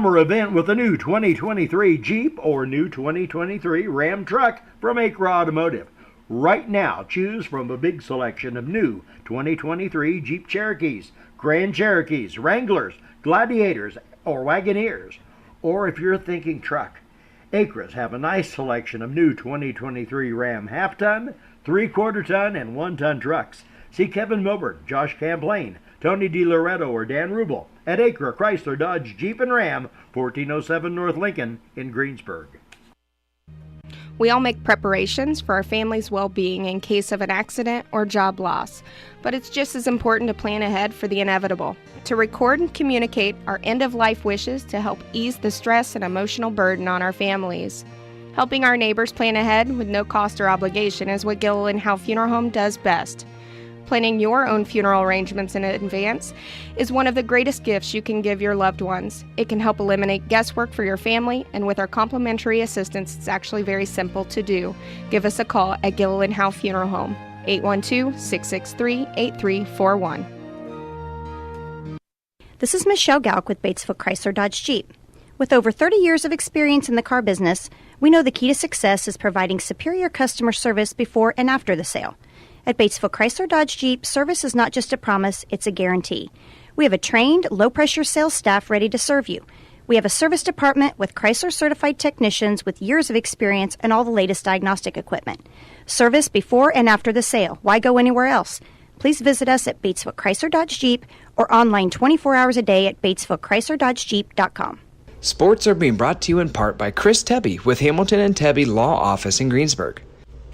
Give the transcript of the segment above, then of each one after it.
summer event with a new 2023 Jeep or new 2023 Ram truck from Acre Automotive. Right now, choose from a big selection of new 2023 Jeep Cherokees, Grand Cherokees, Wranglers, Gladiators, or Wagoneers. Or if you're thinking truck, Acres have a nice selection of new 2023 Ram half-ton, 3/4-ton, and 1-ton trucks. See Kevin Milburn, Josh Camplain, Tony DiLoretto, or Dan Rubel at Acre Chrysler Dodge Jeep and Ram, 1407 North Lincoln in Greensburg. We all make preparations for our family's well-being in case of an accident or job loss, but it's just as important to plan ahead for the inevitable, to record and communicate our end-of-life wishes to help ease the stress and emotional burden on our families. Helping our neighbors plan ahead with no cost or obligation is what Gilliland Howe Funeral Home does best. Planning your own funeral arrangements in advance is one of the greatest gifts you can give your loved ones. It can help eliminate guesswork for your family, and with our complimentary assistance, it's actually very simple to do. Give us a call at Gilliland Howe Funeral Home, 812-663-8341. This is Michelle Galk with Batesville Chrysler Dodge Jeep. With over 30 years of experience in the car business, we know the key to success is providing superior customer service before and after the sale. At Batesville Chrysler Dodge Jeep, service is not just a promise, it's a guarantee. We have a trained, low-pressure sales staff ready to serve you. We have a service department with Chrysler-certified technicians with years of experience and all the latest diagnostic equipment. Service before and after the sale. Why go anywhere else? Please visit us at Batesville Chrysler Dodge Jeep or online 24 hours a day at BatesvilleChryslerDodgeJeep.com. Sports are being brought to you in part by Chris Tebby with Hamilton and Tebby Law Office in Greensburg.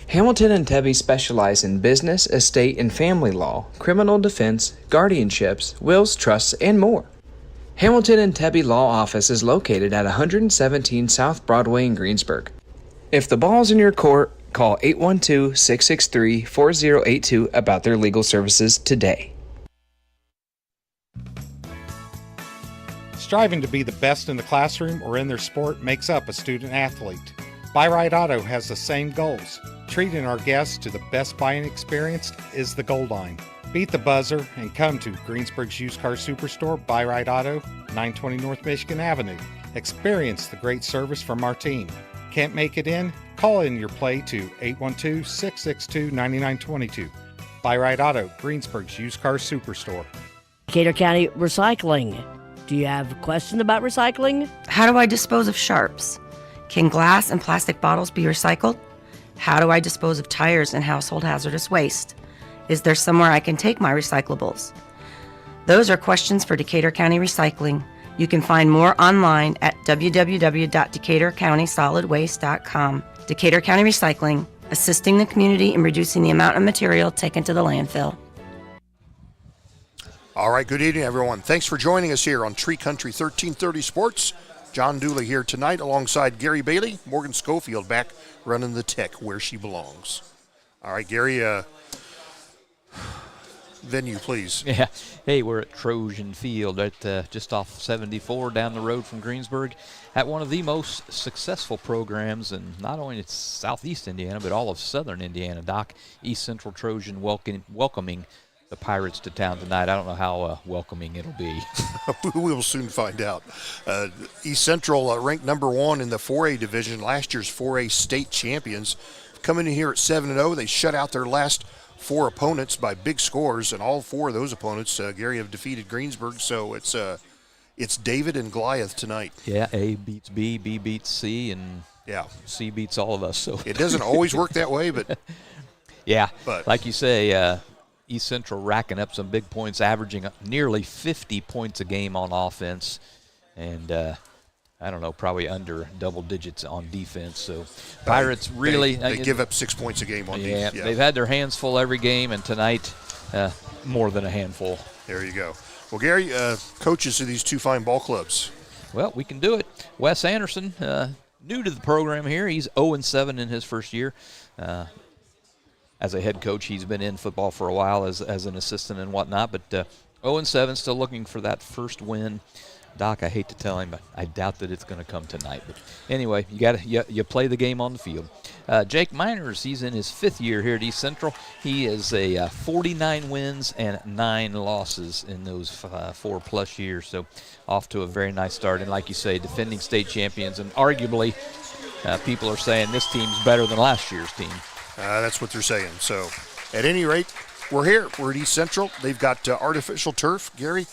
Hamilton and Tebby specialize in business, estate, and family law, criminal defense, guardianships, wills, trusts, and more. Hamilton and Tebby Law Office is located at 117 South Broadway in Greensburg. If the ball's in your court, call 812-663-4082 about their legal services today. Striving to be the best in the classroom or in their sport makes up a student athlete. Buy Right Auto has the same goals. Treating our guests to the best buying experience is the goal line. Beat the buzzer and come to Greensburg's used car superstore, Buy Right Auto, 920 North Michigan Avenue. Experience the great service from our team. Can't make it in? Call in your play to 812-662-9922. Buy Right Auto, Greensburg's used car superstore. Decatur County Recycling. Do you have a question about recycling? How do I dispose of sharps? Can glass and plastic bottles be recycled? How do I dispose of tires and household hazardous waste? Is there somewhere I can take my recyclables? Those are questions for Decatur County Recycling. You can find more online at www.decaturcountysolidwaste.com. Decatur County Recycling, assisting the community in reducing the amount of material taken to the landfill. All right, good evening, everyone. Thanks for joining us here on Tree Country 1330 Sports. John Dooley here tonight alongside Gary Bailey. Morgan Schofield back running the tech where she belongs. All right, Gary, venue, please. Yeah. Hey, we're at Trojan Field at just off 74 down the road from Greensburg at one of the most successful programs in not only southeast Indiana but all of southern Indiana. Doc, East Central Trojan welcoming the Pirates to town tonight. I don't know how welcoming it'll be. We will soon find out. East Central ranked number 1 in the 4A division, last year's 4A state champions. Coming in here at 7-0, they shut out their last 4 opponents by big scores, and all 4 of those opponents, Gary, have defeated Greensburg. So it's David and Goliath tonight. Yeah, A beats B, B beats C, and yeah, C beats all of us. So it doesn't always work that way, but yeah, but like you say, East Central racking up some big points, averaging nearly 50 points a game on offense, and I don't know, probably under double digits on defense. So Pirates really they give up 6 points a game on defense. Yeah, they've had their hands full every game, and tonight more than a handful. There you go. Well, Gary, coaches of these 2 fine ball clubs. Well, we can do it. Wes Anderson, new to the program here. He's 0-7 in his first year. As a head coach, he's been in football for a while as an assistant and whatnot, but 0-7, still looking for that first win Doc, I hate to tell him, but I doubt that it's going to come tonight. But anyway, you play the game on the field. Jake Miners, he's in his 5th year here at East Central. He is a 49 wins and 9 losses in those 4+ years. So off to a very nice start. And like you say, defending state champions, and arguably people are saying this team's better than last year's team. That's what they're saying. So at any rate, we're here. We're at East Central. They've got artificial turf. Gary,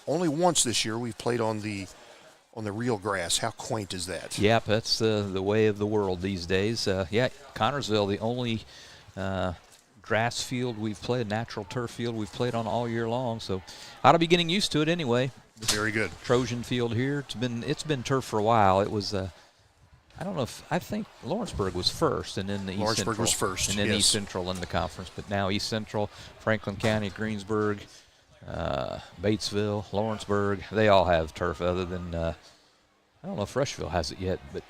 only once this year we've played on the real grass. How quaint is that? Yep, that's the way of the world these days. Connorsville, the only grass field we've played, natural turf field we've played on all year long. So ought to be getting used to it anyway. Very good. Trojan field here. It's been turf for a while. It was I think Lawrenceburg was first, and then East Central was first, and then yes. East Central in the conference. But now East Central, Franklin County, Greensburg, Batesville, Lawrenceburg, they all have turf other than, I don't know if Rushville has it yet, but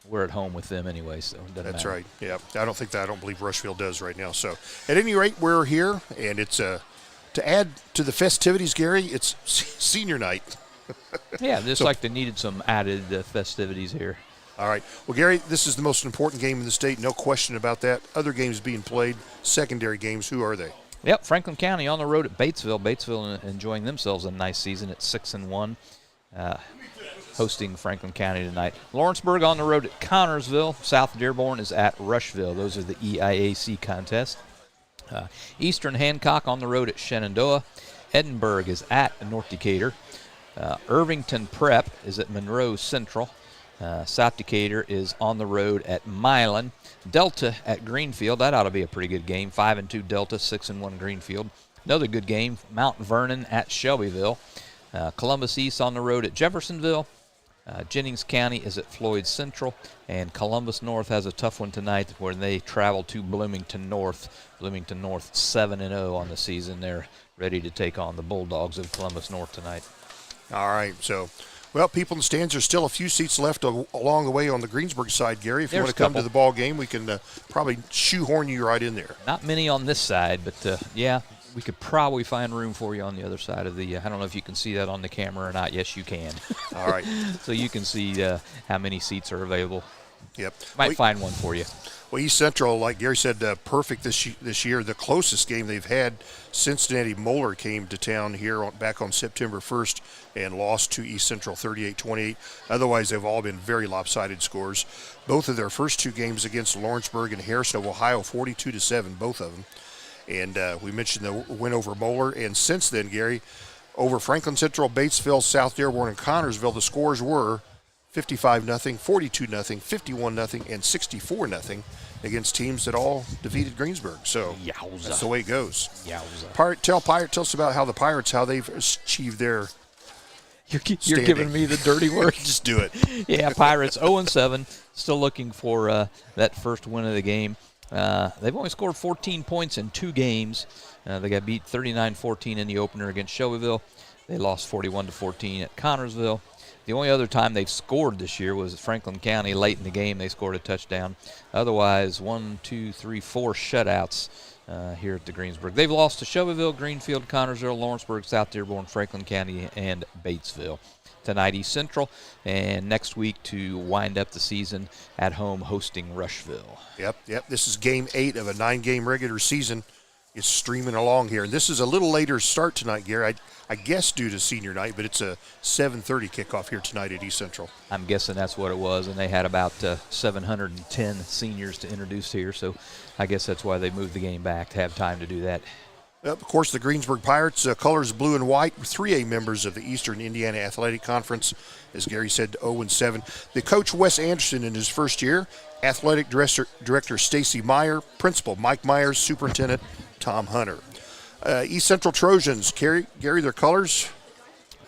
we're at home with them anyway, so it doesn't That's matter. right, yeah. I don't believe Rushville does right now. So at any rate, we're here, and it's to add to the festivities, Gary, it's senior night. Yeah, just like they needed some added festivities here. All right. Well, Gary, this is the most important game in the state, no question about that. Other games being played, secondary games, who are they? Yep, Franklin County on the road at Batesville. Batesville enjoying themselves a nice season at 6-1, hosting Franklin County tonight. Lawrenceburg on the road at Connorsville. South Dearborn is at Rushville. Those are the EIAC contests. Eastern Hancock on the road at Shenandoah. Edinburgh is at North Decatur. Irvington Prep is at Monroe Central. South Decatur is on the road at Milan. Delta at Greenfield. That ought to be a pretty good game. 5-2 Delta, 6-1 Greenfield. Another good game, Mount Vernon at Shelbyville. Columbus East on the road at Jeffersonville. Jennings County is at Floyd Central. And Columbus North has a tough one tonight where they travel to Bloomington North. Bloomington North 7-0 on the season. They're ready to take on the Bulldogs of Columbus North tonight. All right, so... Well, people in the stands, there's still a few seats left along the way on the Greensburg side, Gary. If you want to come to the ball game, we can probably shoehorn you right in there. Not many on this side, but, yeah, we could probably find room for you on the other side of the I don't know if you can see that on the camera or not. Yes, you can. All right. So you can see how many seats are available. Yep. Might find one for you. Well, East Central, like Gary said, perfect this year. The closest game they've had, Cincinnati Moeller came to town here back on September 1st and lost to East Central 38-28. Otherwise, they've all been very lopsided scores. Both of their first 2 games against Lawrenceburg and Harrison of Ohio, 42-7, both of them. And we mentioned the win over Moeller. And since then, Gary, over Franklin Central, Batesville, South Dearborn, and Connorsville, the scores were 55-0, 42-0, 51-0, and 64-0 against teams that all defeated Greensburg. So Yowza. That's the way it goes. Yowza. Tell us about how the Pirates, how they've achieved their You're giving me the dirty work. Just do it. Yeah, Pirates 0-7, still looking for that first win of the game. They've only scored 14 points in 2 games. They got beat 39-14 in the opener against Shelbyville. They lost 41-14 at Connorsville. The only other time they've scored this year was Franklin County late in the game. They scored a touchdown. Otherwise, 4 shutouts here at the Greensburg. They've lost to Shelbyville, Greenfield, Connorsville, Lawrenceburg, South Dearborn, Franklin County, and Batesville. Tonight, East Central, and next week to wind up the season at home hosting Rushville. Yep. This is game 8 of a 9-game regular season. It's streaming along here. And this is a little later start tonight, Gary. I guess due to senior night, but it's a 7:30 kickoff here tonight at East Central. I'm guessing that's what it was, and they had about 710 seniors to introduce here, so I guess that's why they moved the game back to have time to do that. Of course, the Greensburg Pirates, colors blue and white, 3A members of the Eastern Indiana Athletic Conference. As Gary said, 0-7. The coach, Wes Anderson, in his first year, athletic director Stacy Meyer, principal Mike Myers, superintendent Tom Hunter. East Central Trojans, Gary, their colors?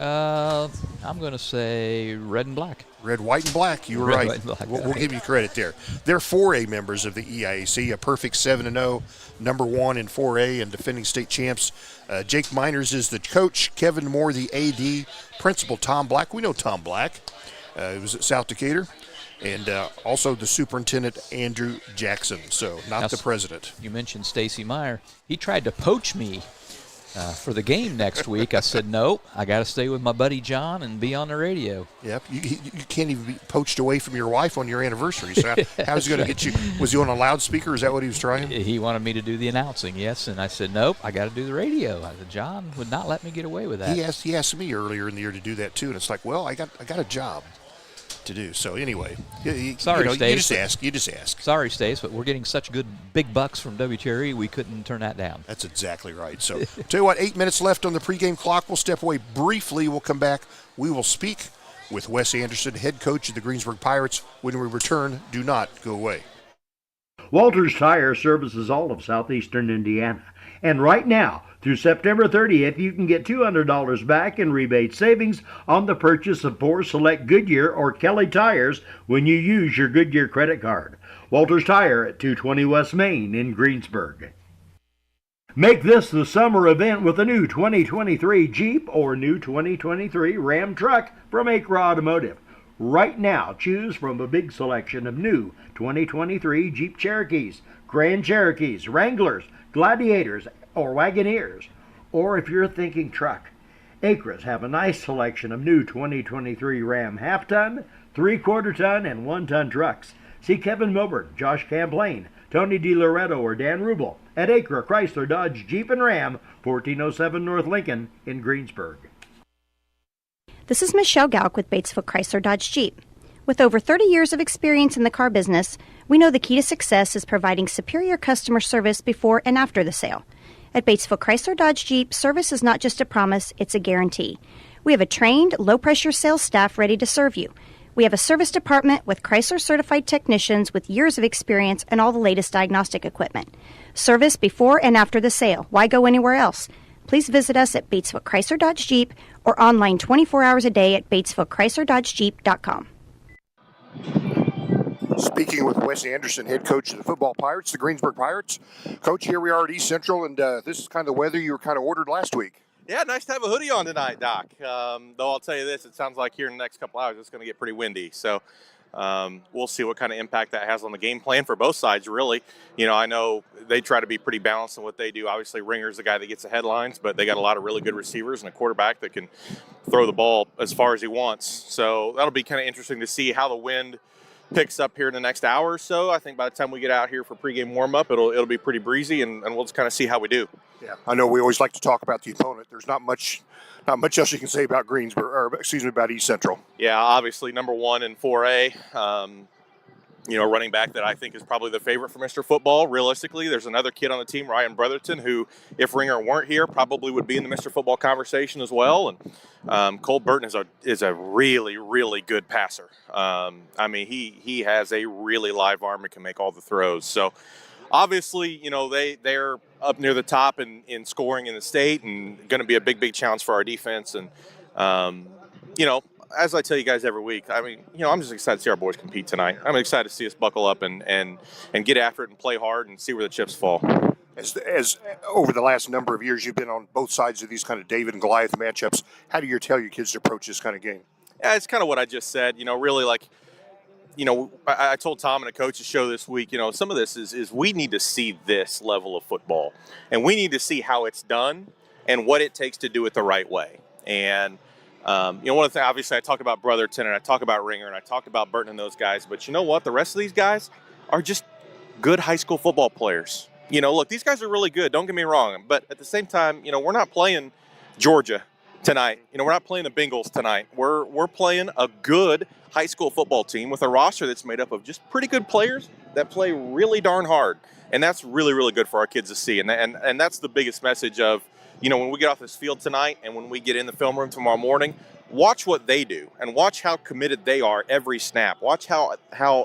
I'm going to say red and black. Red, white, and black. You were Red, right. white, and black. We'll give you credit there. They're 4A members of the EIAC, a perfect 7-0, number 1 in 4A, and defending state champs. Jake Miners is the coach. Kevin Moore, the AD. Principal Tom Black. We know Tom Black. He was at South Decatur. And also the superintendent, Andrew Jackson. So not the president. You mentioned Stacy Meyer. He tried to poach me for the game next week. I said, nope, I got to stay with my buddy John and be on the radio. Yep, you can't even be poached away from your wife on your anniversary. So how's he going to get you? Was he on a loudspeaker? Is that what he was trying? He wanted me to do the announcing, yes, and I said, nope, I got to do the radio. I said, John would not let me get away with that. He asked me earlier in the year to do that too, and it's like, well, I got a job to do. So anyway, sorry, Stace. You just ask. Sorry, Stace, but we're getting such good big bucks from WTRE, we couldn't turn that down. That's exactly right. So tell you what, 8 minutes left on the pregame clock. We'll step away briefly. We'll come back. We will speak with Wes Anderson, head coach of the Greensburg Pirates. When we return, do not go away. Walters Tire services all of southeastern Indiana. And right now, through September 30th, you can get $200 back in rebate savings on the purchase of 4 select Goodyear or Kelly tires when you use your Goodyear credit card. Walters Tire at 220 West Main in Greensburg. Make this the summer event with a new 2023 Jeep or new 2023 Ram truck from Acre Automotive. Right now, choose from a big selection of new 2023 Jeep Cherokees, Grand Cherokees, Wranglers, Gladiators, or Wagoneers. Or if you're thinking truck, Acres have a nice selection of new 2023 Ram half-ton, 3/4 ton, and 1-ton trucks. See Kevin Milburn, Josh Camplain, Tony DiLoretto, or Dan Rubel at Acre Chrysler Dodge Jeep and Ram, 1407 North Lincoln in Greensburg. This is Michelle Galk with Batesville Chrysler Dodge Jeep. With over 30 years of experience in the car business, we know the key to success is providing superior customer service before and after the sale. At Batesville Chrysler Dodge Jeep, service is not just a promise, it's a guarantee. We have a trained, low-pressure sales staff ready to serve you. We have a service department with Chrysler-certified technicians with years of experience and all the latest diagnostic equipment. Service before and after the sale. Why go anywhere else? Please visit us at Batesville Chrysler Dodge Jeep or online 24 hours a day at BatesvilleChryslerDodgeJeep.com. Speaking with Wes Anderson, head coach of the football Pirates, the Greensburg Pirates. Coach, here we are at East Central, and this is kind of the weather you were kind of ordered last week. Yeah, nice to have a hoodie on tonight, Doc. Though I'll tell you this, it sounds like here in the next couple hours it's going to get pretty windy. So we'll see what kind of impact that has on the game plan for both sides, really. You know, I know they try to be pretty balanced in what they do. Obviously, Ringer's the guy that gets the headlines, but they got a lot of really good receivers and a quarterback that can throw the ball as far as he wants. So that'll be kind of interesting to see how the wind picks up here in the next hour or so. I think by the time we get out here for pregame warm-up, it'll be pretty breezy, and we'll just kind of see how we do. Yeah, I know we always like to talk about the opponent. There's not much else you can say about about East Central. Yeah, obviously number one in 4A. Running back that I think is probably the favorite for Mr. Football. Realistically, there's another kid on the team, Ryan Brotherton, who, if Ringer weren't here, probably would be in the Mr. Football conversation as well. And Cole Burton is a really, really good passer. He has a really live arm and can make all the throws. So, obviously, they're up near the top in scoring in the state and going to be a big, big challenge for our defense. And, as I tell you guys every week, I'm just excited to see our boys compete tonight. I'm excited to see us buckle up and get after it and play hard and see where the chips fall. As over the last number of years, you've been on both sides of these kind of David and Goliath matchups. How do you tell your kids to approach this kind of game? Yeah, it's kind of what I just said. Really, I told Tom and a coach's show this week, some of this is we need to see this level of football. And we need to see how it's done and what it takes to do it the right way. And one of the things, obviously, I talk about Brotherton and I talk about Ringer and I talk about Burton and those guys. But you know what? The rest of these guys are just good high school football players. Look, these guys are really good. Don't get me wrong. But at the same time, we're not playing Georgia tonight. We're not playing the Bengals tonight. We're playing a good high school football team with a roster that's made up of just pretty good players that play really darn hard. And that's really, really good for our kids to see. And that's the biggest message of, when we get off this field tonight and when we get in the film room tomorrow morning, watch what they do and watch how committed they are every snap. Watch how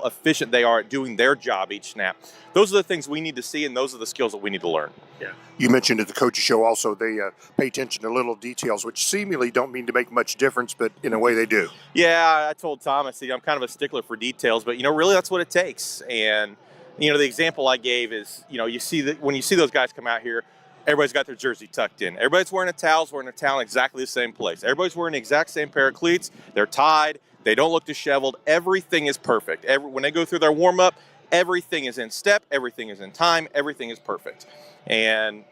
efficient they are at doing their job each snap. Those are the things we need to see, and those are the skills that we need to learn. Yeah. You mentioned at the coach's show also they pay attention to little details, which seemingly don't mean to make much difference, but in a way they do. Yeah, I told Tom, I'm kind of a stickler for details, but, really that's what it takes. And, the example I gave is, when you see those guys come out here, everybody's got their jersey tucked in. Everybody's wearing a towel in exactly the same place. Everybody's wearing the exact same pair of cleats. They're tied. They don't look disheveled. Everything is perfect. When they go through their warm-up, everything is in step. Everything is in time. Everything is perfect. And,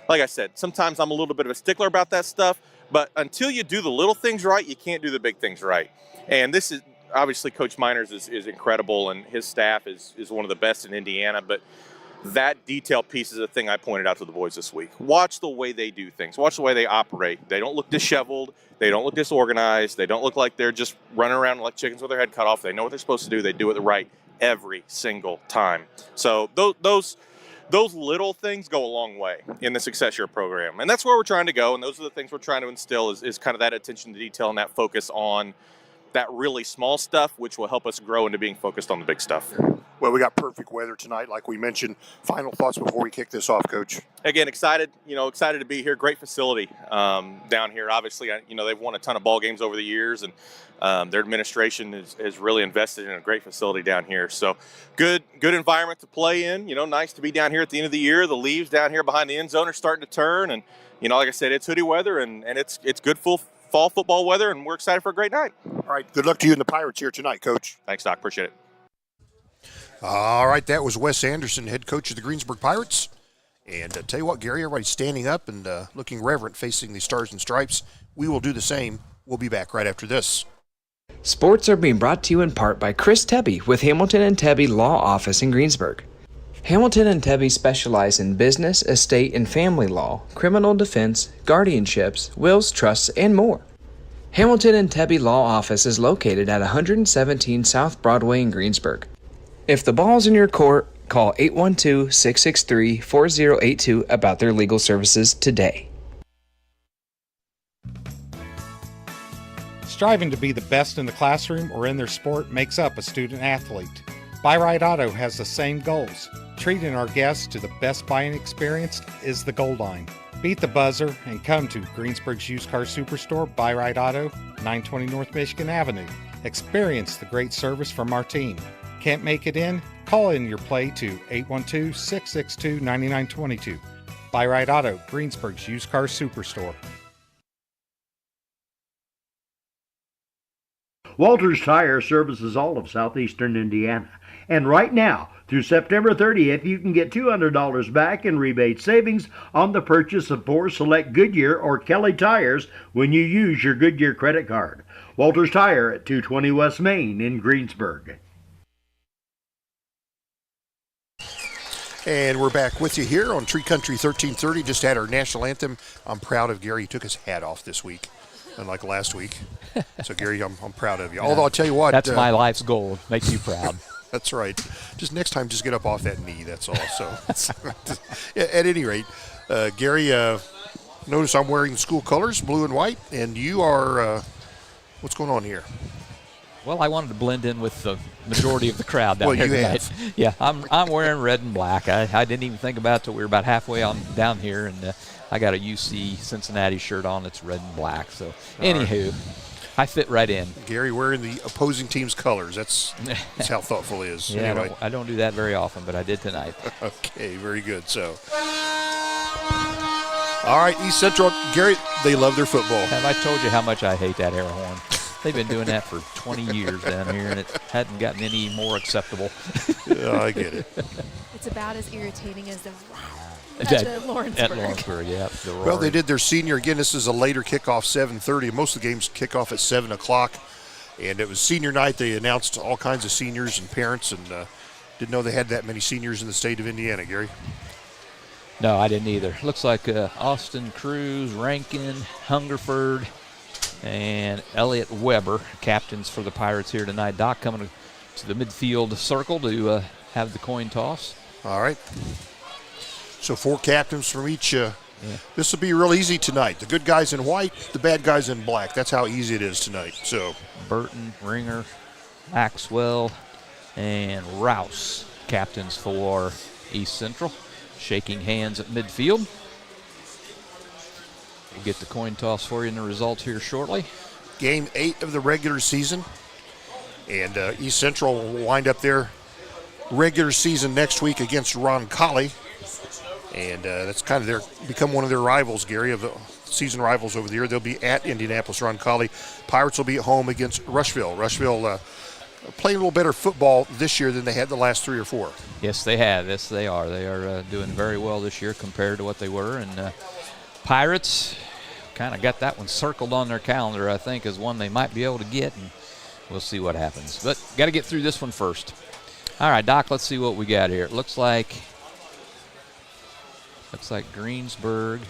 like I said, sometimes I'm a little bit of a stickler about that stuff, but until you do the little things right, you can't do the big things right. And this is, obviously, Coach Miners is incredible, and his staff is one of the best in Indiana, but that detail piece is a thing I pointed out to the boys this week. Watch the way they do things. Watch the way they operate. They don't look disheveled. They don't look disorganized. They don't look like they're just running around like chickens with their head cut off. They know what they're supposed to do. They do it right every single time. So those little things go a long way in the Success Year program. And that's where we're trying to go, and those are the things we're trying to instill is kind of that attention to detail and that focus on that really small stuff, which will help us grow into being focused on the big stuff. Well, we got perfect weather tonight, like we mentioned. Final thoughts before we kick this off, Coach? Again, excited to be here. Great facility down here. Obviously, they've won a ton of ball games over the years, and their administration has really invested in a great facility down here. So good environment to play in. Nice to be down here at the end of the year. The leaves down here behind the end zone are starting to turn, and like I said, it's hoodie weather, and it's good fall football weather, and we're excited for a great night. All right, good luck to you and the Pirates here tonight, Coach. Thanks, Doc. Appreciate it. All right, that was Wes Anderson, head coach of the Greensburg Pirates. And tell you what, Gary, everybody's standing up and looking reverent facing the Stars and Stripes. We will do the same. We'll be back right after this. Sports are being brought to you in part by Chris Tebby with Hamilton and Tebby Law Office in Greensburg. Hamilton and Tebby specialize in business, estate, and family law, criminal defense, guardianships, wills, trusts, and more. Hamilton and Tebby Law Office is located at 117 South Broadway in Greensburg. If the ball's in your court, call 812-663-4082 about their legal services today. Striving to be the best in the classroom or in their sport makes up a student athlete. Buy Right Auto has the same goals. Treating our guests to the best buying experience is the goal line. Beat the buzzer and come to Greensburg's used car superstore, Buy Right Auto, 920 North Michigan Avenue. Experience the great service from our team. Can't make it in? Call in your play to 812-662-9922. Buy Right Auto, Greensburg's used car superstore. Walters Tire services all of southeastern Indiana. And right now, through September 30th, you can get $200 back in rebate savings on the purchase of 4 select Goodyear or Kelly tires when you use your Goodyear credit card. Walters Tire at 220 West Main in Greensburg. And we're back with you here on Tree Country 1330. Just had our national anthem. I'm proud of Gary. He took his hat off this week, unlike last week. So, Gary, I'm proud of you. Although, I'll tell you what. That's my life's goal, make you proud. That's right. Just next time, just get up off that knee. That's all. So, at any rate, Gary, notice I'm wearing the school colors, blue and white, and you are, what's going on here? Well, I wanted to blend in with the majority of the crowd down here tonight. Have. Yeah, I'm wearing red and black. I didn't even think about it till we were about halfway on down here, and I got a UC Cincinnati shirt on. It's red and black. So, anywho, I fit right in. Gary wearing the opposing team's colors. That's how thoughtful he is. Yeah, anyway. I don't do that very often, but I did tonight. Okay, very good. So, all right, East Central, Gary, they love their football. Have I told you how much I hate that air horn? They've been doing that for 20 years down here, and it hadn't gotten any more acceptable. Yeah, I get it. It's about as irritating as the at Lawrenceburg. At Lawrenceburg, yeah. Well, they did their senior. Again, this is a later kickoff, 7:30. Most of the games kick off at 7 o'clock. And it was senior night. They announced all kinds of seniors and parents, and didn't know they had that many seniors in the state of Indiana, Gary. No, I didn't either. Looks like Austin Cruz, Rankin, Hungerford, and Elliott Weber, captains for the Pirates here tonight. Doc coming to the midfield circle to have the coin toss. All right. So 4 captains from each. This will be real easy tonight. The good guys in white, the bad guys in black. That's how easy it is tonight. So Burton, Ringer, Maxwell, and Rouse, captains for East Central, shaking hands at midfield. We'll get the coin toss for you and the results here shortly. Game 8 of the regular season. And East Central will wind up their regular season next week against Roncalli. And that's kind of become one of their rivals, Gary, of the season rivals over the year. They'll be at Indianapolis Roncalli. Pirates will be at home against Rushville. Rushville playing a little better football this year than they had the last 3 or 4. Yes, they have. Yes, they are. They are doing very well this year compared to what they were. And Pirates kind of got that one circled on their calendar, I think, as one they might be able to get. And we'll see what happens. But got to get through this one first. All right, Doc, let's see what we got here. It looks like Greensburg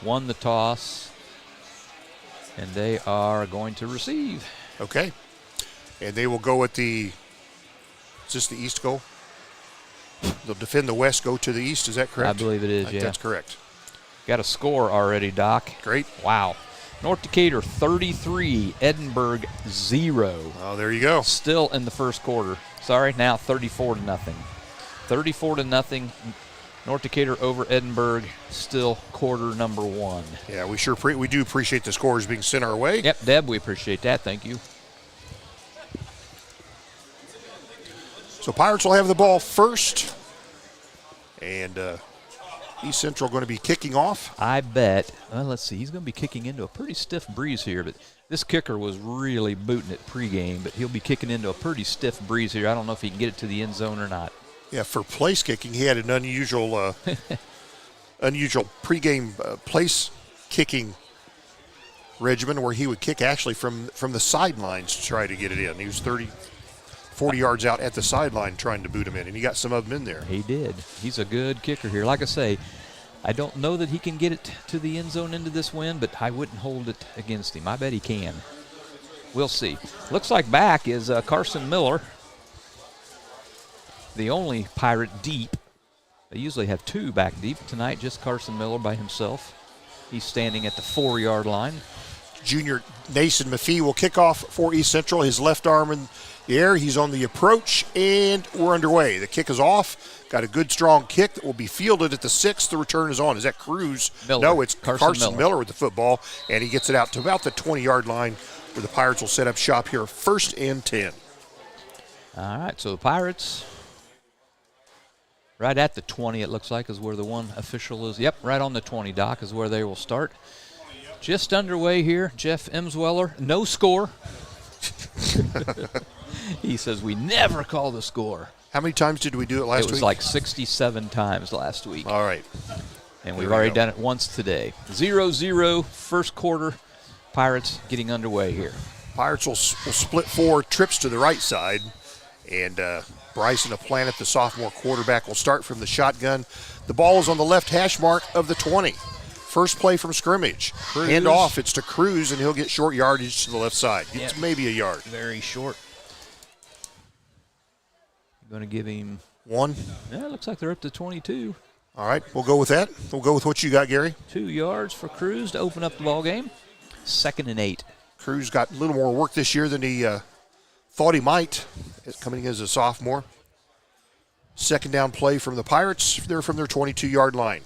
won the toss, and they are going to receive. Okay. And they will go at is this the east goal? They'll defend the west, go to the east. Is that correct? I believe it is, yeah. That's correct. Got a score already, Doc. Great. Wow. North Decatur 33, Edinburgh 0. Oh, there you go. Still in the first quarter. Sorry, now 34-0. 34-0. North Decatur over Edinburgh, still quarter number 1. Yeah, we do appreciate the scores being sent our way. Yep, Deb, we appreciate that. Thank you. So Pirates will have the ball first, and East Central going to be kicking off. I bet. Let's see. He's going to be kicking into a pretty stiff breeze here, but this kicker was really booting it pregame, but he'll be kicking into a pretty stiff breeze here. I don't know if he can get it to the end zone or not. Yeah, for place kicking, he had an unusual pregame place kicking regimen where he would kick actually from the sidelines to try to get it in. He was 40 yards out at the sideline trying to boot him in, and he got some of them in there. He did. He's a good kicker here. Like I say, I don't know that he can get it to the end zone into this win, but I wouldn't hold it against him. I bet he can. We'll see. Looks like back is Carson Miller, the only Pirate deep. They usually have 2 back deep. Tonight, just Carson Miller by himself. He's standing at the 4-yard line. Junior Nason Maffei will kick off for East Central. His left arm in the air. He's on the approach, and we're underway. The kick is off. Got a good, strong kick that will be fielded at the 6. The return is on. Is that Cruz? Miller. No, it's Carson Miller with the football, and he gets it out to about the 20-yard line where the Pirates will set up shop here, 1st and 10. All right, so the Pirates right at the 20, it looks like, is where the one official is. Yep, right on the 20, Doc, is where they will start. Just underway here, Jeff Emsweller, no score. He says we never call the score. How many times did we do it last week? It was like 67 times last week. All right. And we've already done it once today. 0-0, first quarter. Pirates getting underway here. Pirates will split 4 trips to the right side, and Bryson Aplanet, the sophomore quarterback, will start from the shotgun. The ball is on the left hash mark of the 20. First play from scrimmage. Hand off, it's to Cruz, and he'll get short yardage to the left side. It's maybe a yard. Very short. Going to give him 1. Yeah, it looks like they're up to 22. All right, we'll go with that. We'll go with what you got, Gary. 2 yards for Cruz to open up the ball game. 2nd and 8. Cruz got a little more work this year than he thought he might, coming as a sophomore. 2nd down play from the Pirates. They're from their 22-yard line.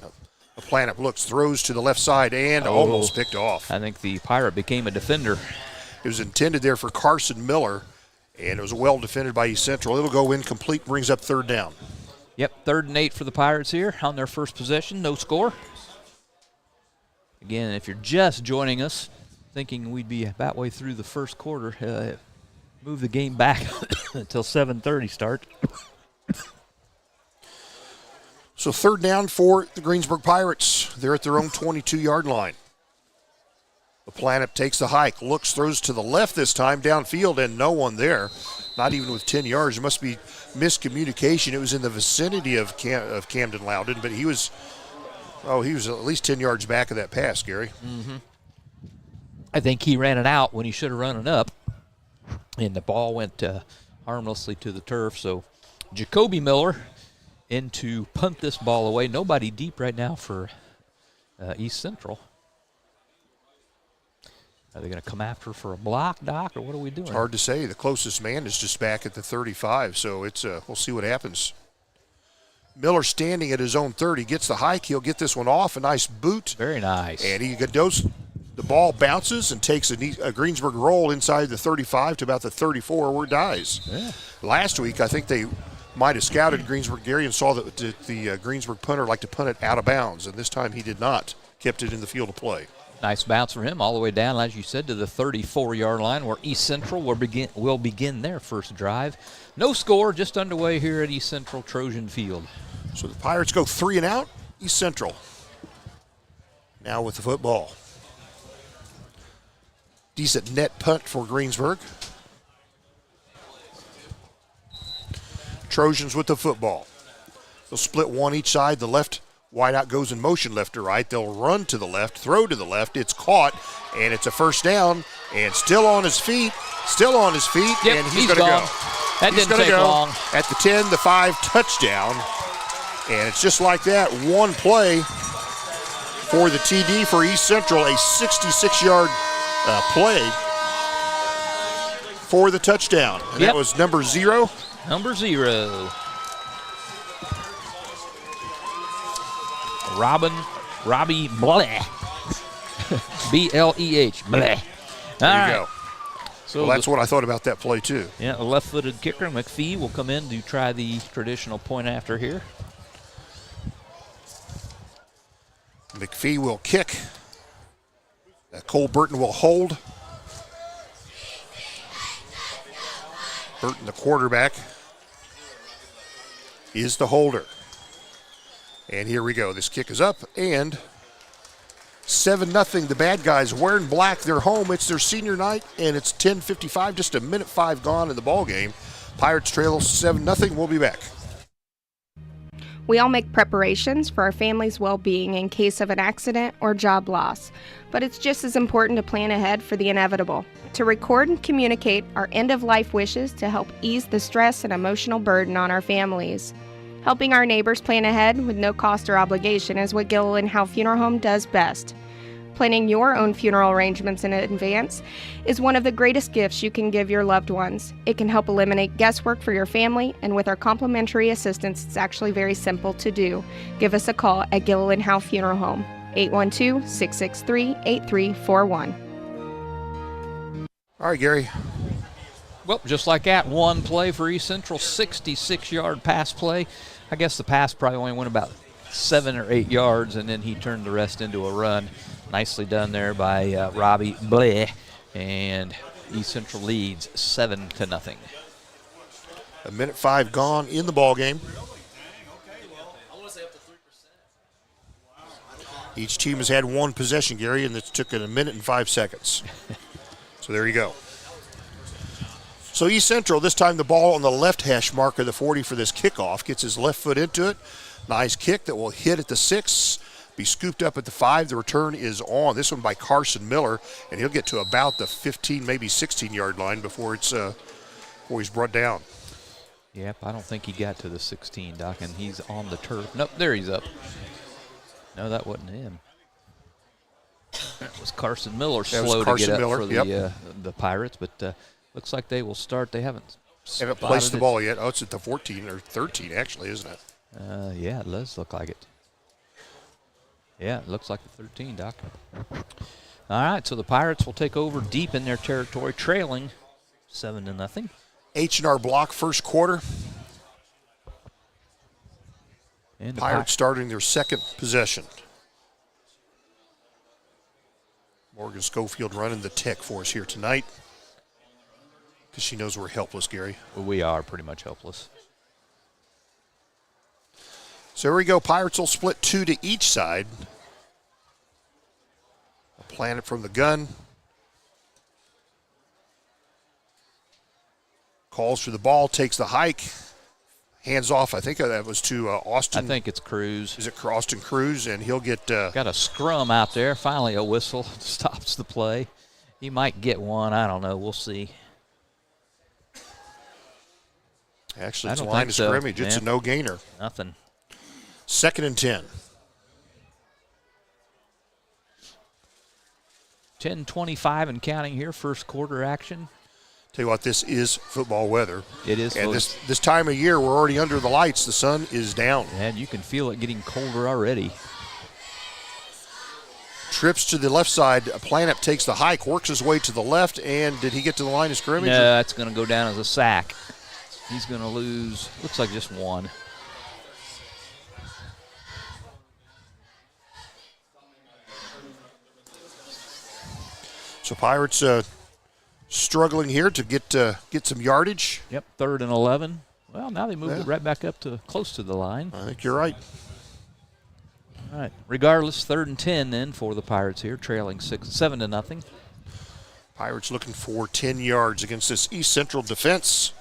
The Planet looks, throws to the left side, and almost picked off. I think the Pirate became a defender. It was intended there for Carson Miller, and it was well defended by East Central. It'll go incomplete, brings up 3rd down. Yep, 3rd and 8 for the Pirates here on their first possession. No score. Again, if you're just joining us, thinking we'd be about way through the first quarter, move the game back until 7:30 start. So 3rd down for the Greensburg Pirates. They're at their own 22-yard line. The Planet takes the hike, looks, throws to the left this time, downfield, and no one there. Not even with 10 yards. It must be miscommunication. It was in the vicinity of Camden Loudon, but he was at least 10 yards back of that pass, Gary. Mm-hmm. I think he ran it out when he should have run it up, and the ball went harmlessly to the turf. So Jacoby Miller in to punt this ball away. Nobody deep right now for East Central. Are they going to come after for a block, Doc, or what are we doing? It's hard to say. The closest man is just back at the 35, so it's we'll see what happens. Miller standing at his own 30, gets the hike. He'll get this one off. A nice boot. Very nice. And he goes. The ball bounces and takes a Greensburg roll inside the 35 to about the 34 where it dies. Yeah. Last week, I think they might have scouted Greensburg, Gary, and saw that the Greensburg punter liked to punt it out of bounds, and this time he did not. Kept it in the field of play. Nice bounce for him all the way down, as you said, to the 34-yard line where East Central will begin their first drive. No score, just underway here at East Central Trojan Field. So the Pirates go 3 and out. East Central now with the football. Decent net punt for Greensburg. Trojans with the football. They'll split one each side. The left wideout goes in motion left to right. They'll run to the left, throw to the left. It's caught, and it's a first down. And still on his feet, Yep, and he's going to go. That didn't take long. At the 10, the 5, touchdown. And it's just like that. One play for the TD for East Central, a 66-yard play for the touchdown. And that was number 0. Number 0. Robbie Bleh. B-L-E-H. Bleh. There you go. So that's what I thought about that play, too. Yeah, a left-footed kicker, McPhee, will come in to try the traditional point after here. McPhee will kick. Cole Burton will hold. Burton, the quarterback, is the holder. And here we go. This kick is up, and 7-0. The bad guys wearing black. They're home. It's their senior night, and it's 10:55, just a minute 5 gone in the ball game. Pirates trail 7-0. We'll be back. We all make preparations for our family's well-being in case of an accident or job loss, but it's just as important to plan ahead for the inevitable, to record and communicate our end-of-life wishes to help ease the stress and emotional burden on our families. Helping our neighbors plan ahead with no cost or obligation is what Gilliland Howe Funeral Home does best. Planning your own funeral arrangements in advance is one of the greatest gifts you can give your loved ones. It can help eliminate guesswork for your family, and with our complimentary assistance, it's actually very simple to do. Give us a call at Gilliland Howe Funeral Home, 812-663-8341. All right, Gary. Well, just like that, one play for East Central, 66-yard pass play. I guess the pass probably only went about 7 or 8 yards, and then he turned the rest into a run. Nicely done there by Robbie Bleh, and East Central leads 7-0. A minute 5 gone in the ball game. Each team has had one possession, Gary, and it took a minute and 5 seconds. So there you go. So East Central, this time the ball on the left hash mark of the 40 for this kickoff. Gets his left foot into it. Nice kick that will hit at the 6. Be scooped up at the 5. The return is on. This one by Carson Miller, and he'll get to about the 15, maybe 16-yard line before he's brought down. Yep, I don't think he got to the 16, Doc, and he's on the turf. Nope, there he's up. No, that wasn't him. That was Carson Miller, slow to get up for the Pirates, but looks like they will start. They haven't placed the ball yet. Oh, it's at the 14 or 13, actually, isn't it? Yeah, it does look like it. Yeah, it looks like the 13, Doc. All right, so the Pirates will take over deep in their territory, trailing 7-0. H&R Block first quarter. And Pirates starting their second possession. Morgan Schofield running the tech for us here tonight because she knows we're helpless, Gary. Well, we are pretty much helpless. So here we go. Pirates will split 2 to each side. They'll plan it from the gun. Calls for the ball, takes the hike. Hands off. I think that was to Austin. I think it's Cruz. Is it Austin Cruz? And he'll get... got a scrum out there. Finally a whistle stops the play. He might get one. I don't know. We'll see. Actually, it's a line of scrimmage. It's a no-gainer. Nothing. 2nd and 10. 10:25 and counting here, first quarter action. Tell you what, this is football weather. It is. And this time of year, we're already under the lights. The sun is down. And you can feel it getting colder already. Trips to the left side. Planup takes the hike, works his way to the left, and did he get to the line of scrimmage? No, that's going to go down as a sack. He's going to lose, looks like just one. So Pirates struggling here to get some yardage. Yep, 3rd and 11. Well, now they moved it right back up to close to the line. I think you're right. All right. Regardless, 3rd and 10 then for the Pirates here, trailing 7-0. Pirates looking for 10 yards against this East Central defense.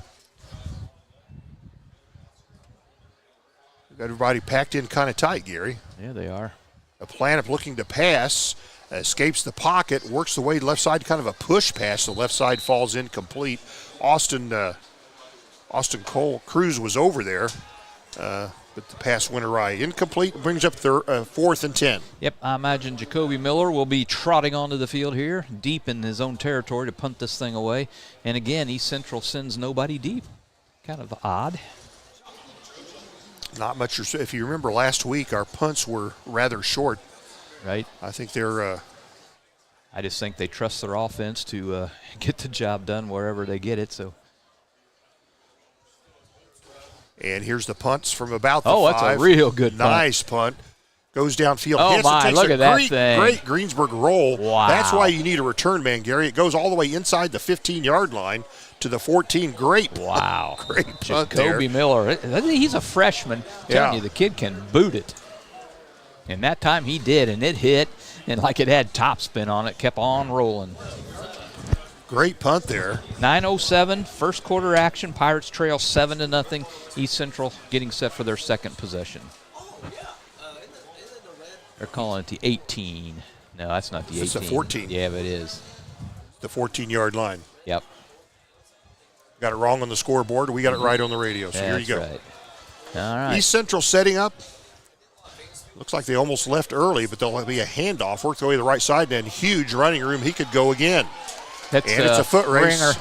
We've got everybody packed in kind of tight, Gary. Yeah, they are. A Planup looking to pass, escapes the pocket, works the way left side, kind of a push pass. The left side falls incomplete. Austin Cole Cruz was over there, but the pass went awry. Incomplete, brings up 4th and 10. Yep, I imagine Jacoby Miller will be trotting onto the field here, deep in his own territory to punt this thing away. And again, East Central sends nobody deep. Kind of odd. Not much. If you remember last week, our punts were rather short. Right. I think they're. I just think they trust their offense to get the job done wherever they get it. So. And here's the punts from about the 5. Oh, that's a real good punt. Nice punt. Goes downfield. Oh, my, takes look a at that thing. Great Greensburg roll. Wow. That's why you need a return man, Gary. It goes all the way inside the 15-yard line to the 14. Great punt. Wow. Great punt Jacoby Miller. He's a freshman. Telling Yeah. you, the kid can boot it. And that time he did, and it hit, and like it had topspin on it, kept on rolling. Great punt there. 9:07, first quarter action. Pirates trail 7-0. East Central getting set for their second possession. They're calling it the 18. No, that's not the 18. It's the 14. Yeah, but it is. The 14-yard line. Yep. Got it wrong on the scoreboard. We got it right on the radio. So here you go. Right. All right. East Central setting up. Looks like they almost left early, but there'll be a handoff. Work the way to the right side, and then huge running room. He could go again. It's a foot race. Ringer.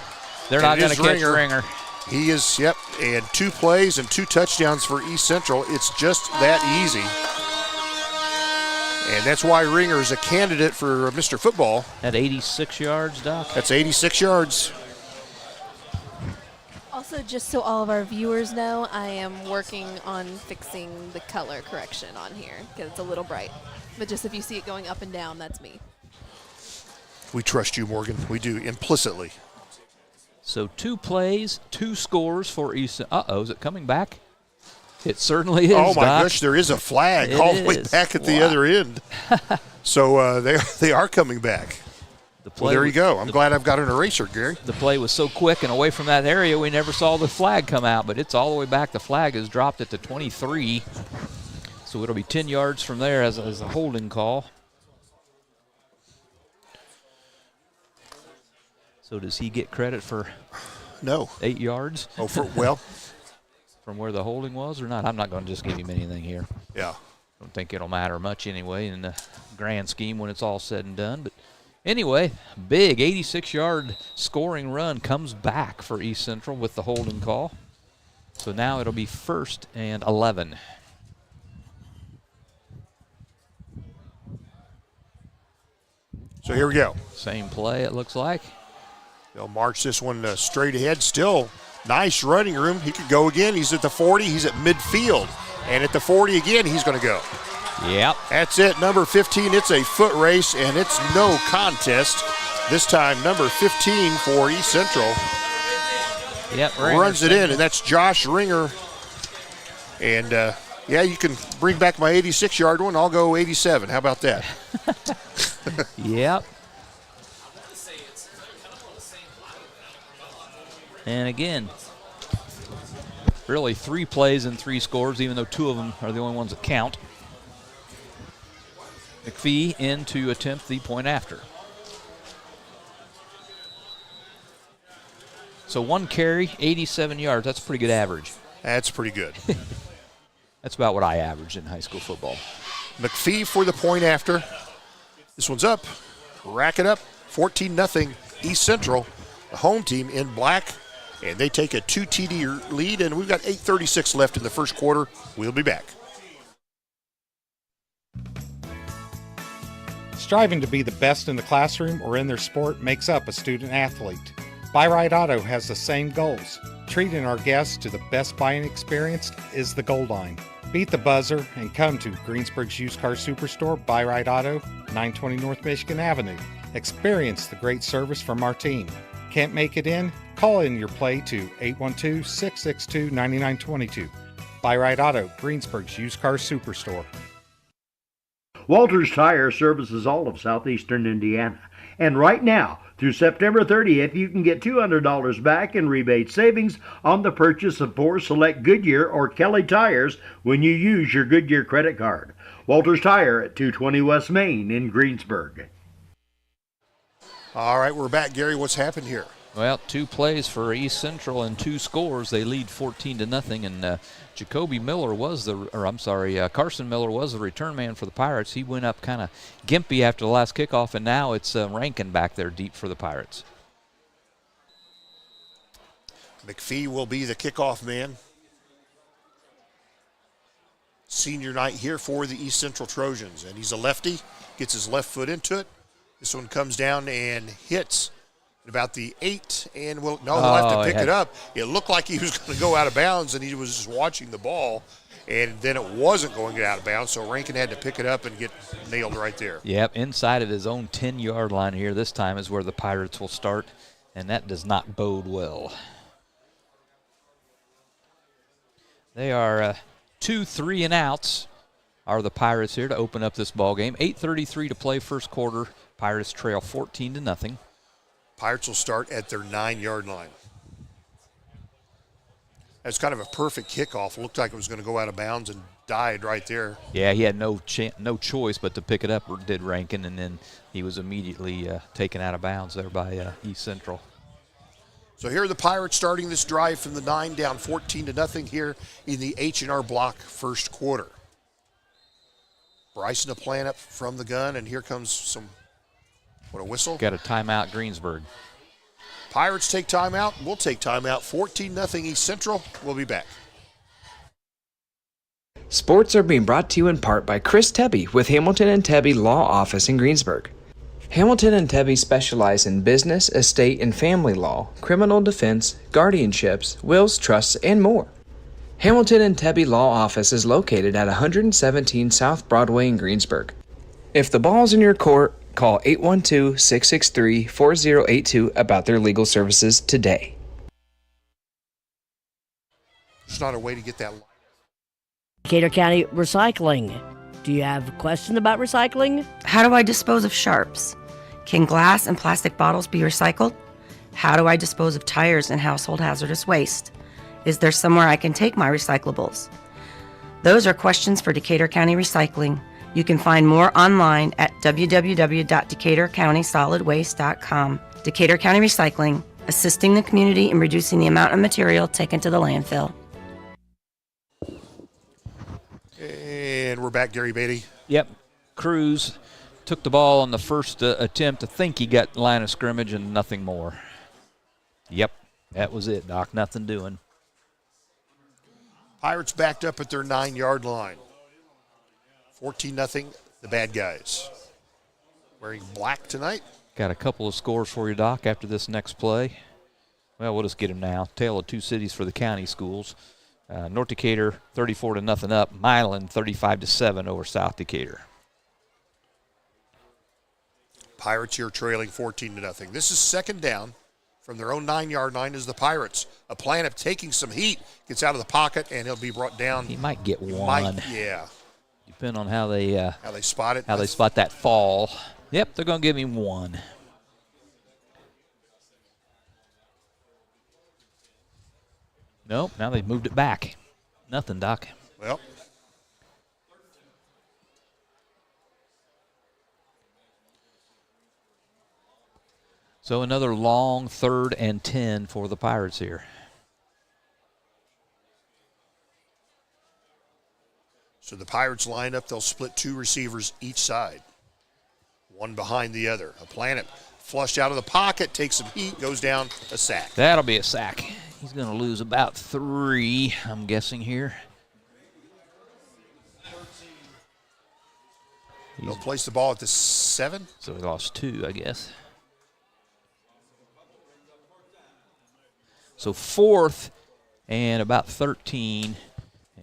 They're not going to catch Ringer. He is, yep, and 2 plays and 2 touchdowns for East Central. It's just that easy. And that's why Ringer is a candidate for Mr. Football. At 86 yards, Doc. That's 86 yards. Also, just so all of our viewers know, I am working on fixing the color correction on here because it's a little bright. But just if you see it going up and down, that's me. We trust you, Morgan. We do, implicitly. So 2 plays, 2 scores for East. Uh-oh, is it coming back? It certainly is, Oh, my Doc. gosh, there is a flag It all the way is. back at the other end. So they are coming back. Well, there you go. I'm glad I've got an eraser, Gary. The play was so quick and away from that area, we never saw the flag come out, but it's all the way back. The flag is dropped at the 23. So it'll be 10 yards from there as a holding call. So does he get credit for No. 8 yards? Oh, well. From where the holding was or not? I'm not going to just give him anything here. Yeah. Don't think it'll matter much anyway in the grand scheme when it's all said and done. But anyway, big 86-yard scoring run comes back for East Central with the holding call. So now it'll be 1st and 11. So here we go. Same play, it looks like. They'll march this one straight ahead. Still nice running room. He could go again. He's at the 40. He's at midfield. And at the 40 again, he's going to go. Yep. That's it. Number 15. It's a foot race, and it's no contest. This time, number 15 for East Central. Yep. Runs it in, and that's Josh Ringer. And, yeah, you can bring back my 86-yard one. I'll go 87. How about that? Yep. And again, really 3 plays and 3 scores, even though 2 of them are the only ones that count. McPhee in to attempt the point after. So 1 carry, 87 yards. That's a pretty good average. That's pretty good. That's about what I averaged in high school football. McPhee for the point after. This one's up. Rack it up. 14-0 East Central. The home team in black. And they take a 2 TD lead, and we've got 8:36 left in the first quarter. We'll be back. Striving to be the best in the classroom or in their sport makes up a student athlete. Buy Right Auto has the same goals. Treating our guests to the best buying experience is the goal line. Beat the buzzer and come to Greensburg's Used Car Superstore, Buy Right Auto, 920 North Michigan Avenue. Experience the great service from our team. Can't make it in? Call in your play to 812-662-9922. Buy Right Auto, Greensburg's used car superstore. Walters Tire services all of southeastern Indiana. And right now, through September 30th, you can get $200 back in rebate savings on the purchase of 4 select Goodyear or Kelly tires when you use your Goodyear credit card. Walters Tire at 220 West Main in Greensburg. All right, we're back. Gary, what's happened here? Well, 2 plays for East Central and 2 scores. They lead 14-0, and Carson Miller was the return man for the Pirates. He went up kind of gimpy after the last kickoff, and now it's Rankin back there deep for the Pirates. McPhee will be the kickoff man. Senior night here for the East Central Trojans, and he's a lefty, gets his left foot into it. This one comes down and hits at about the 8, and they'll have to pick it up. It looked like he was going to go out of bounds, and he was just watching the ball, and then it wasn't going out of bounds, so Rankin had to pick it up and get nailed right there. Yep, inside of his own 10-yard line here. This time is where the Pirates will start, and that does not bode well. They are 2 3-and-outs are the Pirates here to open up this ball game. 8:33 to play first quarter. Pirates trail 14-0. Pirates will start at their 9-yard line. That's kind of a perfect kickoff. It looked like it was going to go out of bounds and died right there. Yeah, he had no choice but to pick it up, did Rankin, and then he was immediately taken out of bounds there by East Central. So here are the Pirates starting this drive from the 9, down 14-0 here in the H&R Block first quarter. Bryson a plan up from the gun, and here comes a whistle. Got a timeout, Greensburg. Pirates take timeout. We'll take timeout. 14-0 East Central. We'll be back. Sports are being brought to you in part by Chris Tebby with Hamilton and Tebby Law Office in Greensburg. Hamilton and Tebby specialize in business, estate, and family law, criminal defense, guardianships, wills, trusts, and more. Hamilton and Tebby Law Office is located at 117 South Broadway in Greensburg. If the ball's in your court, call 812-663-4082 about their legal services today. There's not a way to get that. Decatur County Recycling. Do you have a question about recycling? How do I dispose of sharps? Can glass and plastic bottles be recycled? How do I dispose of tires and household hazardous waste? Is there somewhere I can take my recyclables? Those are questions for Decatur County Recycling. You can find more online at www.decaturcountysolidwaste.com. Decatur County Recycling, assisting the community in reducing the amount of material taken to the landfill. And we're back, Gary Beatty. Yep. Cruz took the ball on the first attempt. I think he got line of scrimmage and nothing more. Yep, that was it, Doc. Nothing doing. Pirates backed up at their 9-yard line. 14-0, the bad guys. Wearing black tonight. Got a couple of scores for you, Doc, after this next play. Well, we'll just get them now. Tale of 2 cities for the county schools. North Decatur 34-0 up. Milan 35-7 over South Decatur. Pirates here trailing 14-0. This is second down from their own 9-yard line as the Pirates. A plan of taking some heat. Gets out of the pocket, and he'll be brought down. He might get one. Yeah. Depending on how they spot it. How they spot that fall. Yep, they're going to give him one. Nope, now they've moved it back. Nothing, Doc. Well. So another long 3rd and 10 for the Pirates here. So the Pirates line up. They'll split 2 receivers each side. One behind the other. A planet flushed out of the pocket, takes some heat, goes down, a sack. That'll be a sack. He's going to lose about 3, I'm guessing here. They'll place the ball at the 7. So he lost 2, I guess. So 4th and about 13.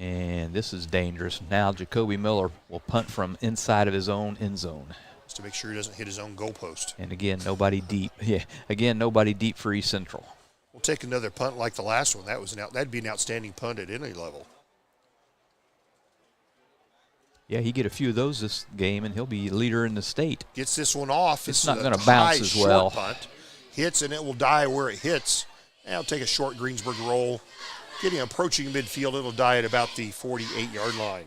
And this is dangerous. Now Jacoby Miller will punt from inside of his own end zone. to make sure he doesn't hit his own goalpost. And again, nobody deep. Yeah, again, nobody deep for East Central. We'll take another punt like the last one. That'd be an outstanding punt at any level. Yeah, he get a few of those this game, and he'll be leader in the state. Gets this one off. It's not going to bounce as well. Punt. Hits, and it will die where it hits. And it'll take a short Greensburg roll. Getting approaching midfield, it'll die at about the 48-yard line.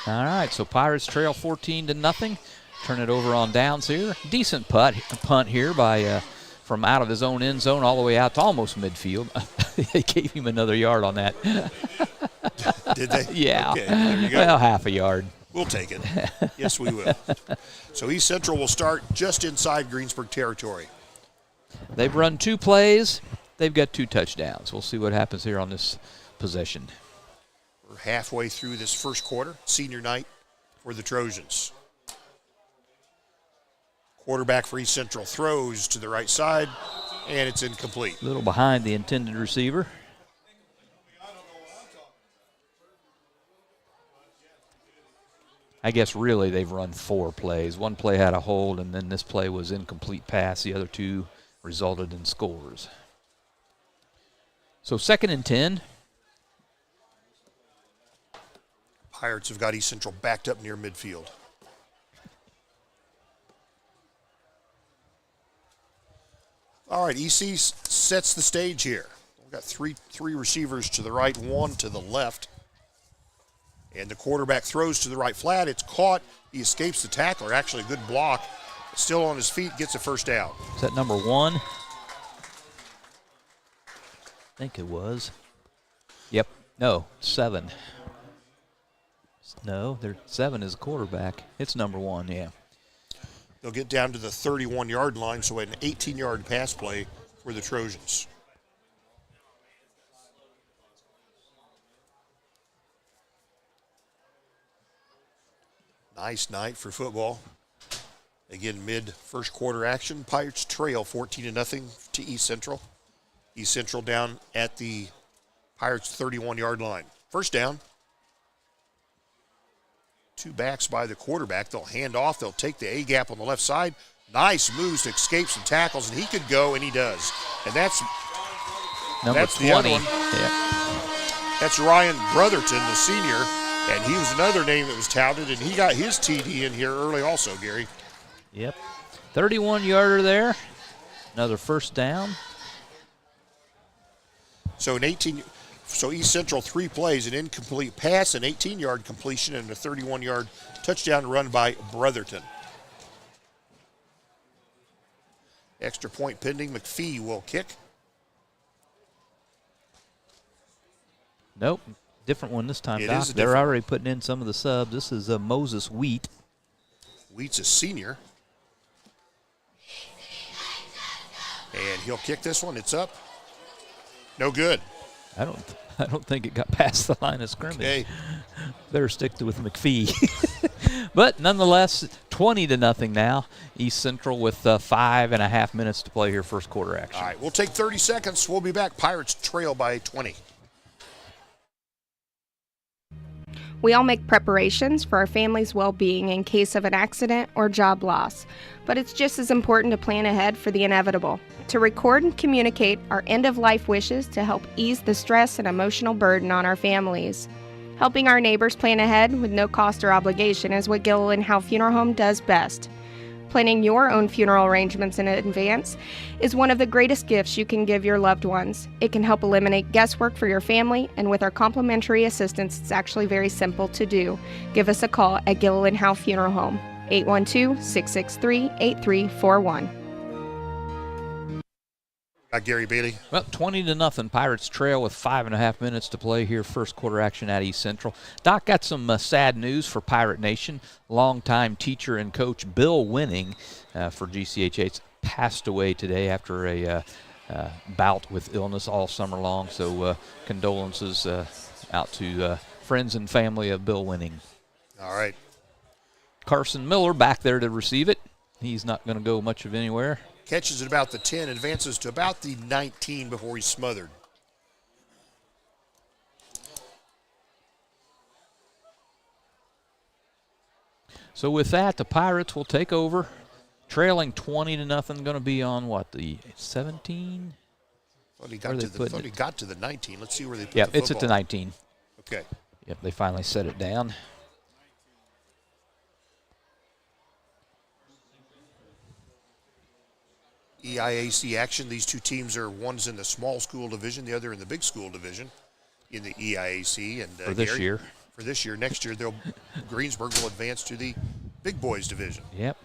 All right, so Pirates trail 14-0. Turn it over on downs here. Decent punt here by from out of his own end zone all the way out to almost midfield. They gave him another yard on that. Did they? Yeah. Okay, there you go. Well, half a yard. We'll take it. Yes, we will. So East Central will start just inside Greensburg territory. They've run 2 plays. They've got 2 touchdowns. We'll see what happens here on this possession. We're halfway through this first quarter, senior night for the Trojans. Quarterback for East Central throws to the right side, and it's incomplete. A little behind the intended receiver. I guess really they've run 4 plays. 1 play had a hold, and then this play was incomplete pass. The other 2 resulted in scores. So 2nd and 10. Pirates have got East Central backed up near midfield. All right, EC sets the stage here. We've got three receivers to the right, 1 to the left. And the quarterback throws to the right flat. It's caught. He escapes the tackler. Actually, a good block. Still on his feet, gets a first down. Is that number 1? I think it was. Yep. No, 7. No, 7 is a quarterback. It's number 1, yeah. They'll get down to the 31-yard line, so an 18-yard pass play for the Trojans. Nice night for football. Again, mid-first quarter action. Pirates trail 14-0 to East Central. East Central down at the Pirates' 31-yard line. First down. 2 backs by the quarterback. They'll hand off. They'll take the A-gap on the left side. Nice moves to escape some tackles, and he could go, and he does. And that's number 20. The other one. Yeah. That's Ryan Brotherton, the senior, and he was another name that was touted, and he got his TD in here early also, Gary. Yep. 31-yarder there. Another first down. So East Central 3 plays, an incomplete pass, an 18-yard completion, and a 31-yard touchdown run by Brotherton. Extra point pending. McPhee will kick. Nope. Different one this time, It Doc. is a They're different already putting in some of the subs. This is Moses Wheat. Wheat's a senior. And he'll kick this one. It's up. No good. I don't think it got past the line of scrimmage. Okay. Better stick with McPhee. But nonetheless, 20-0 now. East Central with 5.5 minutes to play here, first quarter action. All right, we'll take 30 seconds. We'll be back. Pirates trail by 20. We all make preparations for our family's well-being in case of an accident or job loss, but it's just as important to plan ahead for the inevitable, to record and communicate our end-of-life wishes to help ease the stress and emotional burden on our families. Helping our neighbors plan ahead with no cost or obligation is what Gilliland Howe Funeral Home does best. Planning your own funeral arrangements in advance is one of the greatest gifts you can give your loved ones. It can help eliminate guesswork for your family, and with our complimentary assistance, it's actually very simple to do. Give us a call at Gilliland Howe Funeral Home, 812-663-8341. Gary Bailey. Well, 20-0. Pirates trail with 5.5 minutes to play here. First quarter action at East Central. Doc, got some sad news for Pirate Nation. Longtime teacher and coach Bill Winning for GCHH passed away today after a bout with illness all summer long. So condolences out to friends and family of Bill Winning. All right. Carson Miller back there to receive it. He's not going to go much of anywhere. Catches at about the 10, advances to about the 19 before he's smothered. So with that, the Pirates will take over, trailing 20-0. Going to be on what, the 17? Thought he got to the 19. Let's see where they put the football. It's at the 19. Okay. Yep, they finally set it down. EIAC action. These two teams are, one's in the small school division, the other in the big school division in the EIAC. And for this year. For this year. Next year, Greensburg will advance to the big boys division. Yep.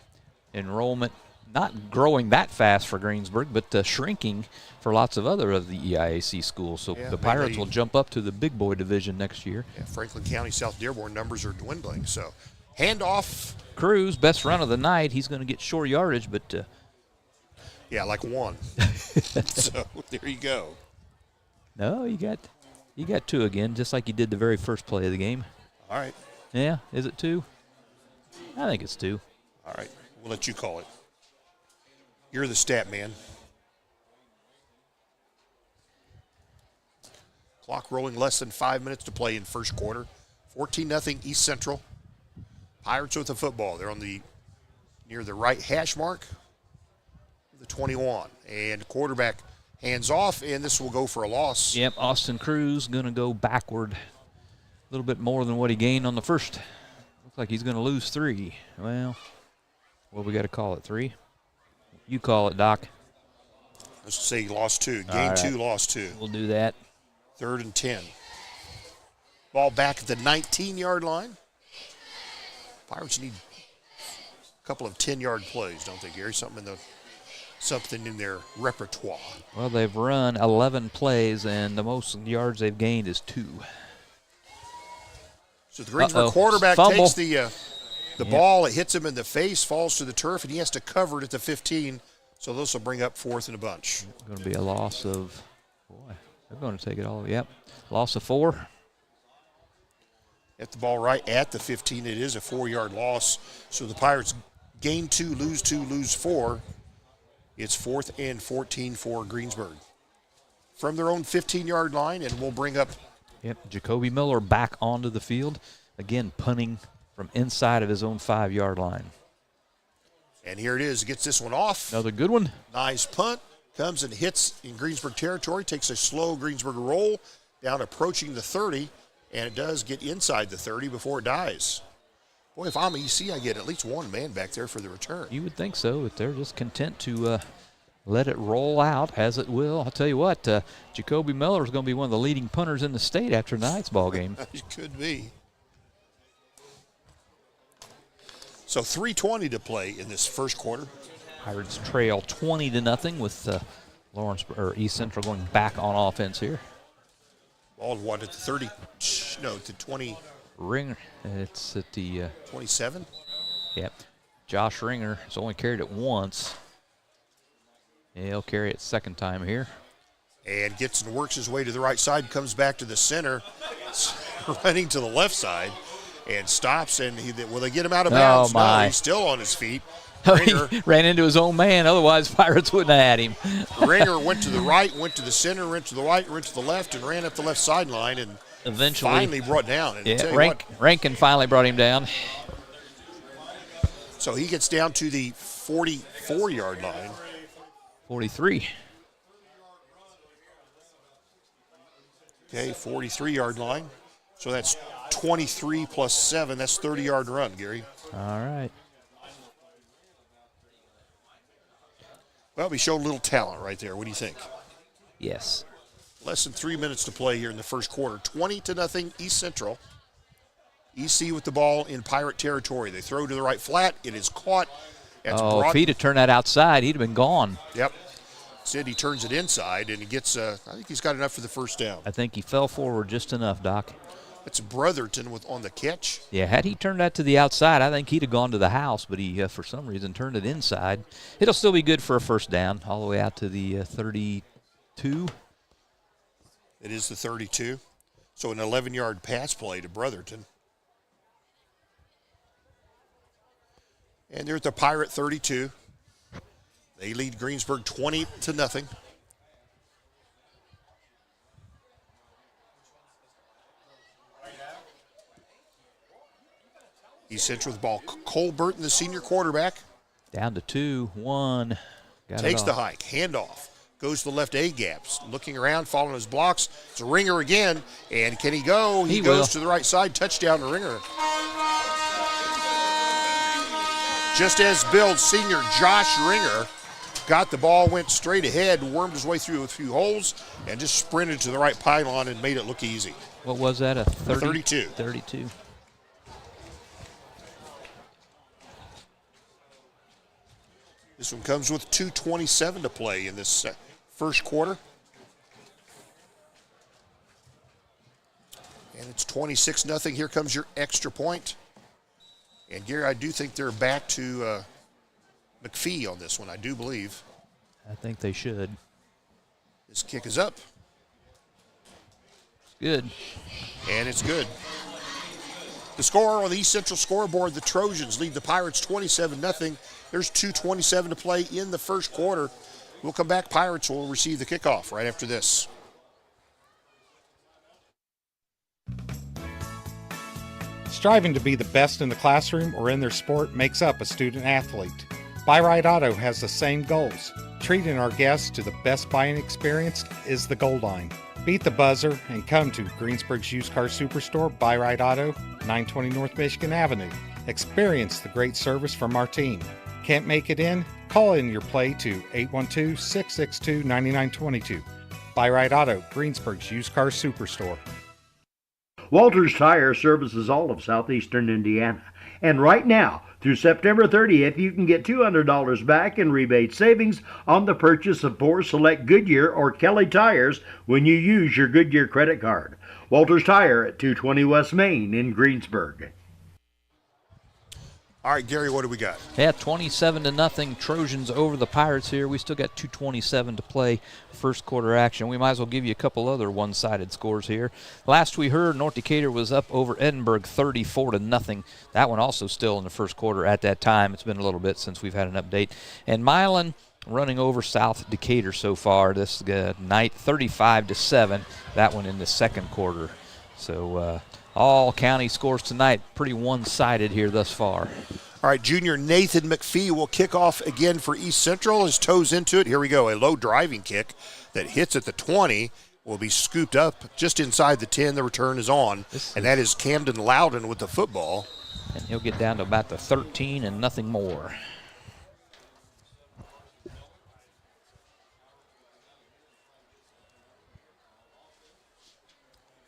Enrollment not growing that fast for Greensburg, but shrinking for lots of other of the EIAC schools. So the Pirates will jump up to the big boy division next year. Yeah, Franklin County, South Dearborn numbers are dwindling. So handoff. Cruz, best run of the night. He's going to get short yardage, but yeah, like one. So there you go. No, you got two again, just like you did the very first play of the game. All right. Yeah, is it two? I think it's two. All right, we'll let you call it. You're the stat man. Clock rolling, less than 5 minutes to play in first quarter. 14-0 East Central. Pirates with the football. They're near the right hash mark. The 21. And quarterback hands off, and this will go for a loss. Yep, Austin Cruz going to go backward a little bit more than what he gained on the first. Looks like he's going to lose 3. Well, we got to call it 3. You call it, Doc. Let's say he lost 2. Gain 2, lost 2. We'll do that. 3rd and 10. Ball back at the 19-yard line. Pirates need a couple of 10-yard plays, don't they, Gary? Something in their repertoire. Well, they've run 11 plays, and the most yards they've gained is 2. So the Greensburg quarterback takes the ball, it hits him in the face, falls to the turf, and he has to cover it at the 15. So this will bring up 4th and a bunch. Going to be a loss of, they're going to take it all. Yep, loss of 4. At the ball right at the 15, it is a 4-yard loss. So the Pirates gain 2, lose 4. It's 4th and 14 for Greensburg. From their own 15-yard line, and we'll bring up. Yep, Jacoby Miller back onto the field. Again, punting from inside of his own 5-yard line. And here it is. Gets this one off. Another good one. Nice punt. Comes and hits in Greensburg territory. Takes a slow Greensburg roll down approaching the 30. And it does get inside the 30 before it dies. Boy, if I'm EC, I get at least one man back there for the return. You would think so, but they're just content to let it roll out as it will. I'll tell you what, Jacoby Miller is going to be one of the leading punters in the state after tonight's ball game. It could be. So 3:20 to play in this first quarter. Pirates trail 20-0 with East Central going back on offense here. Ball what at the 30? No, to 20. Ringer, it's at the 27. Yep, Josh Ringer has only carried it once. He'll carry it second time here. And gets and works his way to the right side, comes back to the center, running to the left side, and stops. And will they get him out of bounds? Oh my! No, he's still on his feet. He ran into his own man. Otherwise, Pirates wouldn't have had him. Ringer went to the right, went to the center, went to the right, went to the left, and ran up the left sideline, and eventually finally brought down. And Rankin finally brought him down. So he gets down to the 44-yard line. 43. Okay, 43-yard line. So that's 23 plus 7. That's 30-yard run, Gary. All right. Well, we showed a little talent right there. What do you think? Yes. Less than 3 minutes to play here in the first quarter. 20-0 East Central. EC with the ball in Pirate territory. They throw to the right flat. It is caught. If he'd have turned that outside, he'd have been gone. Yep. Instead, he turns it inside, and he gets, I think he's got enough for the first down. I think he fell forward just enough, Doc. That's Brotherton on the catch. Yeah, had he turned that to the outside, I think he'd have gone to the house, but he, for some reason, turned it inside. It'll still be good for a first down, all the way out to the 32. It is the 32. So an 11-yard pass play to Brotherton. And they're at the Pirate 32. They lead Greensburg 20-0. East Central with the ball. Cole Burton, the senior quarterback. Down to 2-1. Takes the hike. Handoff. Goes to the left A gaps. Looking around, following his blocks. It's a Ringer again. And can he go? He goes to the right side. Touchdown to Ringer. Just as Bill's senior Josh Ringer got the ball, went straight ahead, wormed his way through a few holes, and just sprinted to the right pylon and made it look easy. What was that, a 32. 32. This one comes with 2:27 to play in this first quarter. And it's 26-0. Here comes your extra point. And, Gary, I do think they're back to McPhee on this one, I do believe. I think they should. This kick is up. It's good. And it's good. The score on the East Central scoreboard, the Trojans lead the Pirates 27-0. There's 2:27 to play in the first quarter. We'll come back. Pirates will receive the kickoff right after this. Striving to be the best in the classroom or in their sport makes up a student athlete. Buy Right Auto has the same goals. Treating our guests to the best buying experience is the goal line. Beat the buzzer and come to Greensburg's used car superstore, Buy Right Auto, 920 North Michigan Avenue. Experience the great service from our team. Can't make it in? Call in your play to 812-662-9922. Buy Right Auto, Greensburg's used car superstore. Walters Tire services all of southeastern Indiana. And right now, through September 30th, you can get $200 back in rebate savings on the purchase of 4 select Goodyear or Kelly tires when you use your Goodyear credit card. Walters Tire at 220 West Main in Greensburg. All right, Gary, what do we got? Yeah, 27-0 Trojans over the Pirates here. We still got 2:27 to play first quarter action. We might as well give you a couple other one-sided scores here. Last we heard, North Decatur was up over Edinburgh 34-0. That one also still in the first quarter at that time. It's been a little bit since we've had an update. And Milan running over South Decatur so far this night, 35-7. That one in the second quarter. So all county scores tonight, pretty one-sided here thus far. All right, junior Nathan McPhee will kick off again for East Central. His toes into it. Here we go. A low driving kick that hits at the 20 will be scooped up just inside the 10. The return is on, and that is Camden Loudon with the football. And he'll get down to about the 13 and nothing more.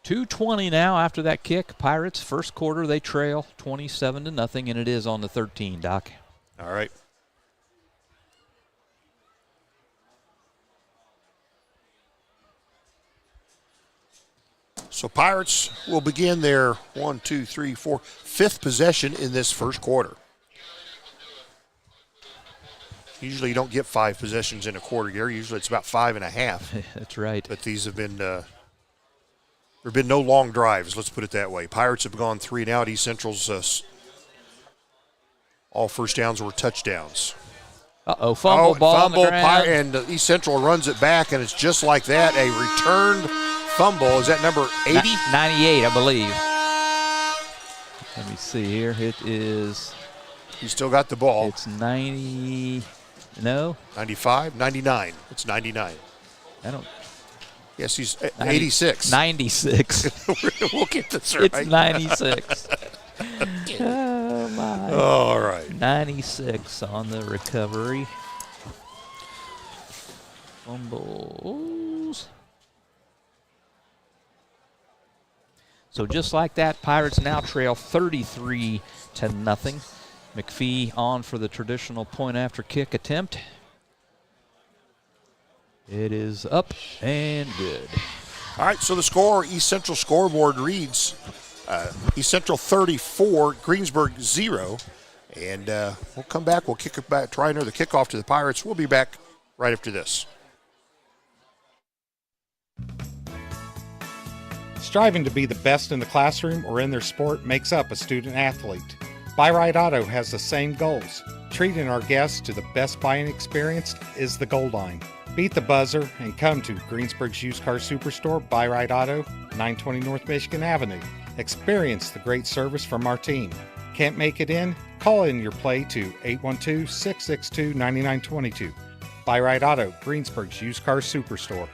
.220 now after that kick. Pirates, first quarter, they trail 27-0, and it is on the 13, Doc. All right. So Pirates will begin their 5th possession in this first quarter. Usually you don't get 5 possessions in a quarter, Gary. Usually it's about 5.5. That's right. But these have been there have been no long drives, let's put it that way. Pirates have gone 3 now. At East Central's all first downs were touchdowns. Uh-oh, fumble ball on the ground. And East Central runs it back, and it's just like that, a returned fumble. Is that number 80? 98, I believe. Let me see here. It is. He's still got the ball. It's 90. No? 95? 99. It's 99. I don't. Yes, he's 86. 96. We'll get this right. It's 96. Oh, my. All right. 96 on the recovery. Fumbles. So just like that, Pirates now trail 33-0. McPhee on for the traditional point after kick attempt. It is up and good. All right, so the score, East Central scoreboard reads East Central 34, Greensburg 0. And we'll come back. We'll kick it back, try another kickoff to the Pirates. We'll be back right after this. Striving to be the best in the classroom or in their sport makes up a student athlete. Buy Right Auto has the same goals. Treating our guests to the best buying experience is the goal line. Beat the buzzer and come to Greensburg's used car superstore, Buy Right Auto, 920 North Michigan Avenue. Experience the great service from our team. Can't make it in? Call in your play to 812-662-9922. Buy Right Auto, Greensburg's used car superstore.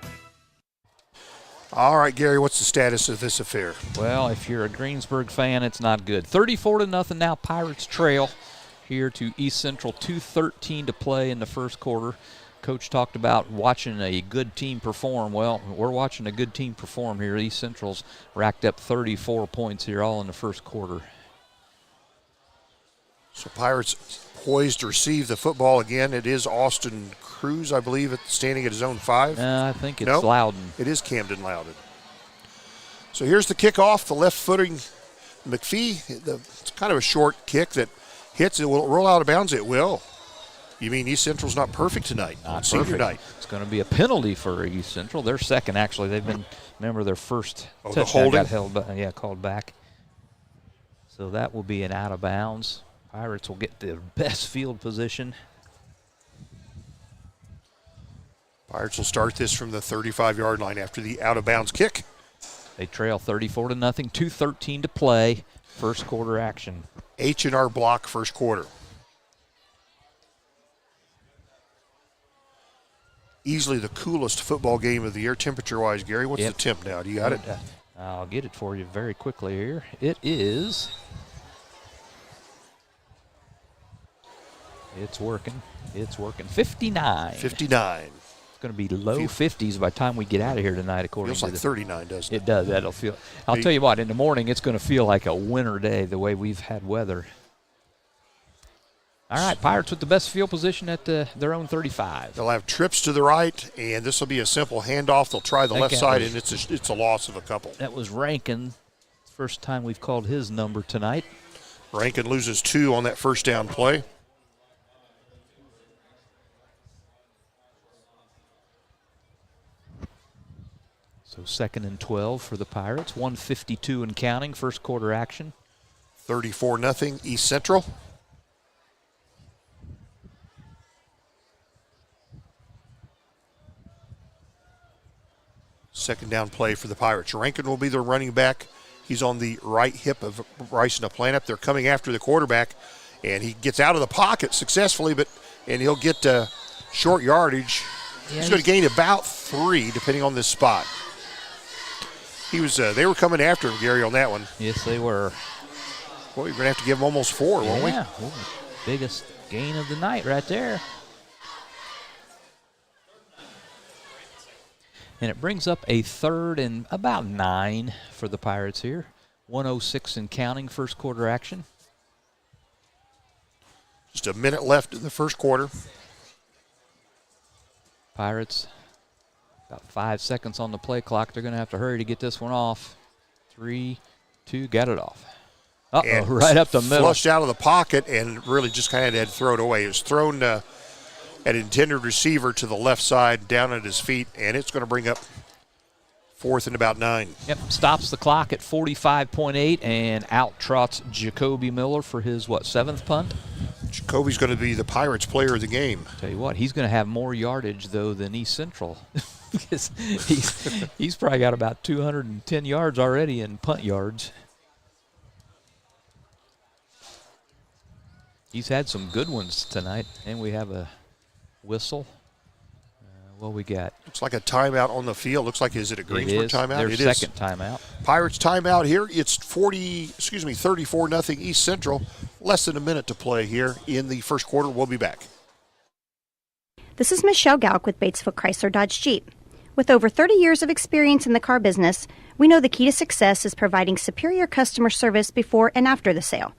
All right, Gary, what's the status of this affair? Well, if you're a Greensburg fan, it's not good. 34-0 now, Pirates trail here to East Central. 2:13 to play in the first quarter. Coach talked about watching a good team perform. Well, we're watching a good team perform here. East Central's racked up 34 points here, all in the first quarter. So Pirates poised to receive the football again. It is Austin Cruz, I believe, standing at his own 5. I think it's Loudon. It is Camden Loudon. So here's the kickoff, the left-footing McPhee. It's kind of a short kick that hits. It will roll out of bounds. It will. You mean East Central's not perfect tonight? Not senior perfect. Night. It's going to be a penalty for East Central. They're second, actually. They've been, remember, their first the touchdown holding? got called back. So that will be an out of bounds. Pirates will get the best field position. Pirates will start this from the 35-yard line after the out-of-bounds kick. They trail 34-0, 2:13 to play, first quarter action. H&R Block first quarter. Easily the coolest football game of the year, temperature-wise. Gary, what's the temp now? Do you got it? I'll get it for you very quickly here. It is. It's working. It's working. 59. 59. It's going to be low 50s by the time we get out of here tonight, according Feels to like 39, doesn't it? It does. That'll feel. I'll tell you what. In the morning, it's going to feel like a winter day the way we've had weather. All right, Pirates with the best field position at their own 35. They'll have trips to the right, and this will be a simple handoff. They'll try the left side, and it's a loss of a couple. That was Rankin. First time we've called his number tonight. Rankin loses 2 on that first down play. So 2nd and 12 for the Pirates. 1:52 and counting, first quarter action. 34-0 East Central. Second down play for the Pirates. Rankin will be the running back. He's on the right hip of Bryson Aplanup. They're coming after the quarterback, and he gets out of the pocket successfully, and he'll get short yardage. Yeah, he's going to gain about 3, depending on this spot. They were coming after him, Gary, on that one. Yes, they were. Well, you're going to have to give him almost 4, won't we? Yeah, biggest gain of the night right there. And it brings up a 3rd and about 9 for the Pirates here. 1:06 and counting, first quarter action. Just a minute left in the first quarter. Pirates, about 5 seconds on the play clock. They're going to have to hurry to get this one off. 3, 2, got it off. Uh-oh, right up the middle. Flushed out of the pocket and really just kind of had to throw it away. It was thrown at intended receiver to the left side, down at his feet, and it's going to bring up 4th and about 9. Yep, stops the clock at 45.8, and out trots Jacoby Miller for his, 7th punt? Jacoby's going to be the Pirates player of the game. Tell you what, he's going to have more yardage, though, than East Central. Because he's probably got about 210 yards already in punt yards. He's had some good ones tonight, and we have a whistle. What we got? Looks like a timeout on the field. Looks like, is it a Greensburg timeout? Their it second is. Timeout. Pirates timeout here. It's 34-0 East Central. Less than a minute to play here in the first quarter. We'll be back. This is Michelle Gauck with Batesville Chrysler Dodge Jeep. With over 30 years of experience in the car business, we know the key to success is providing superior customer service before and after the sale.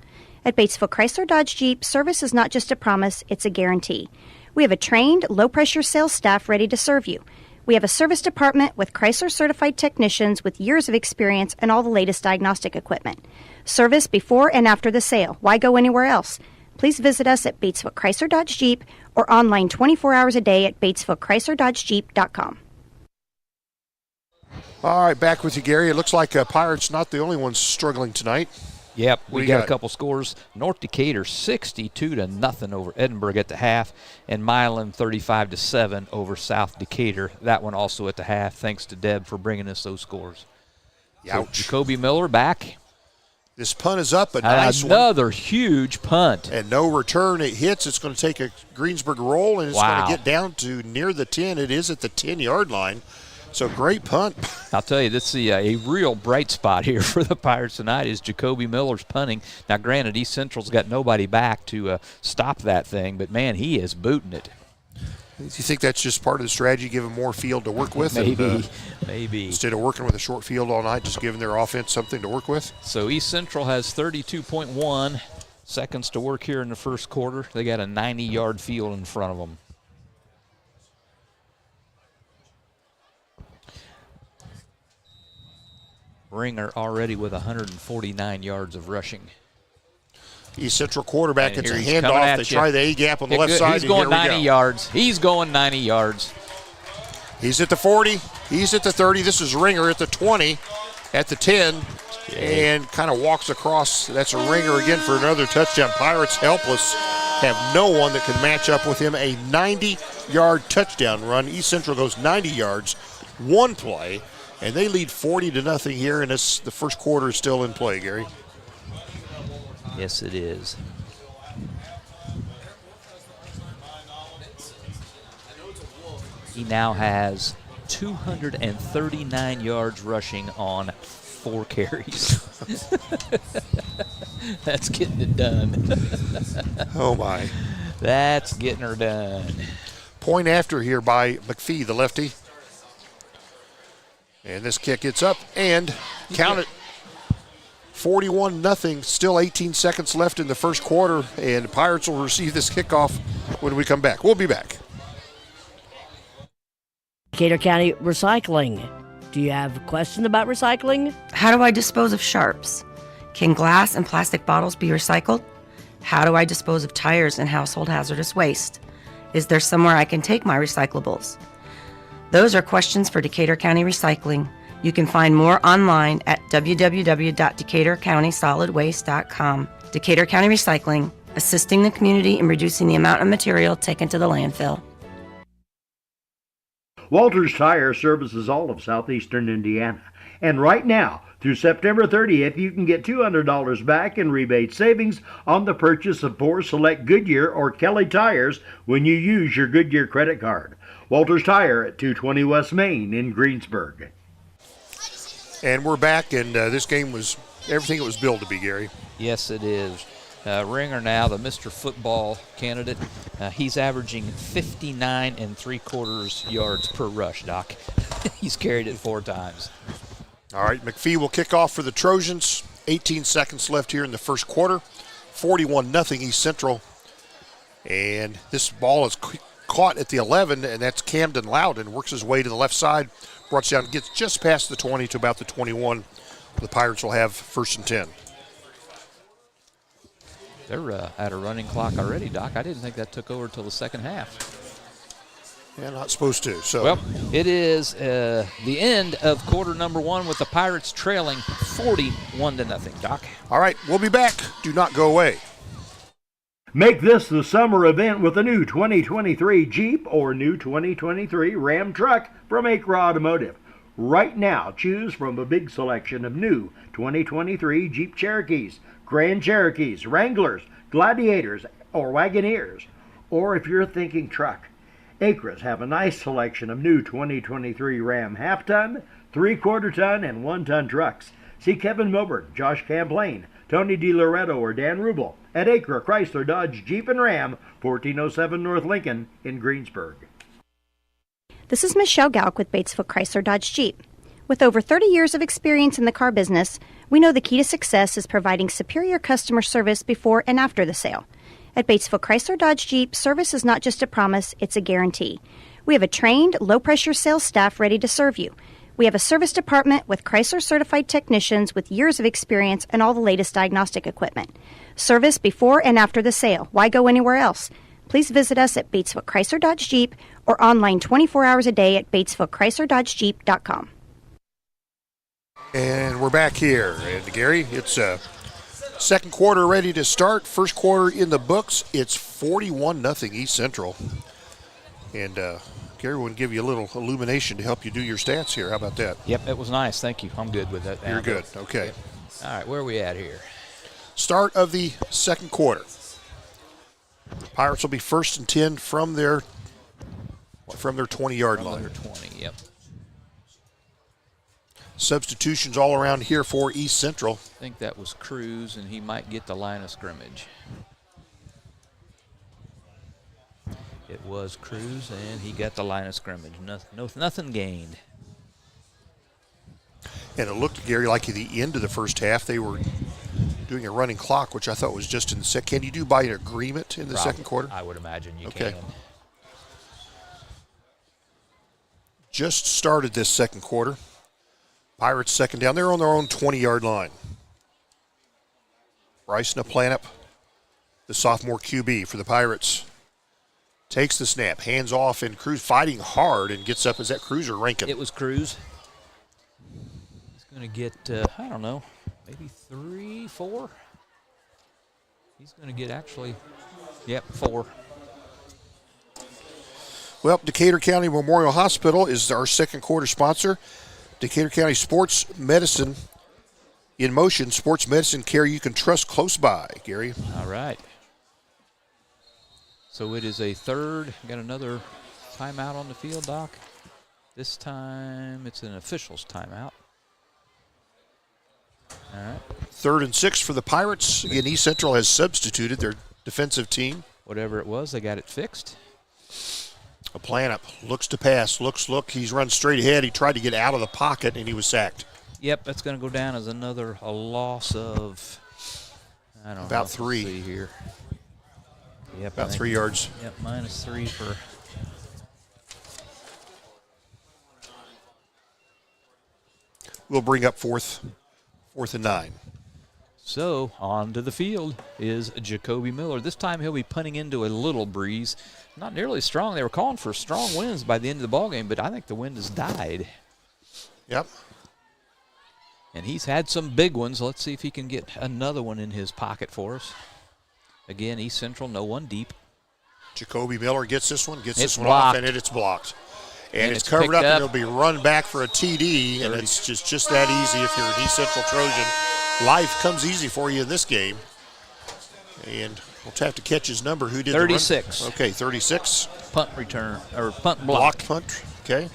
At Batesville Chrysler Dodge Jeep, service is not just a promise, it's a guarantee. We have a trained, low-pressure sales staff ready to serve you. We have a service department with Chrysler-certified technicians with years of experience and all the latest diagnostic equipment. Service before and after the sale. Why go anywhere else? Please visit us at Batesville Chrysler Dodge Jeep or online 24 hours a day at BatesvilleChryslerDodgeJeep.com. All right, back with you, Gary. It looks like Pirates not the only ones struggling tonight. Yep, we got a couple scores. North Decatur 62-0 over Edinburgh at the half, and Milan 35-7 over South Decatur. That one also at the half. Thanks to Deb for bringing us those scores. Ouch. So Jacoby Miller back. This punt is up, a nice Another huge punt. And no return. It hits. It's going to take a Greensburg roll, and it's going to get down to near the 10. It is at the 10-yard line. So great punt. I'll tell you, this is a real bright spot here for the Pirates tonight is Jacoby Miller's punting. Now, granted, East Central's got nobody back to stop that thing, but, man, he is booting it. Do you think that's just part of the strategy, give them more field to work with? Maybe. Instead of working with a short field all night, just giving their offense something to work with? So East Central has 32.1 seconds to work here in the first quarter. They got a 90-yard field in front of them. Ringer already with 149 yards of rushing. East Central quarterback gets a handoff. They try the A-gap on the left side. He's going 90 yards. He's going 90 yards. He's at the 40. He's at the 30. This is Ringer at the 20, at the 10, and kind of walks across. That's a Ringer again for another touchdown. Pirates helpless. Have no one that can match up with him. A 90-yard touchdown run. East Central goes 90 yards, one play, and they lead 40-0 here, and the first quarter is still in play, Gary. Yes, it is. He now has 239 yards rushing on 4 carries. That's getting it done. Oh, my. That's getting her done. Point after here by McPhee, the lefty. And this kick gets up and count it. 41-0, still 18 seconds left in the first quarter, and the Pirates will receive this kickoff when we come back. We'll be back. Decatur County Recycling. Do you have a question about recycling? How do I dispose of sharps? Can glass and plastic bottles be recycled? How do I dispose of tires and household hazardous waste? Is there somewhere I can take my recyclables? Those are questions for Decatur County Recycling. You can find more online at www.decaturcountysolidwaste.com. Decatur County Recycling, assisting the community in reducing the amount of material taken to the landfill. Walters Tire services all of southeastern Indiana. And right now, through September 30th, you can get $200 back in rebate savings on the purchase of 4 select Goodyear or Kelly tires when you use your Goodyear credit card. Walters Tire at 220 West Main in Greensburg. And we're back, and this game was everything it was billed to be, Gary. Yes, it is. Ringer now, the Mr. Football candidate. He's averaging 59 3/4 yards per rush, Doc. He's carried it 4 times. All right, McPhee will kick off for the Trojans. 18 seconds left here in the first quarter. 41-0 East Central. And this ball is caught at the 11, and that's Camden Loudon. Works his way to the left side. Brought down, gets just past the 20 to about the 21. The Pirates will have 1st and 10. They're at a running clock already, Doc. I didn't think that took over till the second half. Yeah, not supposed to. So well, it is the end of quarter number 1 with the Pirates trailing 41-0, Doc. All right, we'll be back. Do not go away. Make this the summer event with a new 2023 Jeep or new 2023 Ram truck from Acre Automotive. Right now, choose from a big selection of new 2023 Jeep Cherokees, Grand Cherokees, Wranglers, Gladiators, or Wagoneers. Or if you're thinking truck, Acres have a nice selection of new 2023 Ram half-ton, 3/4 ton, and 1-ton trucks. See Kevin Milburn, Josh Camplain, Tony DiLoretto, or Dan Rubel at Acre Chrysler Dodge Jeep and Ram, 1407 North Lincoln in Greensburg. This is Michelle Galk with Batesville Chrysler Dodge Jeep. With over 30 years of experience in the car business, we know the key to success is providing superior customer service before and after the sale. At Batesville Chrysler Dodge Jeep, service is not just a promise, it's a guarantee. We have a trained, low-pressure sales staff ready to serve you. We have a service department with Chrysler-certified technicians with years of experience and all the latest diagnostic equipment. Service before and after the sale. Why go anywhere else? Please visit us at Batesville Chrysler Dodge Jeep or online 24 hours a day at BatesvilleChryslerDodgeJeep.com. And we're back here. And Gary, it's second quarter ready to start. First quarter in the books. It's 41-0 East Central. And Gary, we'll give you a little illumination to help you do your stats here. How about that? Yep, it was nice. Thank you. I'm good with that. You're good. Okay. All right, where are we at here? Start of the second quarter. Pirates will be 1st and 10 from their 20-yard line. Their 20, yep. Substitutions all around here for East Central. I think that was Cruz, and he might get the line of scrimmage. It was Cruz, and he got the line of scrimmage. Nothing gained. And it looked, Gary, like at the end of the first half, they were doing a running clock, which I thought was just in the second. Can you do by an agreement in the second quarter? I would imagine you okay. can. Just started this second quarter. Pirates second down. They're on their own 20-yard line. Bryson Aplanup, the sophomore QB for the Pirates, takes the snap, hands off, and Cruz fighting hard and gets up. Is that Cruz or Rankin? It was Cruz. He's going to get, I don't know, maybe 3, 4. He's going to get actually, 4. Well, Decatur County Memorial Hospital is our second quarter sponsor. Decatur County Sports Medicine in motion, sports medicine care you can trust close by, Gary. All right. So it is a third. Got another timeout on the field, Doc. This time it's an official's timeout. All right. 3rd and 6 for the Pirates. Again, East Central has substituted their defensive team. Whatever it was, they got it fixed. Aplanup looks to pass, look. He's run straight ahead. He tried to get out of the pocket, and he was sacked. Yep, that's going to go down as a loss of, I don't know. About 3. Let's see here. Yep, about 3 yards. Yep, -3 for. We'll bring up fourth and 9. So on to the field is Jacoby Miller. This time he'll be punting into a little breeze. Not nearly strong. They were calling for strong winds by the end of the ballgame, but I think the wind has died. Yep. And he's had some big ones. Let's see if he can get another one in his pocket for us. Again, East Central, no one deep. Jacoby Miller gets this one, it's off, blocked. and it's blocked. And it's covered up, and it'll be run back for a TD, and it's just that easy if you're an East Central Trojan. Life comes easy for you in this game. And we'll have to catch his number. Who did 36. the run? Okay, 36. Punt return, or punt block. Block punt, okay.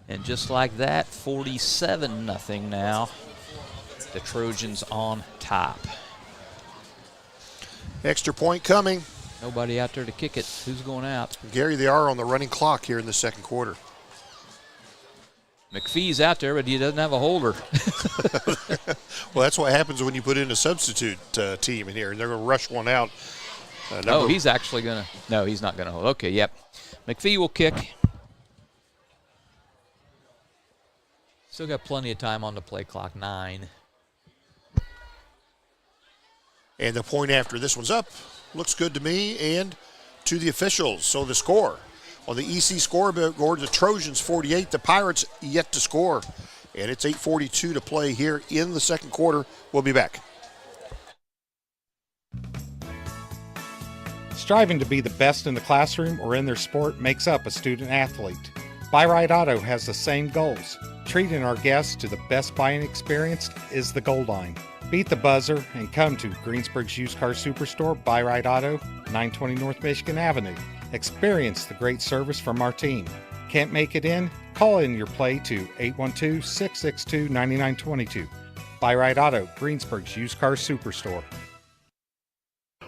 And just like that, 47-0 now. The Trojans on top. Extra point coming. Nobody out there to kick it. Who's going out? Gary, they are on the running clock here in the second quarter. McPhee's out there, but he doesn't have a holder. Well, that's what happens when you put in a substitute team in here, and they're going to rush one out. He's actually going to. No, he's not going to hold. Okay, yep. McPhee will kick. Still got plenty of time on the play clock, 9. And the point after this one's up. Looks good to me and to the officials. So the score on the EC scoreboard, the Trojans 48, the Pirates yet to score. And it's 8:42 to play here in the second quarter. We'll be back. Striving to be the best in the classroom or in their sport makes up a student athlete. Buy Right Auto has the same goals. Treating our guests to the best buying experience is the goal line. Beat the buzzer and come to Greensburg's Used Car Superstore, Buy Right Auto, 920 North Michigan Avenue. Experience the great service from our team. Can't make it in? Call in your play to 812-662-9922. Buy Right Auto, Greensburg's Used Car Superstore.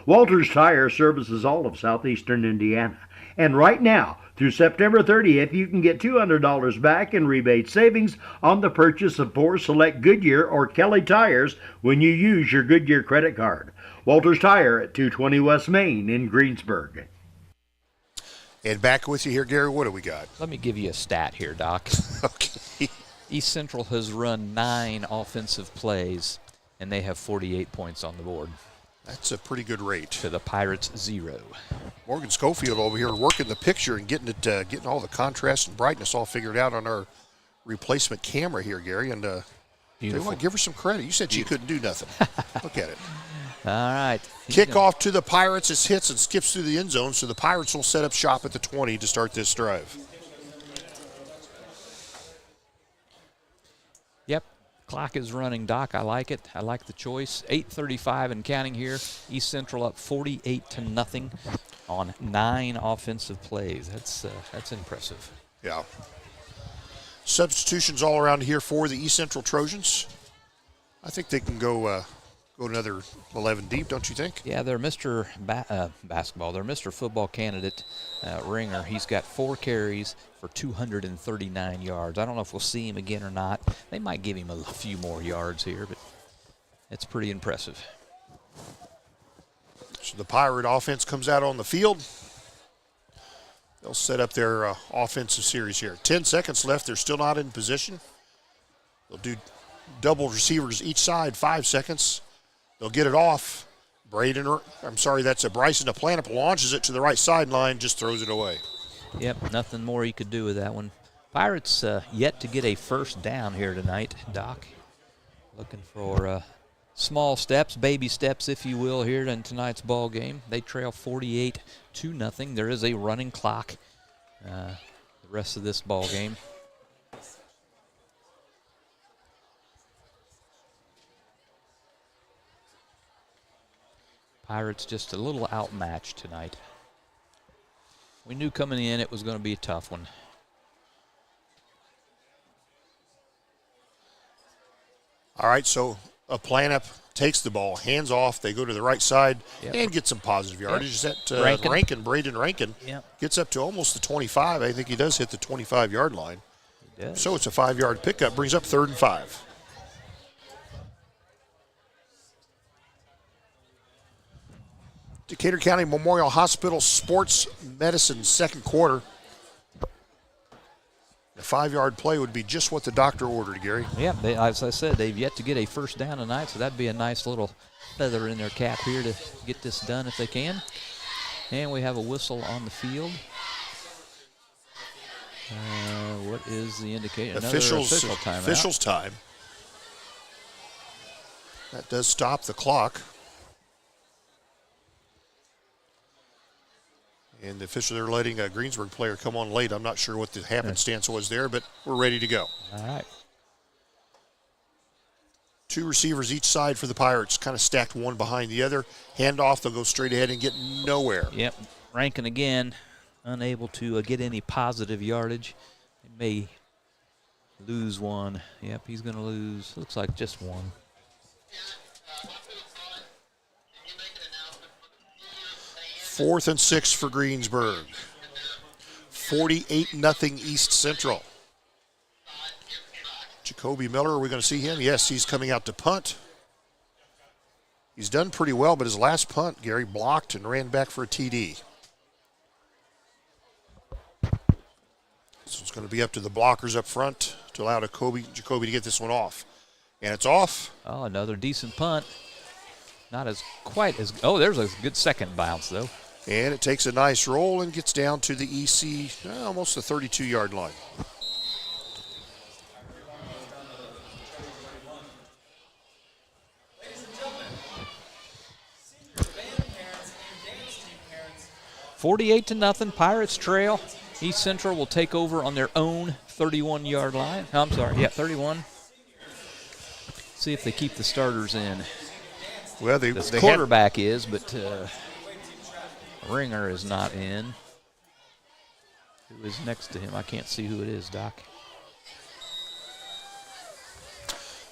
Walters Tire services all of southeastern Indiana. And right now, through September 30th, you can get $200 back in rebate savings on the purchase of 4 select Goodyear or Kelly tires when you use your Goodyear credit card. Walters Tire at 220 West Main in Greensburg. And back with you here, Gary. What do we got? Let me give you a stat here, Doc. Okay. East Central has run 9 offensive plays, and they have 48 points on the board. That's a pretty good rate. To the Pirates, 0. Morgan Schofield over here working the picture and getting all the contrast and brightness all figured out on our replacement camera here, Gary. And you want to give her some credit. You said she couldn't do nothing. Look at it. All right. Kickoff to the Pirates. It hits and skips through the end zone, so the Pirates will set up shop at the 20 to start this drive. Clock is running, Doc. I like it. I like the choice. 8:35 and counting here. East Central up 48-0 on 9 offensive plays. That's impressive. Yeah. Substitutions all around here for the East Central Trojans. I think they can go another 11 deep, don't you think? Yeah, they're Mr. Basketball. They're Mr. Football candidate, Ringer. He's got 4 carries for 239 yards. I don't know if we'll see him again or not. They might give him a few more yards here, but it's pretty impressive. So the Pirate offense comes out on the field. They'll set up their offensive series here. 10 seconds left. They're still not in position. They'll do double receivers each side, 5 seconds. They'll get it off. That's a Bryson Aplanup launches it to the right sideline, just throws it away. Yep, nothing more he could do with that one. Pirates yet to get a first down here tonight, Doc. Looking for small steps, baby steps, if you will, here in tonight's ball game. They trail 48-0. There is a running clock the rest of this ball game. Pirates just a little outmatched tonight. We knew coming in it was going to be a tough one. All right, so Aplanup takes the ball, hands off. They go to the right side and get some positive yardage. Yep. That Braden Rankin gets up to almost the 25. I think he does hit the 25-yard line. He does. So it's a 5-yard pickup, brings up 3rd and 5. Decatur County Memorial Hospital Sports Medicine second quarter. A 5-yard play would be just what the doctor ordered, Gary. Yeah, as I said, they've yet to get a first down tonight, so that'd be a nice little feather in their cap here to get this done if they can. And we have a whistle on the field. What is the indicator? Officials timeout. Officials time. That does stop the clock. And the official, they're letting a Greensburg player come on late. I'm not sure what the happenstance was there, but we're ready to go. All right. 2 receivers each side for the Pirates, kind of stacked one behind the other. Handoff, they'll go straight ahead and get nowhere. Yep, Rankin again, unable to get any positive yardage. They may lose one. Yep, he's going to lose, looks like just one. Fourth and 6 for Greensburg. 48-0 East Central. Jacoby Miller, are we going to see him? Yes, he's coming out to punt. He's done pretty well, but his last punt, Gary, blocked and ran back for a TD. So it's going to be up to the blockers up front to allow Jacoby to get this one off. And it's off. Oh, another decent punt. Not as quite as, oh, there's a good second bounce, though. And it takes a nice roll and gets down to the EC, almost the 32-yard line. $48-0, Pirates trail. East Central will take over on their own 31-yard line. I'm sorry, 31. See if they keep the starters in. Well, the quarterback is, but Ringer is not in. Who is next to him? I can't see who it is, Doc.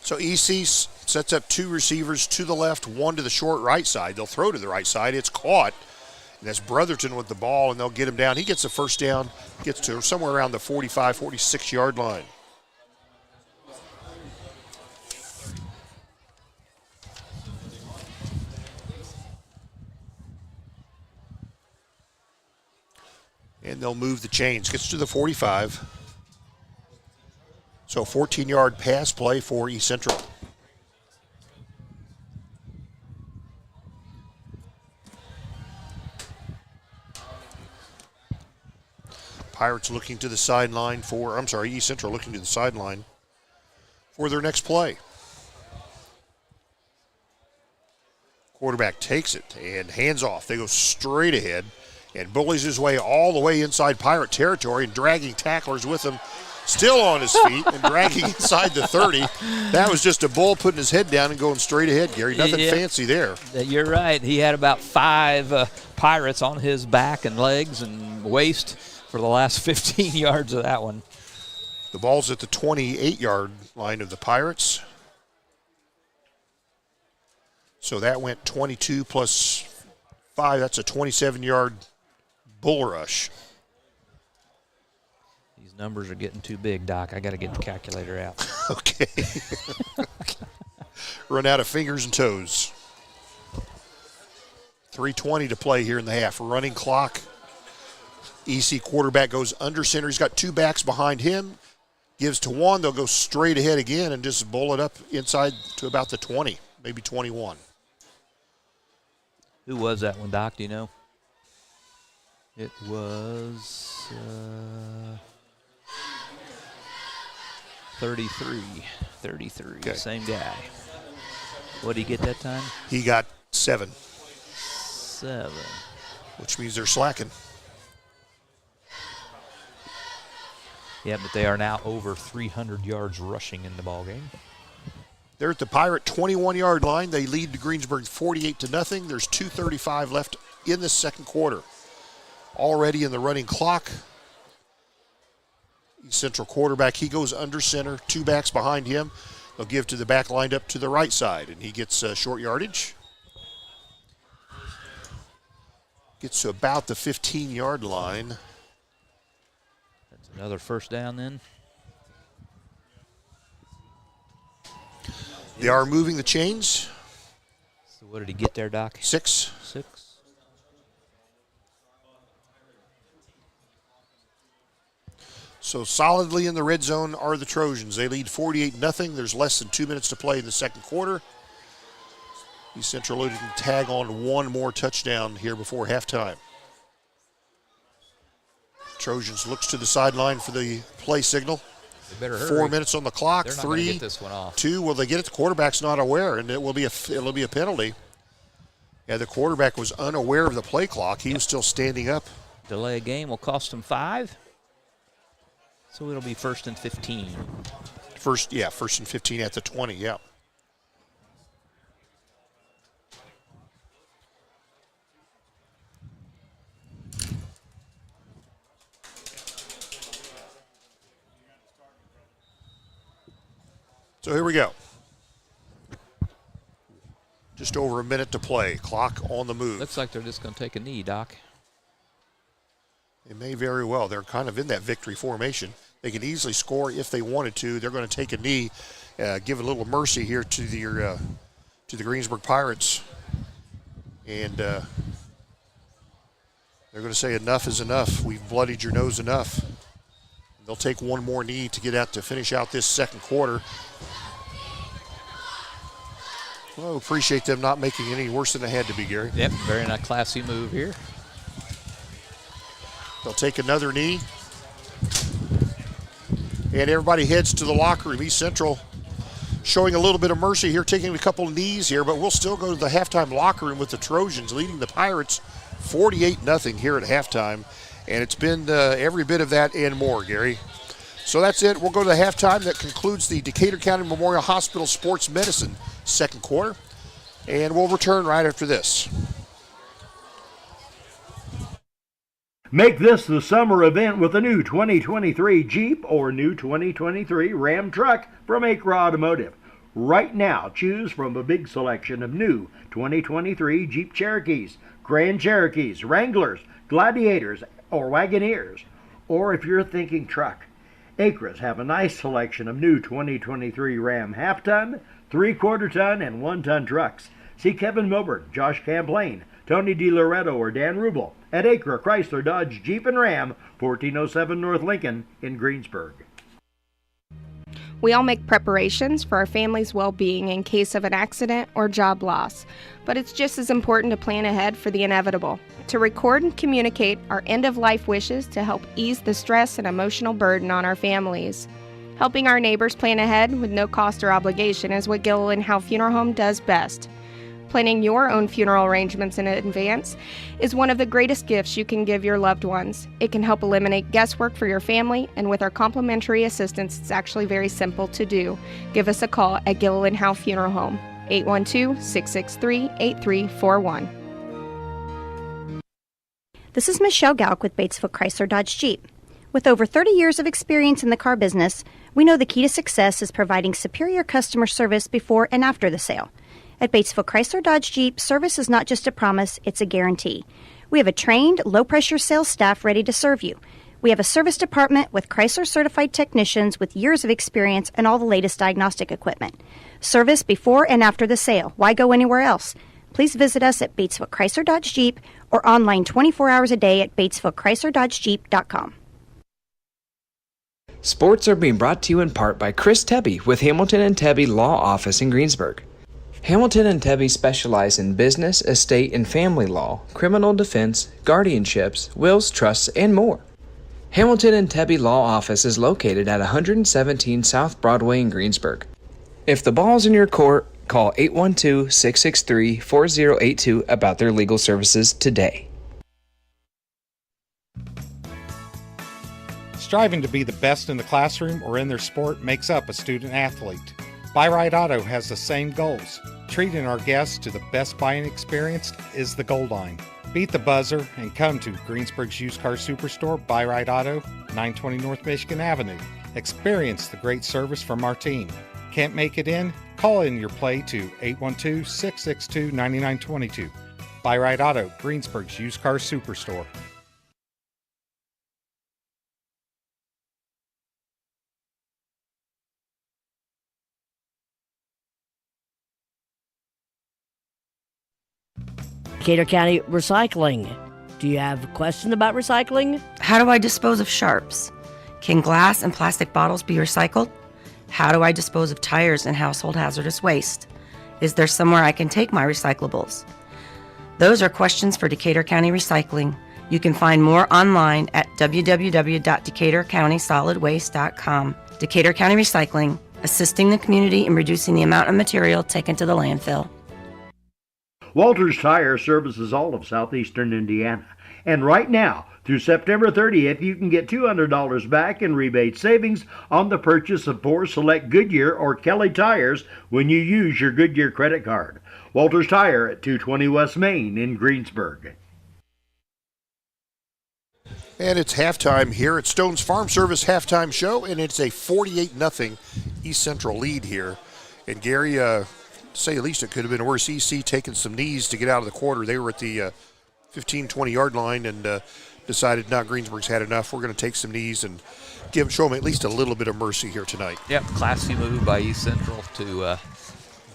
So EC sets up 2 receivers to the left, 1 to the short right side. They'll throw to the right side. It's caught. And that's Brotherton with the ball, and they'll get him down. He gets a first down, gets to somewhere around the 45, 46-yard line. And they'll move the chains. Gets to the 45. So 14-yard pass play for East Central. Pirates looking to the sideline East Central looking to the sideline for their next play. Quarterback takes it and hands off. They go straight ahead and bullies his way all the way inside Pirate territory and dragging tacklers with him still on his feet and dragging inside the 30. That was just a bull putting his head down and going straight ahead, Gary. Nothing fancy there. You're right. He had about 5 Pirates on his back and legs and waist for the last 15 yards of that one. The ball's at the 28-yard line of the Pirates. So that went 22 plus 5. That's a 27-yard bull rush. These numbers are getting too big, Doc. I got to get the calculator out. Okay. Run out of fingers and toes. 3:20 to play here in the half. Running clock. EC quarterback goes under center. He's got 2 backs behind him. Gives to one. They'll go straight ahead again and just bowl it up inside to about the 20, maybe 21. Who was that one, Doc? Do you know? It was 33. 33. Okay. Same guy. What did he get that time? He got 7. 7. Which means they're slacking. Yeah, but they are now over 300 yards rushing in the ballgame. They're at the Pirate 21-yard line. They lead to Greensburg 48-0. There's 2:35 left in the second quarter. Already in the running clock. Central quarterback, he goes under center. 2 backs behind him. They'll give to the back lined up to the right side, and he gets short yardage. Gets to about the 15-yard line. That's another first down then. They are moving the chains. So what did he get there, Doc? 6. 6. So solidly in the red zone are the Trojans. They lead 48-0. There's less than 2 minutes to play in the second quarter. East Central looking to tag on one more touchdown here before halftime. Trojans looks to the sideline for the play signal. They better hurry. 4 minutes on the clock. They're not 3, gonna get this one off. 2. Will they get it? The quarterback's not aware, and it'll be a penalty. Yeah, the quarterback was unaware of the play clock. He was still standing up. Delay of game will cost them 5. So it'll be 1st and 15. First and 15 at the 20, yeah. So here we go. Just over a minute to play. Clock on the move. Looks like they're just going to take a knee, Doc. They may very well. They're kind of in that victory formation. They can easily score if they wanted to. They're going to take a knee, give a little mercy here to the Greensburg Pirates. And they're going to say enough is enough. We've bloodied your nose enough. They'll take one more knee to get out to finish out this second quarter. Well, appreciate them not making it any worse than they had to be, Gary. Yep, very nice, classy move here. They'll take another knee. And everybody heads to the locker room. East Central showing a little bit of mercy here, taking a couple of knees here, but we'll still go to the halftime locker room with the Trojans leading the Pirates 48-0 here at halftime. And it's been every bit of that and more, Gary. So that's it. We'll go to the halftime. That concludes the Decatur County Memorial Hospital Sports Medicine second quarter. And we'll return right after this. Make this the summer event with a new 2023 Jeep or new 2023 Ram truck from Acre Automotive. Right now, choose from a big selection of new 2023 Jeep Cherokees, Grand Cherokees, Wranglers, Gladiators, or Wagoneers. Or if you're thinking truck, Acres have a nice selection of new 2023 Ram half-ton, 3/4 ton, and 1-ton trucks. See Kevin Milburn, Josh Camplain, Tony DiLoretto, or Dan Rubel at Acre Chrysler Dodge Jeep and Ram, 1407 North Lincoln in Greensburg. We all make preparations for our family's well-being in case of an accident or job loss, but it's just as important to plan ahead for the inevitable, to record and communicate our end-of-life wishes to help ease the stress and emotional burden on our families. Helping our neighbors plan ahead with no cost or obligation is what Gilliland Howe Funeral Home does best. Planning your own funeral arrangements in advance is one of the greatest gifts you can give your loved ones. It can help eliminate guesswork for your family, and with our complimentary assistance, it's actually very simple to do. Give us a call at Gilliland Howe Funeral Home, 812-663-8341. This is Michelle Gauck with Batesville Chrysler Dodge Jeep. With over 30 years of experience in the car business, we know the key to success is providing superior customer service before and after the sale. At Batesville Chrysler Dodge Jeep, service is not just a promise, it's a guarantee. We have a trained, low-pressure sales staff ready to serve you. We have a service department with Chrysler-certified technicians with years of experience and all the latest diagnostic equipment. Service before and after the sale. Why go anywhere else? Please visit us at Batesville Chrysler Dodge Jeep or online 24 hours a day at BatesvilleChryslerDodgeJeep.com. Sports are being brought to you in part by Chris Tebby with Hamilton and Tebby Law Office in Greensburg. Hamilton and Tebby specialize in business, estate, and family law, criminal defense, guardianships, wills, trusts, and more. Hamilton and Tebby Law Office is located at 117 South Broadway in Greensburg. If the ball's in your court, call 812-663-4082 about their legal services today. Striving to be the best in the classroom or in their sport makes up a student athlete. Buy Right Auto has the same goals. Treating our guests to the best buying experience is the goal line. Beat the buzzer and come to Greensburg's used car superstore, Buy Right Auto, 920 North Michigan Avenue. Experience the great service from our team. Can't make it in? Call in your play to 812-662-9922. Buy Right Auto, Greensburg's used car superstore. Decatur County Recycling. Do you have a question about recycling? How do I dispose of sharps? Can glass and plastic bottles be recycled? How do I dispose of tires and household hazardous waste? Is there somewhere I can take my recyclables? Those are questions for Decatur County Recycling. You can find more online at www.decaturcountysolidwaste.com. Decatur County Recycling, assisting the community in reducing the amount of material taken to the landfill. Walters Tire services all of southeastern Indiana. And right now, through September 30th, you can get $200 back in rebate savings on the purchase of 4 select Goodyear or Kelly tires when you use your Goodyear credit card. Walters Tire at 220 West Main in Greensburg. And it's halftime here at Stone's Farm Service halftime show, and it's a 48-0 East Central lead here. And Gary, to say at least it could have been worse. EC taking some knees to get out of the quarter. They were at the 15-20 yard line and decided, not Greensburg's had enough. We're going to take some knees and show them at least a little bit of mercy here tonight. Yep, classy move by East Central to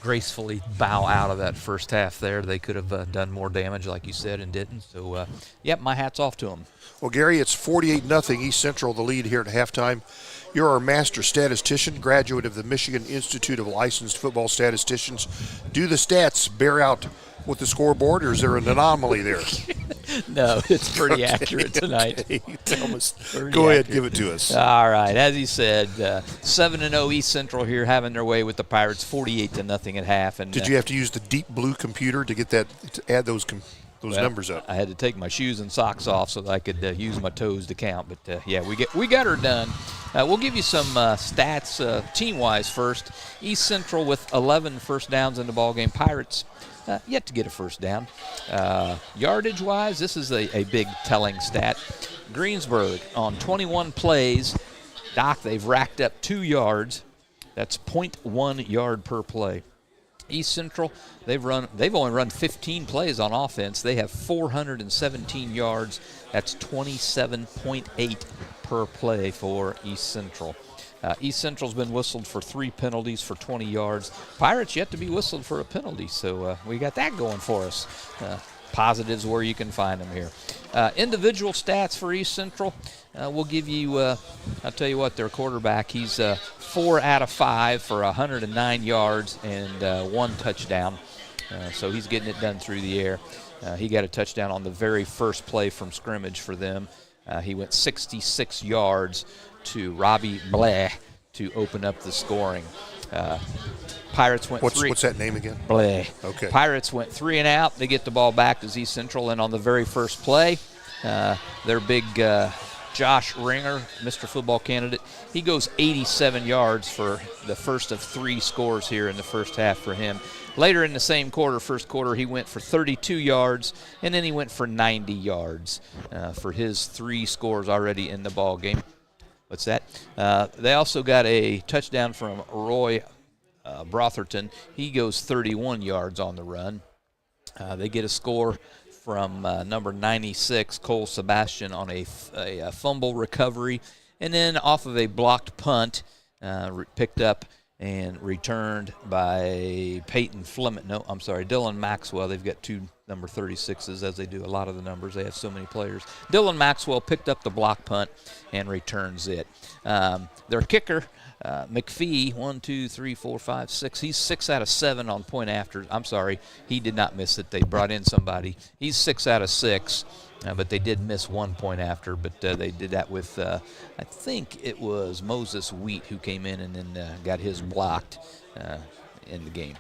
gracefully bow out of that first half there. They could have done more damage, like you said, and didn't. So, yep, my hat's off to them. Well, Gary, it's 48-0 East Central, the lead here at halftime. You're our master statistician, graduate of the Michigan Institute of Licensed Football Statisticians. Do the stats bear out with the scoreboard, or is there an anomaly there? No, it's pretty accurate tonight. Okay. Go ahead, give it to us. All right, as he said, 7-0 East Central here, having their way with the Pirates, 48-0 at half. And did you have to use the Deep Blue computer to get that, to add those numbers up? I had to take my shoes and socks off so that I could use my toes to count. But yeah, we got her done. We'll give you some stats team-wise first. East Central with 11 first downs in the ballgame. Pirates yet to get a first down. Yardage-wise, this is a big telling stat. Greensburg on 21 plays. Doc, they've racked up 2 yards. That's 0.1 yard per play. East Central, they've only run 15 plays on offense. They have 417 yards. That's 27.8 per play for East Central. East Central's been whistled for 3 penalties for 20 yards. Pirates yet to be whistled for a penalty, so we got that going for us. Positives where you can find them here. Individual stats for East Central, we'll give you, I'll tell you what, their quarterback, he's 4 out of 5 for 109 yards and 1 touchdown. So he's getting it done through the air. He got a touchdown on the very first play from scrimmage for them. He went 66 yards to Robbie Bleh to open up the scoring. Pirates went What's that name again? Bleh. Okay. Pirates went 3 and out. They get the ball back to East Central, and on the very first play, their big Josh Ringer, Mr. Football candidate, he goes 87 yards for the first of 3 scores here in the first half for him. Later in the same quarter, first quarter, he went for 32 yards, and then he went for 90 yards for his 3 scores already in the ball game. What's that? They also got a touchdown from Roy Brotherton. He goes 31 yards on the run. They get a score from number 96, Cole Sebastian, on a fumble recovery, and then off of a blocked punt, picked up and returned by Dylan Maxwell. They've got 2 number 36s, as they do a lot of the numbers. They have so many players. Dylan Maxwell picked up the block punt and returns it. Their kicker, McPhee, 1, 2, 3, 4, 5, 6. He's 6 out of 7 on point after. I'm sorry, he did not miss it. They brought in somebody. He's 6 out of 6, but they did miss 1 point after. But they did that with, I think it was Moses Wheat who came in and then got his blocked in the game.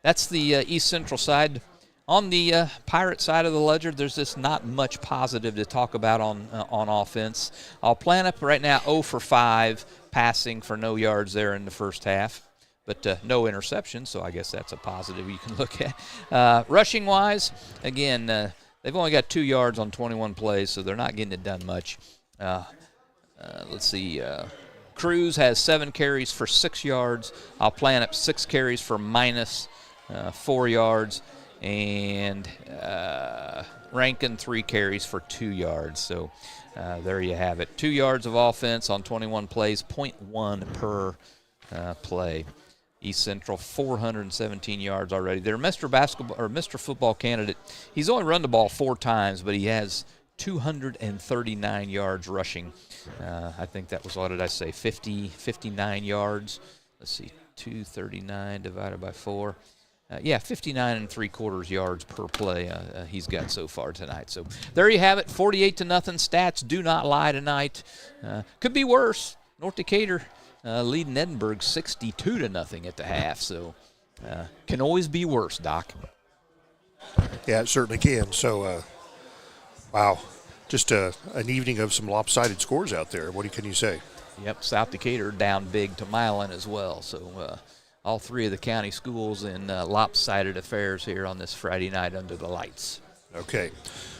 That's the East Central side. On the Pirate side of the ledger, there's just not much positive to talk about on offense. I'll plan up right now 0 for 5 passing for no yards there in the first half, but no interceptions, so I guess that's a positive you can look at. Rushing-wise, again, they've only got 2 yards on 21 plays, so they're not getting it done much. Let's see. Cruz has 7 carries for 6 yards. I'll plan up 6 carries for minus 4 yards. And Rankin 3 carries for 2 yards. So there you have it. 2 yards of offense on 21 plays, 0.1 per play. East Central 417 yards already. Their Mr. Football candidate, he's only run the ball 4 times, but he has 239 yards rushing. I think that was, what did I say, 59 yards. Let's see, 239 divided by 4. 59 3/4 yards per play he's got so far tonight. So there you have it, 48-0. Stats do not lie tonight. Could be worse. North Decatur leading Edinburgh 62-0 at the half. So can always be worse, Doc. Yeah, it certainly can. So, wow, just an evening of some lopsided scores out there. What can you say? Yep, South Decatur down big to Milan as well. So all 3 of the county schools in lopsided affairs here on this Friday night under the lights. Okay.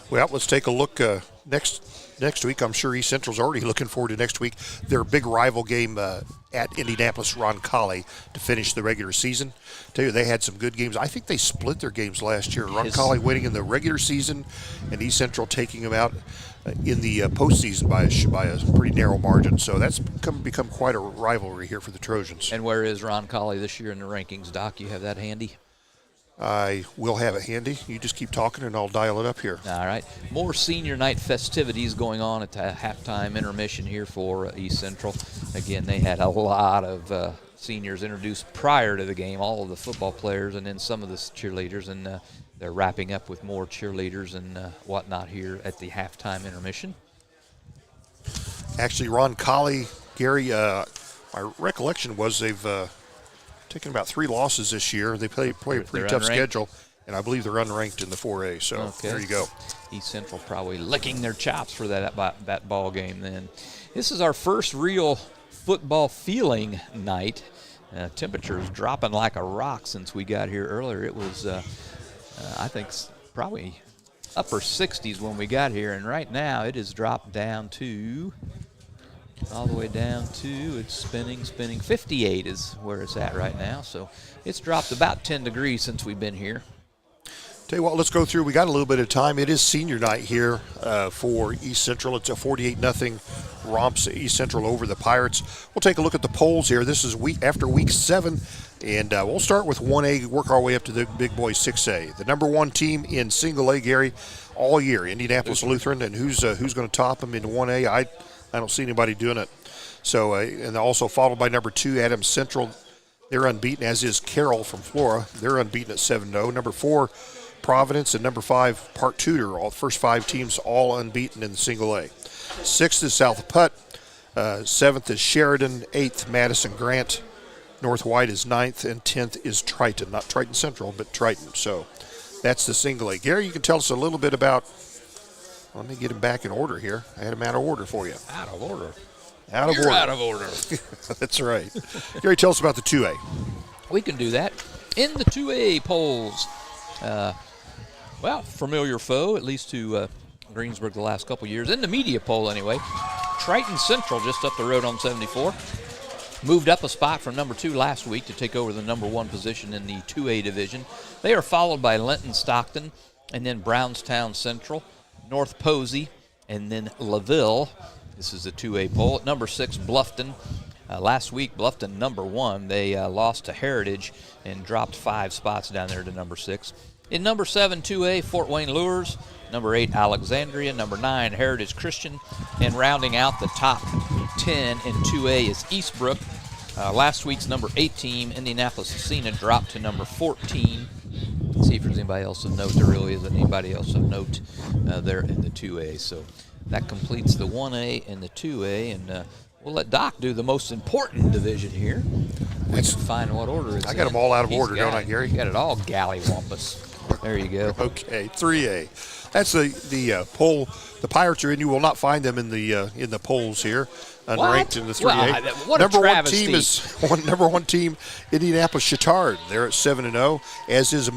Well, let's take a look next week. I'm sure East Central's already looking forward to next week. Their big rival game at Indianapolis Roncalli to finish the regular season. Tell you, they had some good games. I think they split their games last year. Roncalli winning in the regular season and East Central taking them out in the postseason by a pretty narrow margin. So that's become quite a rivalry here for the Trojans. And where is Roncalli this year in the rankings, Doc? You have that handy? I will have it handy. You just keep talking and I'll dial it up here. All right. More senior night festivities going on at the halftime intermission here for East Central. Again, they had a lot of seniors introduced prior to the game, all of the football players and then some of the cheerleaders, and they're wrapping up with more cheerleaders and whatnot here at the halftime intermission. Actually, Roncalli, Gary, my recollection was they've taken about 3 losses this year. They play a pretty tough schedule, and I believe they're unranked in the 4A. So okay. There you go. East Central probably licking their chops for that ball game then. This is our first real football feeling night. Temperatures dropping like a rock since we got here earlier. It was, I think, probably upper 60s when we got here, and right now it has dropped down to all the way down to, it's spinning. 58 is where it's at right now. So it's dropped about 10 degrees since we've been here. Tell you what, let's go through. We got a little bit of time. It is senior night here for East Central. It's a 48-0 romps East Central over the Pirates. We'll take a look at the polls here. This is after week 7, and we'll start with 1A, work our way up to the big boys 6A. The number 1 team in single A, Gary, all year, Indianapolis Lutheran, and who's going to top them in 1A? I don't see anybody doing it. So, and also followed by number 2, Adams Central. They're unbeaten, as is Carroll from Flora. They're unbeaten at 7-0. Number 4, Providence, and number 5, Park Tudor. All first 5 teams all unbeaten in the single A. 6th is South Putt. 7th is Sheridan. 8th, Madison Grant. North White is 9th, and 10th is Triton. Not Triton Central, but Triton. So that's the single A. Gary, you can tell us a little bit about, let me get him back in order here. I had him out of order for you. Out of order. Out of You're order. out of order. That's right. Gary, tell us about the 2A. We can do that. In the 2A polls, familiar foe, at least to Greensburg the last couple years. In the media poll, anyway, Triton Central, just up the road on 74, moved up a spot from number 2 last week to take over the number 1 position in the 2A division. They are followed by Linton Stockton, and then Brownstown Central, North Posey, and then LaVille. This is the 2A poll. At number 6, Bluffton. Last week, Bluffton number 1. They lost to Heritage and dropped 5 spots down there to number 6. In number 7, 2A, Fort Wayne Lures. Number 8, Alexandria. Number 9, Heritage Christian. And rounding out the top 10 in 2A is Eastbrook. Last week's number 8 team, Indianapolis Cena, dropped to number 14. Let's see if there's anybody else of note. There really isn't anybody else of note there in the 2A. So that completes the 1A and the 2A. And we'll let Doc do the most important division here. We can find what order it's in. I got them all out of order, don't I, Gary? You got it all gallywampus. There you go. Okay, 3A. That's the poll. The Pirates are in. You will not find them in the polls here, unranked in the 3A. Well, what number a 1 travesty. team is number 1 team, Indianapolis Chittard. They're at 7-0, as is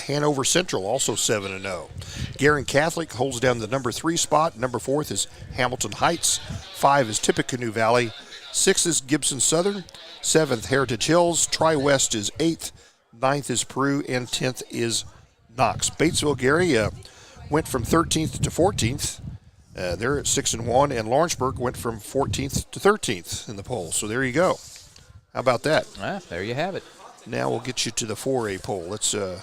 Hanover Central, also 7-0. Guerin Catholic holds down the number 3 spot. Number 4th is Hamilton Heights. 5 is Tippecanoe Valley. 6th is Gibson Southern. 7th Heritage Hills. Tri-West is 8th. 9th is Peru, and 10th is Knox. Batesville, Gary, went from 13th to 14th. They're at 6-1, and Lawrenceburg went from 14th to 13th in the poll. So there you go. How about that? There you have it. Now we'll get you to the 4A poll. Let's. All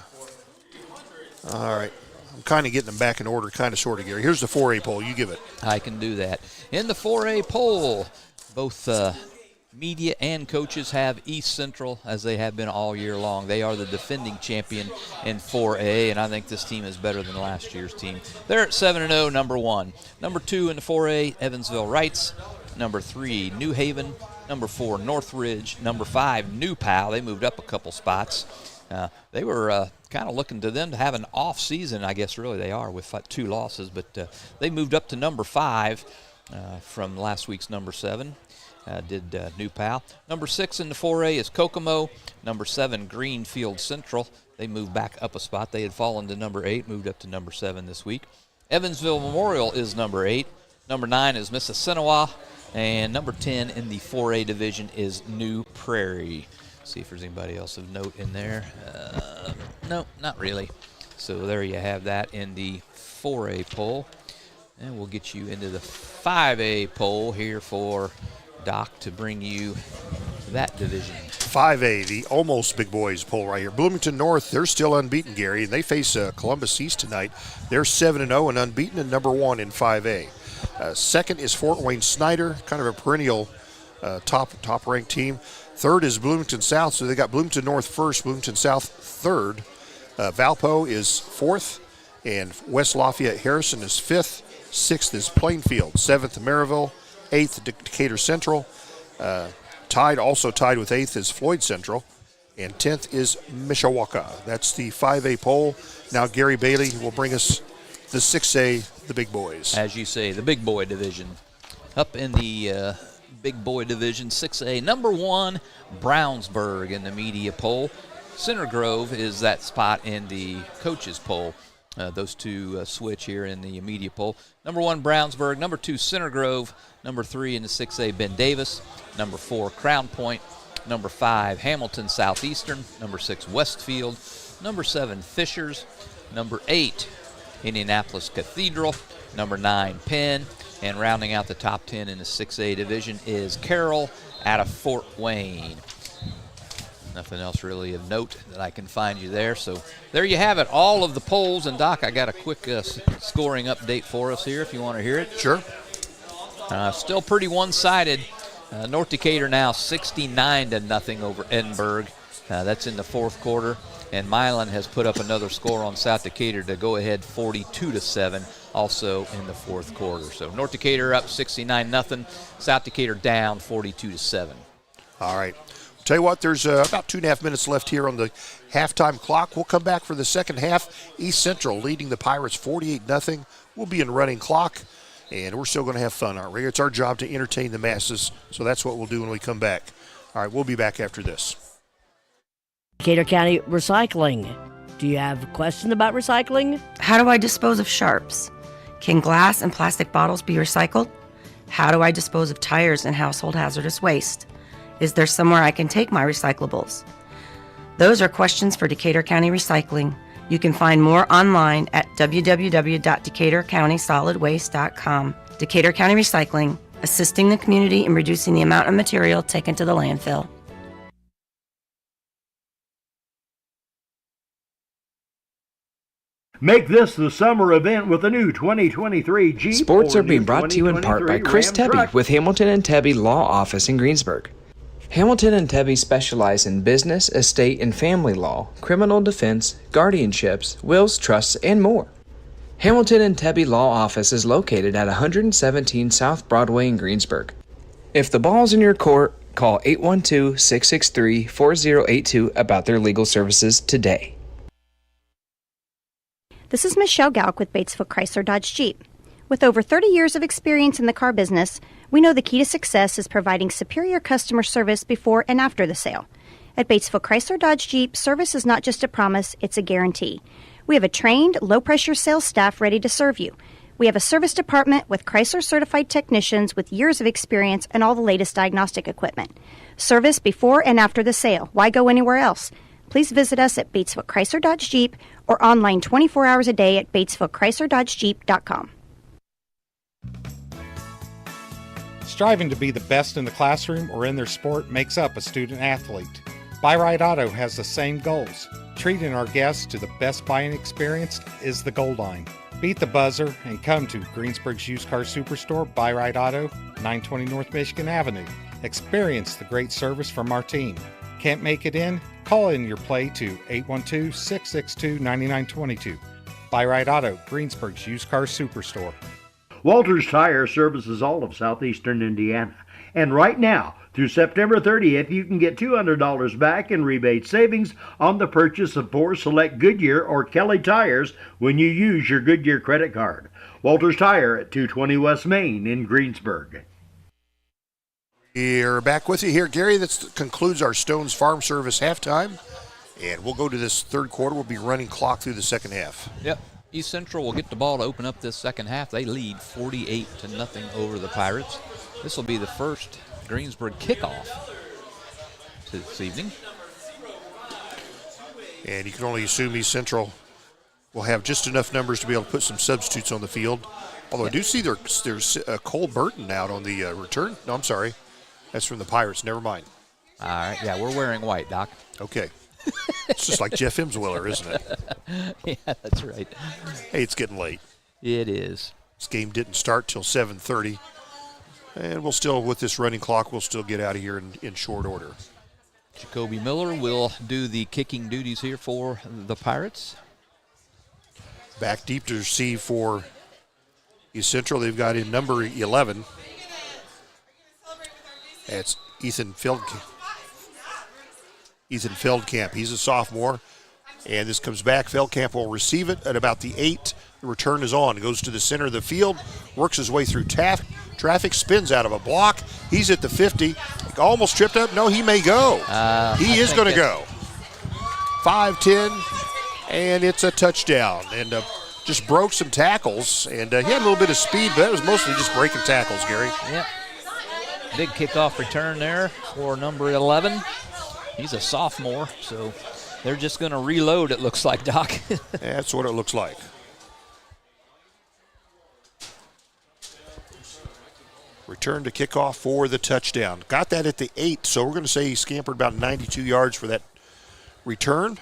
right. I'm kind of getting them back in order, kind of, sort of, Gary. Here's the 4A poll. You give it. I can do that. In the 4A poll, both media and coaches have East Central, as they have been all year long. They are the defending champion in 4A, and I think this team is better than last year's team. They're at 7-0, number 1. Number 2 in the 4A, Evansville Rights. Number 3, New Haven. Number 4, Northridge. Number 5, New Pal. They moved up a couple spots. They were kind of looking to them to have an off season, I guess really they are, with 2 losses, but they moved up to number 5 from last week's number 7. New Pal. Number 6 in the 4A is Kokomo. Number 7, Greenfield Central. They moved back up a spot. They had fallen to number 8, moved up to number 7 this week. Evansville Memorial is number 8. Number 9 is Mississinawa. And number 10 in the 4A division is New Prairie. See if there's anybody else of note in there. No, not really. So there you have that in the 4A poll. And we'll get you into the 5A poll here for Doc to bring you that division. 5A, the almost big boys poll right here. Bloomington North, they're still unbeaten, Gary, and they face Columbus East tonight. They're 7-0 and unbeaten, and number 1 in 5A. Second is Fort Wayne Snyder, kind of a perennial top-ranked team. Third is Bloomington South, so they got Bloomington North first, Bloomington South third. Valpo is 4th, and West Lafayette Harrison is 5th. 6th is Plainfield. 7th, Maryville. 8th, Decatur Central. Also tied with 8th is Floyd Central. And 10th is Mishawaka. That's the 5A poll. Now Gary Bailey will bring us the 6A, the big boys. As you say, the big boy division. Up in the big boy division, 6A. Number 1, Brownsburg in the media poll. Center Grove is that spot in the coaches poll. Those two switch here in the media poll. Number 1, Brownsburg. Number 2, Center Grove. Number 3 in the 6A, Ben Davis. Number 4, Crown Point. Number 5, Hamilton Southeastern. Number 6, Westfield. Number 7, Fishers. Number 8, Indianapolis Cathedral. Number 9, Penn. And rounding out the top 10 in the 6A division is Carroll out of Fort Wayne. Nothing else really of note that I can find you there. So there you have it, all of the polls. And, Doc, I got a quick scoring update for us here if you want to hear it. Sure. Still pretty one-sided. North Decatur now 69-0 over Edinburgh. That's in the 4th quarter. And Milan has put up another score on South Decatur to go ahead 42-7, also in the 4th quarter. So North Decatur up 69-0. South Decatur down 42-7. All right. Tell you what, there's about 2.5 minutes left here on the halftime clock. We'll come back for the second half. East Central leading the Pirates 48-0. We'll be in running clock, and we're still going to have fun, aren't we? It's our job to entertain the masses, so that's what we'll do when we come back. All right, we'll be back after this. Decatur County Recycling. Do you have a question about recycling? How do I dispose of sharps? Can glass and plastic bottles be recycled? How do I dispose of tires and household hazardous waste? Is there somewhere I can take my recyclables? Those are questions for Decatur County Recycling. You can find more online at www.decaturcountysolidwaste.com. Decatur County Recycling, assisting the community in reducing the amount of material taken to the landfill. Make this the summer event with a new 2023 Jeep. Sports or are being new brought to you in part by 2023 Chris Ram Tebby truck. with Hamilton and Tebby Law Office in Greensburg. Hamilton and Tebby specialize in business, estate, and family law, criminal defense, guardianships, wills, trusts, and more. Hamilton and Tebby Law Office is located at 117 South Broadway in Greensburg. If the ball's in your court, call 812-663-4082 about their legal services today. This is Michelle Galk with Batesville Chrysler Dodge Jeep. With over 30 years of experience in the car business, we know the key to success is providing superior customer service before and after the sale. At Batesville Chrysler Dodge Jeep, service is not just a promise, it's a guarantee. We have a trained, low-pressure sales staff ready to serve you. We have a service department with Chrysler-certified technicians with years of experience and all the latest diagnostic equipment. Service before and after the sale. Why go anywhere else? Please visit us at Batesville Chrysler Dodge Jeep or online 24 hours a day at BatesvilleChryslerDodgeJeep.com. Striving to be the best in the classroom or in their sport makes up a student athlete. Buy Right Auto has the same goals. Treating our guests to the best buying experience is the goal line. Beat the buzzer and come to Greensburg's used car superstore, Buy Right Auto, 920 North Michigan Avenue. Experience the great service from our team. Can't make it in? Call in your play to 812-662-9922. Buy Right Auto, Greensburg's used car superstore. Walters Tire services all of southeastern Indiana. And right now, through September 30th, you can get $200 back in rebate savings on the purchase of 4 select Goodyear or Kelly tires when you use your Goodyear credit card. Walters Tire at 220 West Main in Greensburg. We're back with you here, Gary. That concludes our Stones Farm Service halftime. And we'll go to this third quarter. We'll be running clock through the second half. Yep. East Central will get the ball to open up this second half. They lead 48-0 over the Pirates. This will be the first Greensburg kickoff this evening. And you can only assume East Central will have just enough numbers to be able to put some substitutes on the field. Although I do see there's Cole Burton out on the return. No, I'm sorry. That's from the Pirates. Never mind. All right. Yeah, we're wearing white, Doc. Okay. It's just like Jeff Imswiller, isn't it? Yeah, that's right. Hey, it's getting late. It is. This game didn't start till 7:30. And we'll still, with this running clock, we'll still get out of here in short order. Jacoby Miller will do the kicking duties here for the Pirates. Back deep to receive for East Central. They've got in number 11. That's Ethan Feldkamp. He's a sophomore. And this comes back. Feldkamp will receive it at about the 8. The return is on. Goes to the center of the field. Works his way through traffic. Spins out of a block. He's at the 50. Almost tripped up. No, he may go. He is going to go. 5-10. And it's a touchdown. And just broke some tackles. And he had a little bit of speed, but that was mostly just breaking tackles, Gary. Yep. Big kickoff return there for number 11. He's a sophomore, so they're just going to reload, it looks like, Doc. That's what it looks like. Return to kickoff for the touchdown. Got that at the 8, so we're going to say he scampered about 92 yards for that return.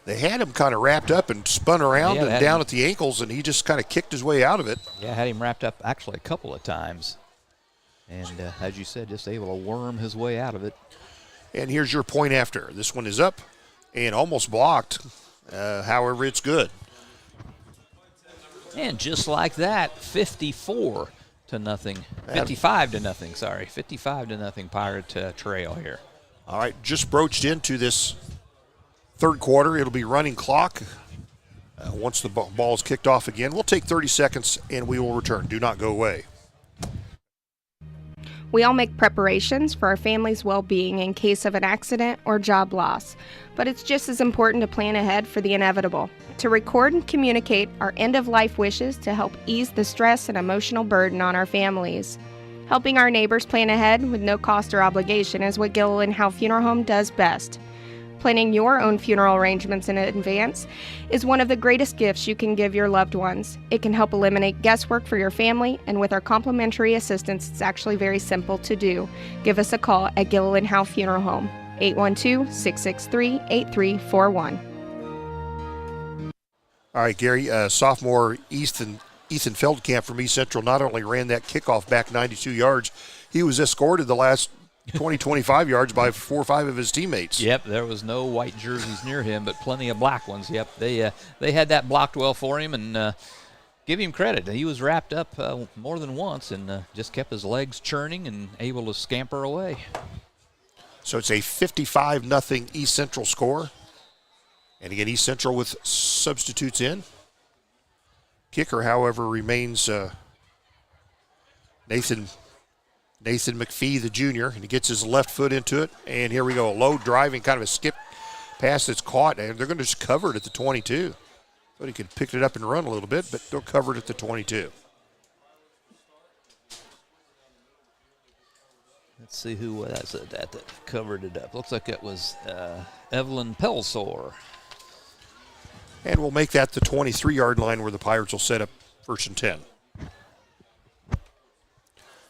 They had him kind of wrapped up and spun around and down at the ankles, and he just kind of kicked his way out of it. Yeah, had him wrapped up actually a couple of times. And as you said, just able to worm his way out of it. And here's your point after. This one is up and almost blocked. However, it's good. And just like that, 54-0 to nothing. 55 to nothing, sorry. 55 to nothing Pirate trail here. All right, just broached into this third quarter. It'll be running clock. Once the ball is kicked off again, we'll take 30 seconds and we will return. Do not go away. We all make preparations for our family's well-being in case of an accident or job loss, but it's just as important to plan ahead for the inevitable, to record and communicate our end-of-life wishes to help ease the stress and emotional burden on our families. Helping our neighbors plan ahead with no cost or obligation is what Gilliland Howe Funeral Home does best. Planning your own funeral arrangements in advance is one of the greatest gifts you can give your loved ones. It can help eliminate guesswork for your family, and with our complimentary assistance, it's actually very simple to do. Give us a call at Gilliland Howe Funeral Home, 812-663-8341. All right, Gary, sophomore Ethan Feldkamp from East Central not only ran that kickoff back 92 yards, he was escorted the last 20, 25 yards by 4 or 5 of his teammates. Yep, there was no white jerseys near him, but plenty of black ones. Yep, they had that blocked well for him, and give him credit. He was wrapped up more than once and just kept his legs churning and able to scamper away. So it's a 55-0 East Central score. And again, East Central with substitutes in. Kicker, however, remains Nathan McPhee, the junior, and he gets his left foot into it. And here we go, a low driving, kind of a skip pass that's caught, and they're going to just cover it at the 22. Thought he could pick it up and run a little bit, but they'll cover it at the 22. Let's see who was it that covered it up. Looks like it was Evelyn Pelsor. And we'll make that the 23-yard line where the Pirates will set up 1st and 10.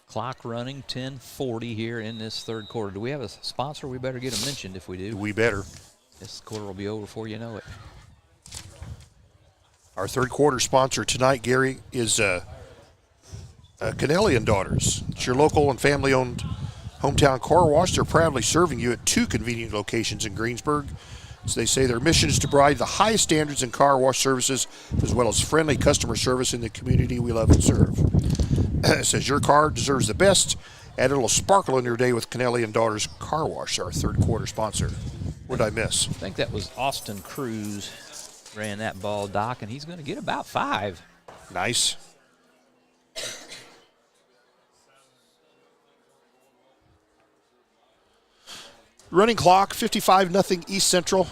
Clock running, 10:40 here in this third quarter. Do we have a sponsor? We better get them mentioned if we do. We better. This quarter will be over before you know it. Our third quarter sponsor tonight, Gary, is Kennelly and Daughters. It's your local and family-owned hometown car wash. They're proudly serving you at 2 convenient locations in Greensburg. As they say, their mission is to provide the highest standards in car wash services as well as friendly customer service in the community we love and serve. It says your car deserves the best. Add a little sparkle in your day with Kennelly and Daughters Car Wash, our third quarter sponsor. What did I miss? I think that was Austin Cruz ran that ball, Doc, and he's going to get about 5. Nice. Running clock, 55-0 East Central.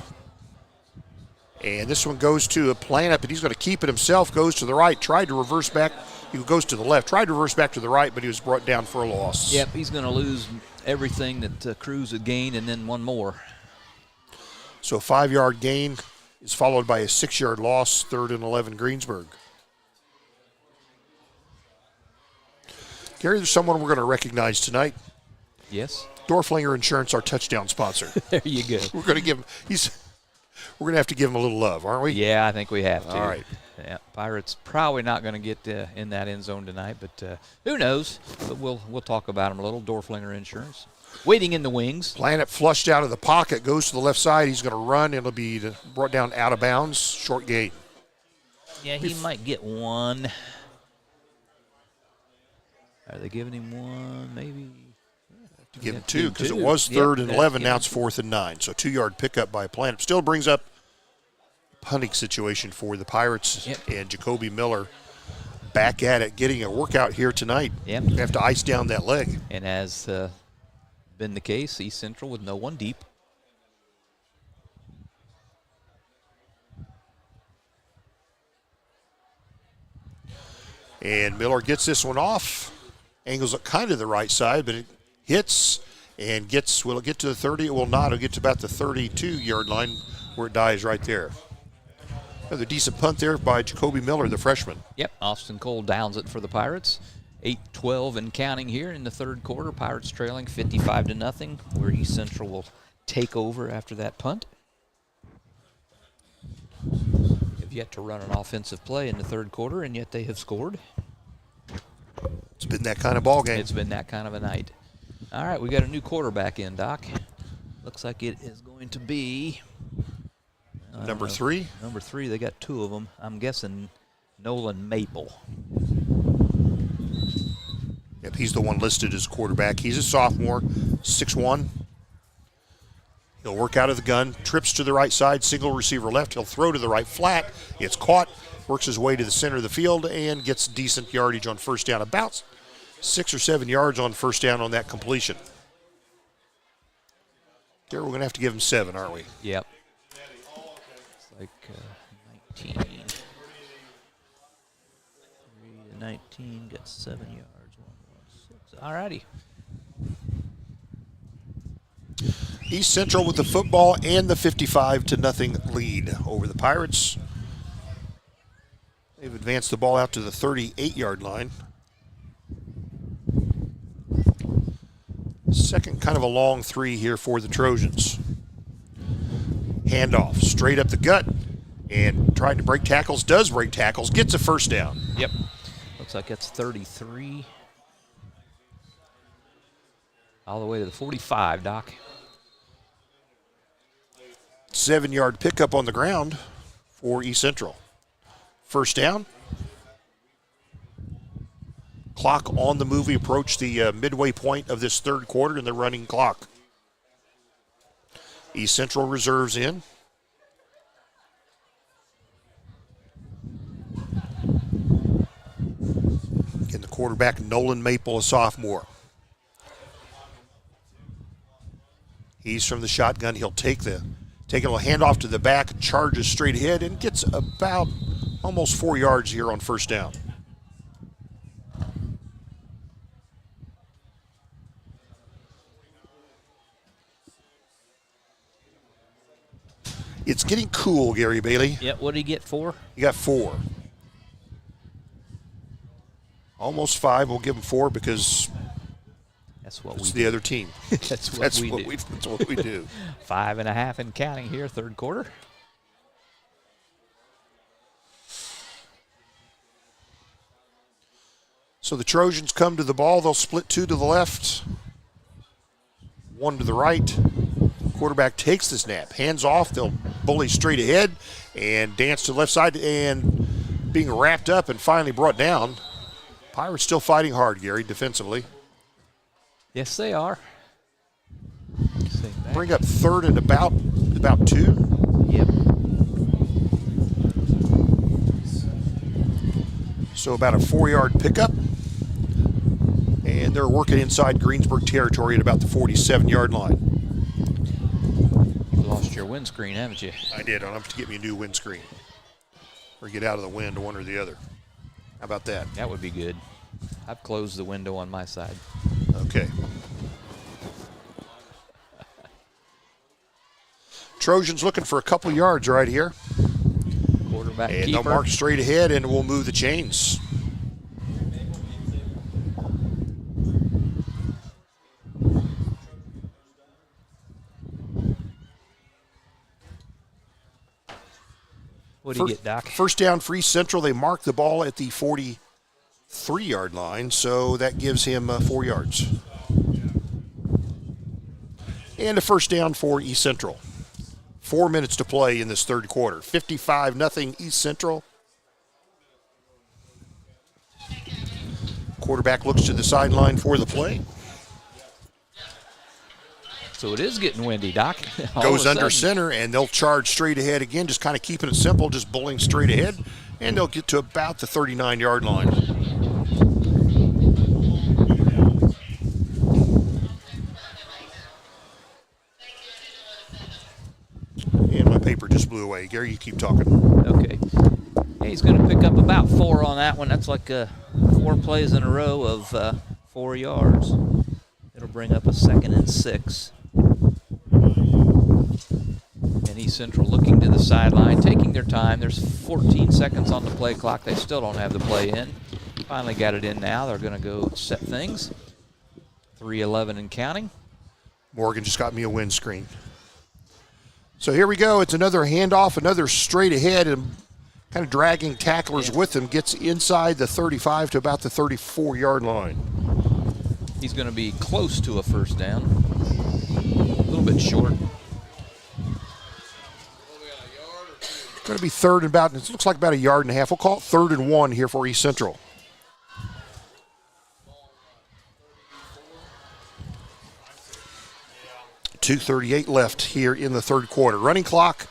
And this one goes to a Planet, but he's going to keep it himself. Goes to the right, tried to reverse back. He goes to the left, tried to reverse back to the right, but he was brought down for a loss. Yep, he's going to lose everything that Cruz had gained and then one more. So a 5-yard gain is followed by a 6-yard loss, 3rd and 11 Greensburg. Gary, there's someone we're going to recognize tonight. Yes. Dorflinger Insurance, our touchdown sponsor. There you go. We're going to give him. We're going to have to give him a little love, aren't we? Yeah, I think we have to. All right. Yeah, Pirates probably not going to get in that end zone tonight, but who knows? But we'll talk about him a little. Dorflinger Insurance, waiting in the wings. Planet flushed out of the pocket, goes to the left side. He's going to run. It'll be brought down out of bounds. Short gain. Yeah, he might get 1. Are they giving him 1? Maybe. To give him 2 because it was 3rd and 11. Now it's 4th and 9. So 2-yard pickup by Planet. Still brings up punting situation for the Pirates. Yep. And Jacoby Miller back at it, getting a workout here tonight. Yep. They have to ice down that leg. And as been the case, East Central with no one deep. And Miller gets this one off. Angles it kind of the right side, but it hits and gets, will it get to the 30? It will not. It'll get to about the 32-yard line where it dies right there. Another decent punt there by Jacoby Miller, the freshman. Yep, Austin Cole downs it for the Pirates. 8-12 and counting here in the third quarter. Pirates trailing 55-0, where East Central will take over after that punt. Have yet to run an offensive play in the third quarter, and yet they have scored. It's been that kind of ball game. It's been that kind of a night. All right, we got a new quarterback in, Doc. Looks like it is going to be number 3. Number 3. They got 2 of them. I'm guessing Nolan Maple. Yep, he's the one listed as quarterback. He's a sophomore, 6'1". He'll work out of the gun, trips to the right side, single receiver left. He'll throw to the right flat. It's caught, works his way to the center of the field, and gets decent yardage on first down. About 6 or 7 yards on first down on that completion. There, we're going to have to give him 7, aren't we? Yep. It's like 19. 3 to 19, got 7 yards. 1, 1, 6. All righty. East Central with the football and the 55-0 lead over the Pirates. They've advanced the ball out to the 38-yard line. Second kind of a long 3 here for the Trojans. Handoff straight up the gut and trying to break tackles, does break tackles, gets a first down. Yep. Looks like it's 33. All the way to the 45, Doc. 7-yard pickup on the ground for East Central. First down. Clock on the move. We approach the midway point of this third quarter in the running clock. East Central reserves in. Again, the quarterback, Nolan Maple, a sophomore. He's from the shotgun. He'll take a little handoff to the back, charges straight ahead, and gets about almost 4 yards here on first down. It's getting cool, Gary Bailey. Yep, what did he get, 4? He got 4. Almost 5. We'll give him 4 because that's what it's the other team. That's what we do. That's what we do. 5.5 and counting here, third quarter. So the Trojans come to the ball. They'll split 2 to the left, 1 to the right. Quarterback takes the snap, hands off. They'll bully straight ahead and dance to the left side, and being wrapped up and finally brought down. Pirates still fighting hard, Gary, defensively. Yes, they are. Bring up third and about 2. Yep. So about a 4-yard pickup. And they're working inside Greensburg territory at about the 47-yard line. You've lost your windscreen, haven't you? I did. I'll have to get me a new windscreen. Or get out of the wind, one or the other. How about that? That would be good. I've closed the window on my side. Okay. Trojans looking for a couple yards right here. Quarterback and keeper. they'll mark straight ahead, and we'll move the chains. What do you get, Doc? First down for East Central. They mark the ball at the 43-yard line, so that gives him 4 yards. And a first down for East Central. 4 minutes to play in this third quarter. 55-0 East Central. Quarterback looks to the sideline for the play. So it is getting windy, Doc. Goes under center, and they'll charge straight ahead again, just kind of keeping it simple, just bullying straight ahead. And they'll get to about the 39-yard line. And my paper just blew away. Gary, you keep talking. Okay. Hey, he's going to pick up about 4 on that one. That's like 4 plays in a row of 4 yards. It'll bring up a 2nd and 6. And East Central looking to the sideline, taking their time. There's 14 seconds on the play clock. They still don't have the play in. Finally got it in now. They're going to go set things. 3:11 and counting. Morgan just got me a windscreen. So here we go. It's another handoff, another straight ahead, and kind of dragging tacklers with him. Gets inside the 35 to about the 34-yard line. He's going to be close to a first down. A little bit short. Going to be third and about, it looks like about 1.5 yards. We'll call it 3rd and 1 here for East Central. 2:38 left here in the third quarter. Running clock.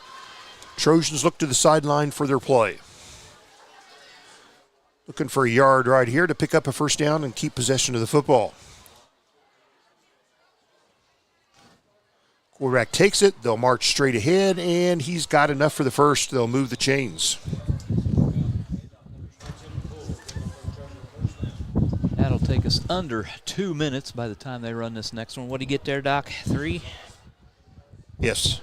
Trojans look to the sideline for their play. Looking for a yard right here to pick up a first down and keep possession of the football. Quarterback takes it. They'll march straight ahead, and he's got enough for the first. They'll move the chains. That'll take us under 2 minutes by the time they run this next one. What do you get there, Doc? 3? Yes.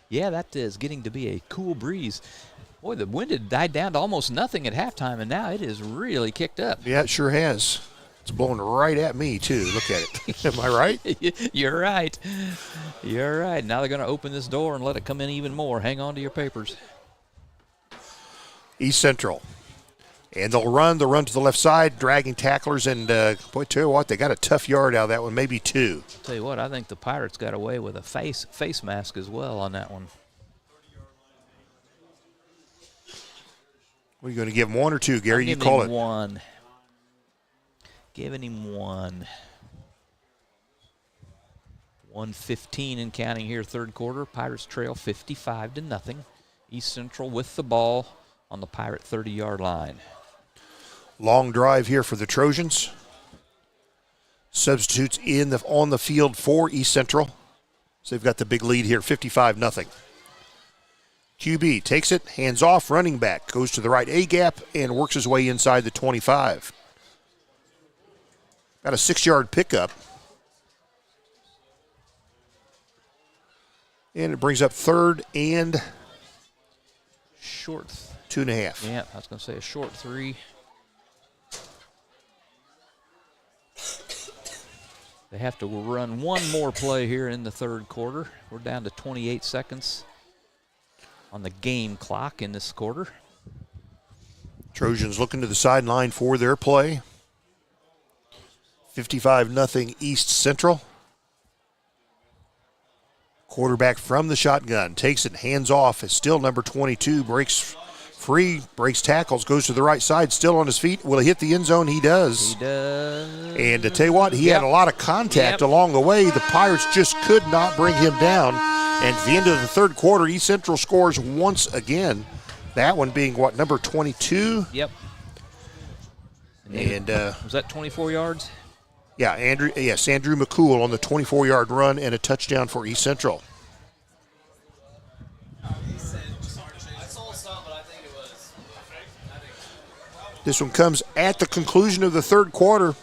Yeah, that is getting to be a cool breeze. Boy, the wind had died down to almost nothing at halftime, and now it is really kicked up. Yeah, it sure has. It's blowing right at me, too. Look at it. Am I right? You're right. You're right. Now they're going to open this door and let it come in even more. Hang on to your papers. East Central. And they'll run to the left side, dragging tacklers, and boy, tell you what, they got a tough yard out of that one, maybe 2. I'll tell you what, I think the Pirates got away with a face mask as well on that one. What are you going to give him, 1 or 2, Gary? You call it. 1. Giving him 1. 1:15 and counting here, third quarter. Pirates trail 55-0. East Central with the ball on the Pirate 30-yard line. Long drive here for the Trojans. Substitutes on the field for East Central. So they've got the big lead here, 55-0. QB takes it, hands off, running back, goes to the right A-gap and works his way inside the 25. Got a 6-yard pickup. And it brings up third and short. 2.5. Yeah, I was going to say a short 3. They have to run one more play here in the third quarter. We're down to 28 seconds on the game clock in this quarter. Trojans looking to the sideline for their play. 55-0 East Central. Quarterback from the shotgun takes it, hands off. It's still number 22, breaks free, breaks tackles, goes to the right side, still on his feet. Will he hit the end zone? He does. He does. And to tell you what, he had a lot of contact along the way. The Pirates just could not bring him down. And at the end of the third quarter, East Central scores once again. That one being, what, number 22? Yep. And was that 24 yards? Yeah, Andrew McCool on the 24-yard run and a touchdown for East Central. This one comes at the conclusion of the third quarter.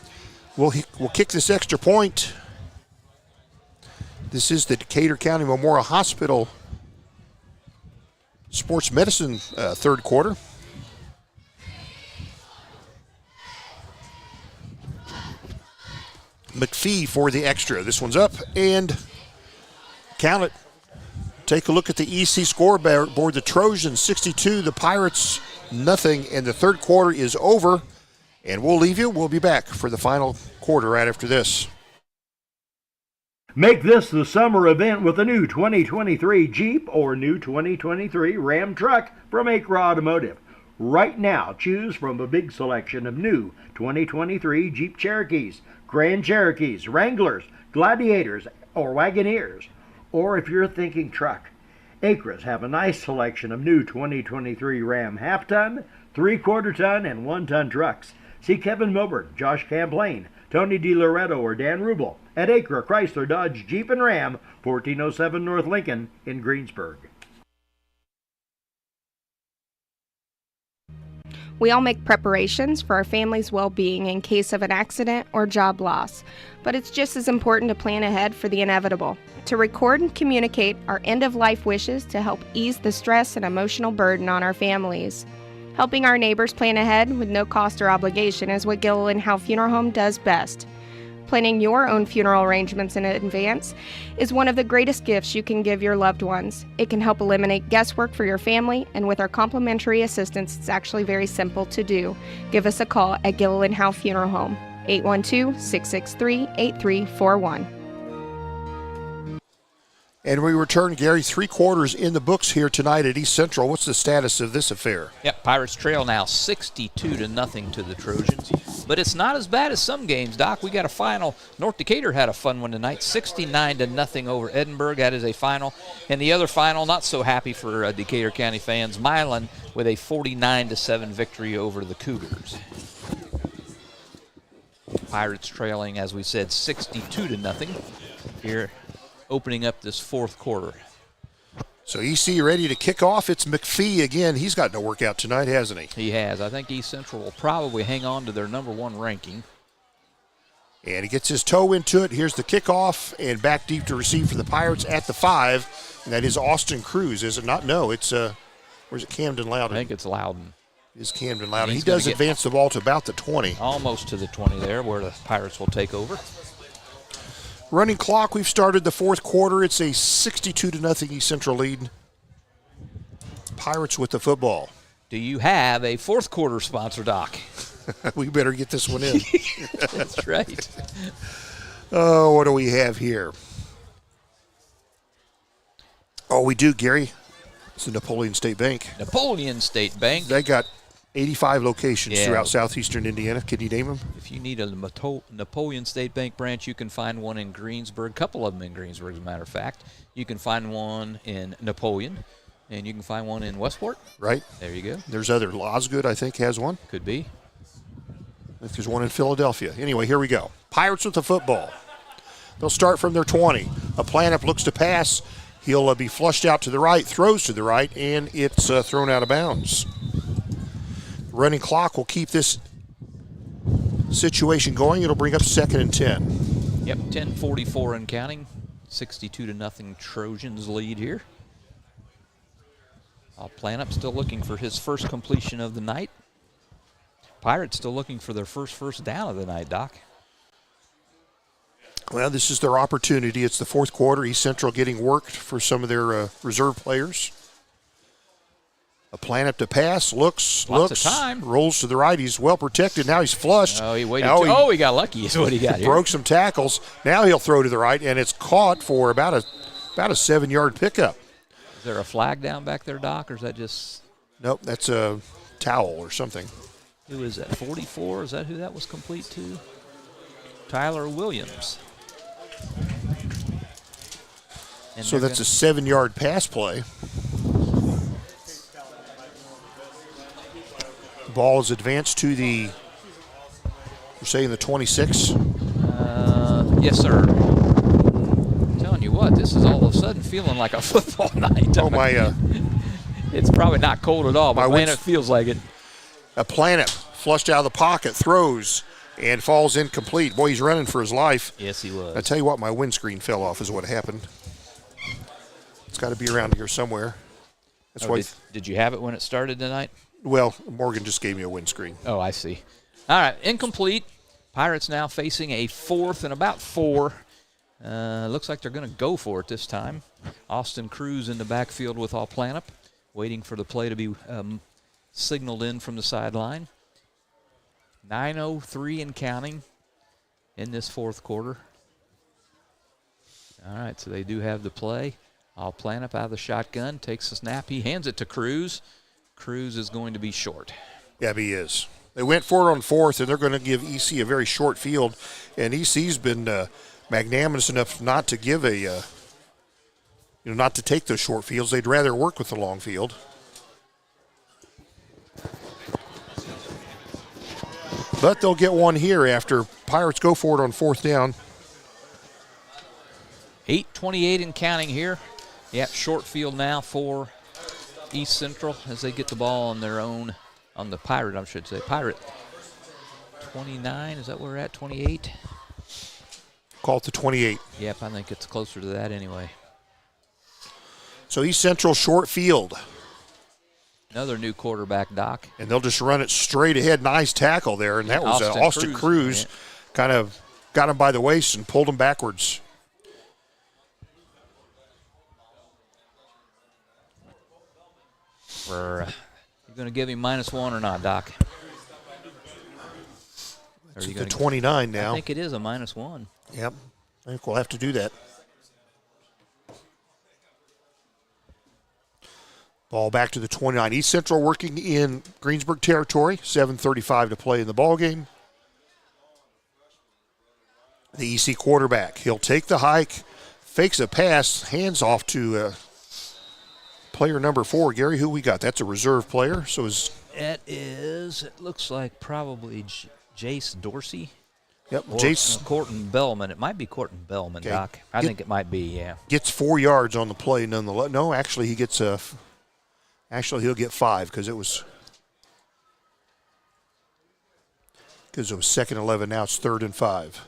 We'll kick this extra point. This is the Decatur County Memorial Hospital Sports Medicine third quarter. McPhee for the extra. This one's up and count it. Take a look at the EC scoreboard. The Trojans 62, the Pirates nothing, and the third quarter is over. And we'll leave you. We'll be back for the final quarter right after this. Make this the summer event with a new 2023 Jeep or new 2023 Ram truck from Acre Automotive. Right now, choose from a big selection of new 2023 Jeep Cherokees, Grand Cherokees, Wranglers, Gladiators, or Wagoneers. Or if you're thinking truck, Acres have a nice selection of new 2023 Ram half-ton, 3/4 ton, and 1-ton trucks. See Kevin Milburn, Josh Camplain, Tony DiLoretto, or Dan Rubel at Acre Chrysler Dodge Jeep and Ram, 1407 North Lincoln in Greensburg. We all make preparations for our family's well-being in case of an accident or job loss, but it's just as important to plan ahead for the inevitable, to record and communicate our end-of-life wishes to help ease the stress and emotional burden on our families. Helping our neighbors plan ahead with no cost or obligation is what Gilliland Howe Funeral Home does best. Planning your own funeral arrangements in advance is one of the greatest gifts you can give your loved ones. It can help eliminate guesswork for your family, and with our complimentary assistance, it's actually very simple to do. Give us a call at Gilliland Howe Funeral Home, 812-663-8341. And we return, Gary, 3 quarters in the books here tonight at East Central. What's the status of this affair? Yep, Pirates trail now 62-0 to the Trojans. But it's not as bad as some games, Doc. We got a final. North Decatur had a fun one tonight, 69-0 over Edinburgh. That is a final. And the other final, not so happy for Decatur County fans, Milan with a 49-7 victory over the Cougars. Pirates trailing, as we said, 62-0 here, opening up this fourth quarter. So EC ready to kick off. It's McPhee again. He's got no workout tonight, hasn't he? He has. I think East Central will probably hang on to their number 1 ranking. And he gets his toe into it. Here's the kickoff, and back deep to receive for the Pirates at the 5. And that is Austin Cruz, is it not? No, it's, where's it, Camden Loudon? I think it's Loudon. It is Camden Loudon. He does advance the ball to about the 20. Almost to the 20 there, where the Pirates will take over. Running clock, we've started the fourth quarter. It's a 62-0 East Central lead. Pirates with the football. Do you have a fourth quarter sponsor, Doc? We better get this one in. That's right. Oh, what do we have here? Oh, we do, Gary. It's the Napoleon State Bank. Napoleon State Bank. They got 85 locations throughout southeastern Indiana. Can you name them? If you need a Napoleon State Bank branch, you can find one in Greensburg, a couple of them in Greensburg, as a matter of fact. You can find one in Napoleon, and you can find one in Westport. Right. There you go. There's other. Osgood, I think, has one. Could be. If there's one in Philadelphia. Anyway, here we go. Pirates with the football. They'll start from their 20. A Planup looks to pass. He'll be flushed out to the right, throws to the right, and it's thrown out of bounds. Running clock will keep this situation going. It'll bring up 2nd and 10. Yep, 10:44 and counting. 62-0 Trojans lead here. Planup still looking for his first completion of the night. Pirates still looking for their first down of the night, Doc. Well, this is their opportunity. It's the fourth quarter. East Central getting worked for some of their reserve players. A Planup to pass, looks, Lots of time. Rolls to the right. He's well protected. Now he's flushed. Oh, he waited. He got lucky is what he got here. Broke some tackles. Now he'll throw to the right, and it's caught for about a 7-yard pickup. Is there a flag down back there, Doc, or is that just? Nope, that's a towel or something. Who is that, 44? Is that who that was complete to? Tyler Williams. And so that's a 7-yard pass play. The ball is advanced to the, you're saying the 26? Yes, sir. I'm telling you what, this is all of a sudden feeling like a football night. Oh, my. It's probably not cold at all, but man, it feels like it. A Planup flushed out of the pocket, throws, and falls incomplete. Boy, he's running for his life. Yes, he was. I tell you what, my windscreen fell off is what happened. It's got to be around here somewhere. That's why. Did you have it when it started tonight? Well, Morgan just gave me a windscreen. Oh, I see. All right, incomplete. Pirates now facing a 4th and about 4. Looks like they're going to go for it this time. Austin Cruz in the backfield with Planup, waiting for the play to be signaled in from the sideline. 9:03 and counting in this fourth quarter. All right, so they do have the play. Planup out of the shotgun, takes the snap. He hands it to Cruz. Cruz is going to be short. Yeah, he is. They went for it on 4th, and they're going to give EC a very short field. And EC's been magnanimous enough not to give not to take those short fields. They'd rather work with the long field. But they'll get one here after Pirates go for it on 4th down. 8:28 and counting here. Yep, short field now for East Central as they get the ball on their own, on the Pirate, I should say. Pirate 29, is that where we're at, 28? Call it the 28. Yep, I think it's closer to that anyway. So East Central short field. Another new quarterback, Doc. And they'll just run it straight ahead. Nice tackle there. And that was Austin Cruz. Yeah. Kind of got him by the waist and pulled him backwards. You going to give him -1 or not, Doc? It's the 29 now. I think it is a -1. Yep. I think we'll have to do that. Ball back to the 29. East Central working in Greensburg territory. 7:35 to play in the ball game. The EC quarterback. He'll take the hike, fakes a pass, hands off to player number 4. Gary, who we got? That's a reserve player. So It looks like probably Jace Dorsey. Yep, Or, Jace. Corton Bellman. It might be Corton Bellman, Okay. Doc. I think it might be, yeah. Gets 4 yards on the play nonetheless. No, actually he gets he'll get 5 because it was 2nd 11. Now it's 3rd and 5.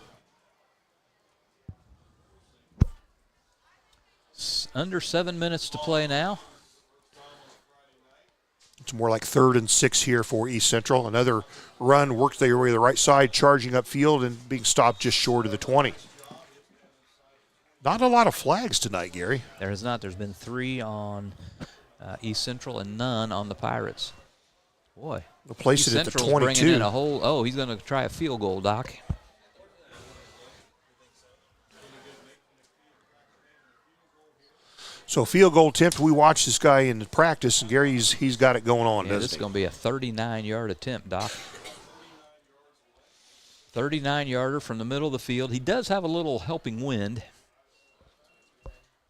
Under 7 minutes to play now. It's more like 3rd and 6 here for East Central. Another run, worked their way to the right side, charging upfield and being stopped just short of the 20. Not a lot of flags tonight, Gary. There is not. There's been 3 on East Central and none on the Pirates. Boy. They'll place East it at the Central's 22. bringing in a whole, oh, he's going to try a field goal, Doc. So field goal attempt. We watched this guy in practice, and Gary, he's got it going on, Yeah, this doesn't is he? going to be a 39-yard attempt, Doc. 39-yarder from the middle of the field. He does have a little helping wind.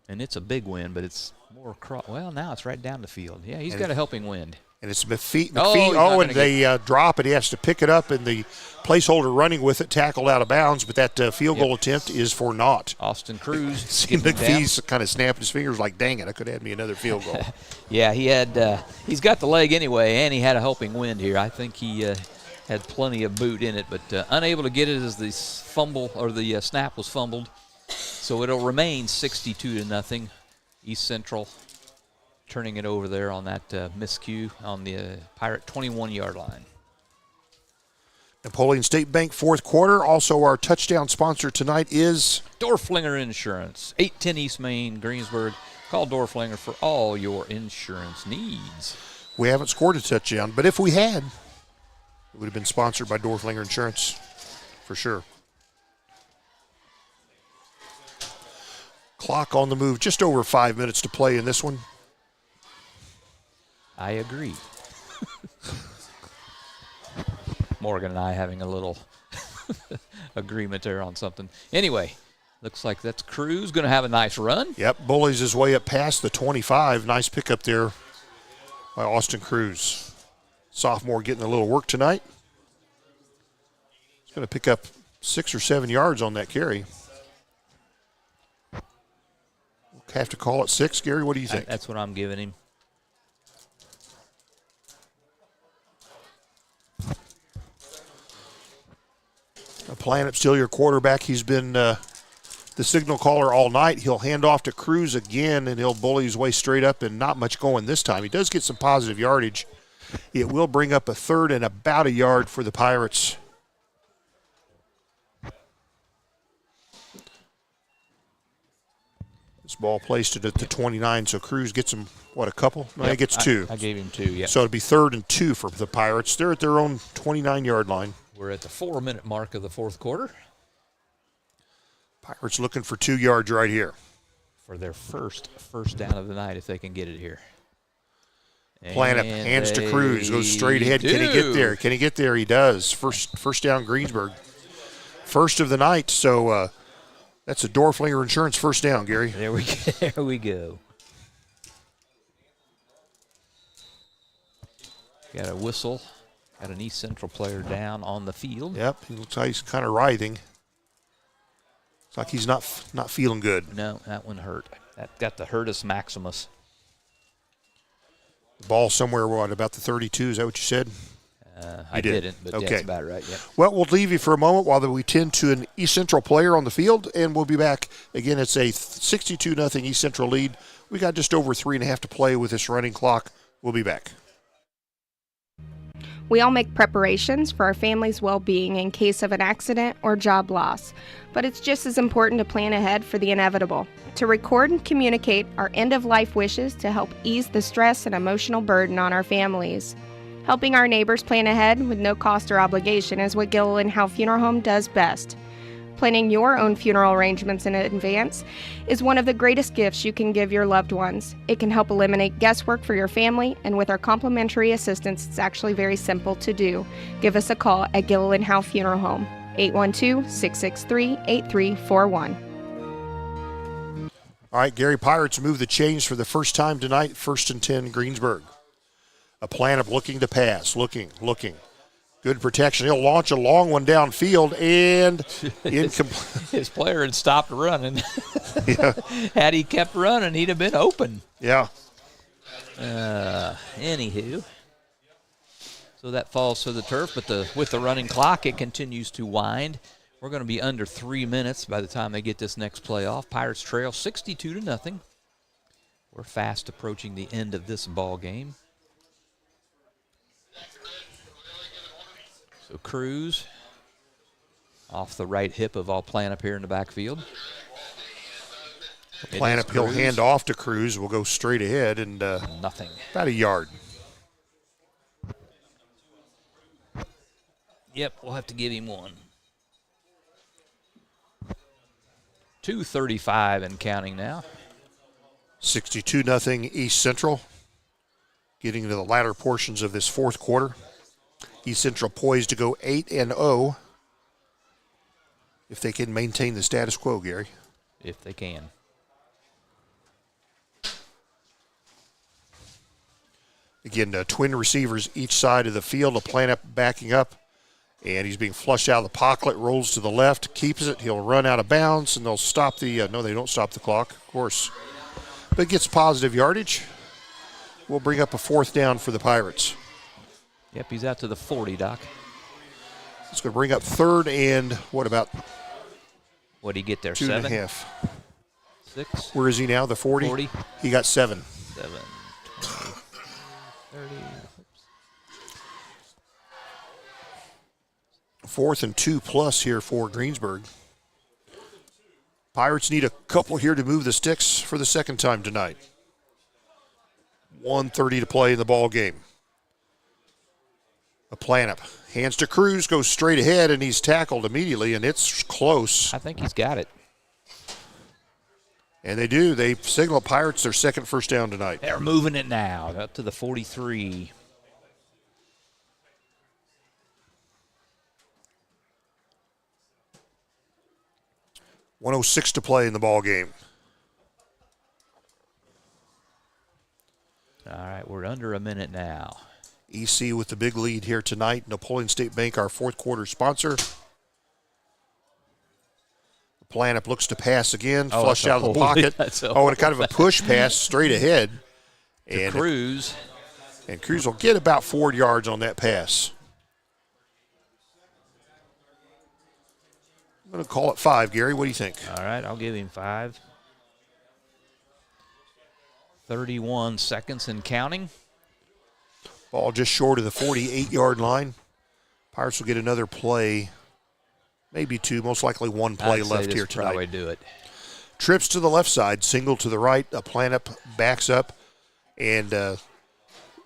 And it's a big wind, but it's more well, now it's right down the field. Yeah, he's got a helping wind. And it's McPhee. Oh, And they drop it. He has to pick it up, and the placeholder running with it tackled out of bounds, but that field goal attempt is for naught. Austin Cruz. See McPhee's kind of snapping his fingers like, dang it, I could have had me another field goal. Yeah, he's got the leg anyway, and he had a helping wind here. I think he had plenty of boot in it, but unable to get it as the fumble or the snap was fumbled. So it'll remain 62-0. East Central turning it over there on that miscue on the Pirate 21-yard line. Napoleon State Bank fourth quarter. Also our touchdown sponsor tonight is Dorflinger Insurance, 810 East Main, Greensburg. Call Dorflinger for all your insurance needs. We haven't scored a touchdown, but if we had, it would have been sponsored by Dorflinger Insurance for sure. Clock on the move, just over 5 minutes to play in this one. I agree. Morgan and I having a little agreement there on something. Anyway, looks like that's Cruz going to have a nice run. Yep, bullies his way up past the 25. Nice pickup there by Austin Cruz. Sophomore getting a little work tonight. He's going to pick up 6 or 7 yards on that carry. Have to call it 6, Gary. What do you think? That's what I'm giving him. Planet still your quarterback. He's been the signal caller all night. He'll hand off to Cruz again, and he'll bully his way straight up, and not much going this time. He does get some positive yardage. It will bring up a 3rd and about a yard for the Pirates. This ball placed it at the 29, so Cruz gets him, a couple? No, Yep, he gets 2. I gave him 2, yeah. So it'd be 3rd and 2 for the Pirates. They're at their own 29-yard line. We're at the 4-minute mark of the fourth quarter. Pirates looking for 2 yards right here. For their first down of the night, if they can get it here. Planet hands to Cruz, goes straight ahead. Can he get there? Can he get there? He does. First down, Greensburg. First of the night, so that's a Dorflinger Insurance first down, Gary. There we go. Got a whistle. Got an East Central player down on the field. Yep, he looks like he's kind of writhing. It's like he's not feeling good. No, that one hurt. That got the Hurtus Maximus. The ball somewhere, about the 32? Is that what you said? I didn't, but okay. Yeah, that's about right, yeah. Well, we'll leave you for a moment while we tend to an East Central player on the field, and we'll be back. Again, it's a 62-0 East Central lead. We got just over 3.5 to play with this running clock. We'll be back. We all make preparations for our family's well-being in case of an accident or job loss, but it's just as important to plan ahead for the inevitable, to record and communicate our end-of-life wishes to help ease the stress and emotional burden on our families. Helping our neighbors plan ahead with no cost or obligation is what Gilliland Howe Funeral Home does best. Planning your own funeral arrangements in advance is one of the greatest gifts you can give your loved ones. It can help eliminate guesswork for your family, and with our complimentary assistance, it's actually very simple to do. Give us a call at Gilliland Howe Funeral Home, 812-663-8341. All right, Gary, Pirates move the chains for the first time tonight, 1st and 10, Greensburg. A plan of looking to pass, looking. Good protection. He'll launch a long one downfield and incomplete. His player had stopped running. Yeah. Had he kept running, he'd have been open. Yeah. Anywho. So that falls to the turf, but with the running clock, it continues to wind. We're going to be under 3 minutes by the time they get this next play off. Pirates trail 62-0. We're fast approaching the end of this ball game. So Cruz off the right hip of all plan up here in the backfield. Plan up, he'll hand off to Cruz. We'll go straight ahead and nothing. About a yard. Yep, we'll have to give him one. 2:35 and counting now. 62-0 East Central. Getting into the latter portions of this fourth quarter. East Central poised to go 8-0 if they can maintain the status quo, Gary. If they can. Again, twin receivers each side of the field. A plan up, backing up, and he's being flushed out of the pocket, rolls to the left, keeps it. He'll run out of bounds, and they'll stop the no, they don't stop the clock, of course. But gets positive yardage. We'll bring up a 4th down for the Pirates. Yep, he's out to the 40, Doc. It's going to bring up 3rd and what about? What did he get there, 2.5. 6. Where is he now, the 40? 40. He got 7. 7, 20, 30. 4th and 2+ here for Greensburg. Pirates need a couple here to move the sticks for the second time tonight. 1:30 to play in the ball game. A plan up. Hands to Cruz, goes straight ahead, and he's tackled immediately, and it's close. I think he's got it. And they do. They signal Pirates their second first down tonight. They're moving it now up to the 43. .106 to play in the ball game. All right, we're under a minute now. EC with the big lead here tonight. Napoleon State Bank, our fourth quarter sponsor. The plan up looks to pass again, flushed out of the pocket. And kind of a push pass straight ahead. And Cruz. And Cruz will get about 4 yards on that pass. I'm going to call it 5, Gary. What do you think? All right, I'll give him 5. 31 seconds and counting. Ball just short of the 48-yard line. Pirates will get another play, maybe 2, most likely 1 play left here tonight. Probably do it. Trips to the left side, single to the right. A plan up, backs up, and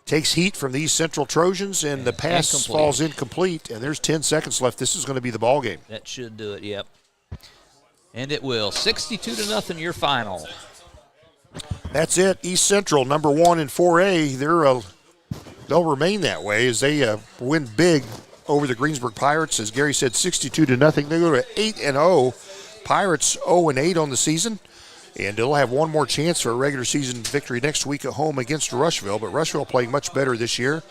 takes heat from these Central Trojans, and the pass falls incomplete. And there's 10 seconds left. This is going to be the ball game. That should do it. Yep. And it will. 62-0. Your final. That's it. East Central, number 1 in 4A. They'll remain that way as they win big over the Greensburg Pirates. As Gary said, 62-0. They go to 8-0. Pirates 0-8 on the season. And they'll have one more chance for a regular season victory next week at home against Rushville. But Rushville playing much better this year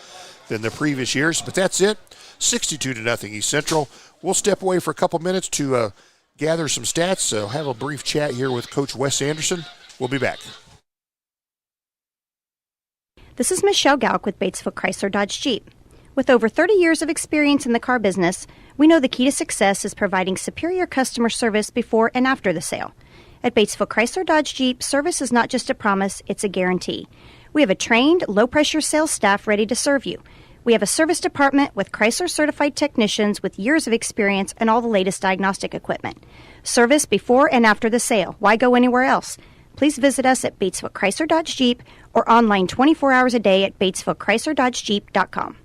than the previous years. But that's it. 62-0 East Central. We'll step away for a couple minutes to gather some stats. Have a brief chat here with Coach Wes Anderson. We'll be back. This is Michelle Galk with Batesville Chrysler Dodge Jeep. With over 30 years of experience in the car business, we know the key to success is providing superior customer service before and after the sale. At Batesville Chrysler Dodge Jeep, service is not just a promise, it's a guarantee. We have a trained, low-pressure sales staff ready to serve you. We have a service department with Chrysler-certified technicians with years of experience and all the latest diagnostic equipment. Service before and after the sale. Why go anywhere else? Please visit us at Batesville Chrysler Dodge Jeep or online 24 hours a day at BatesvilleChryslerDodgeJeep.com.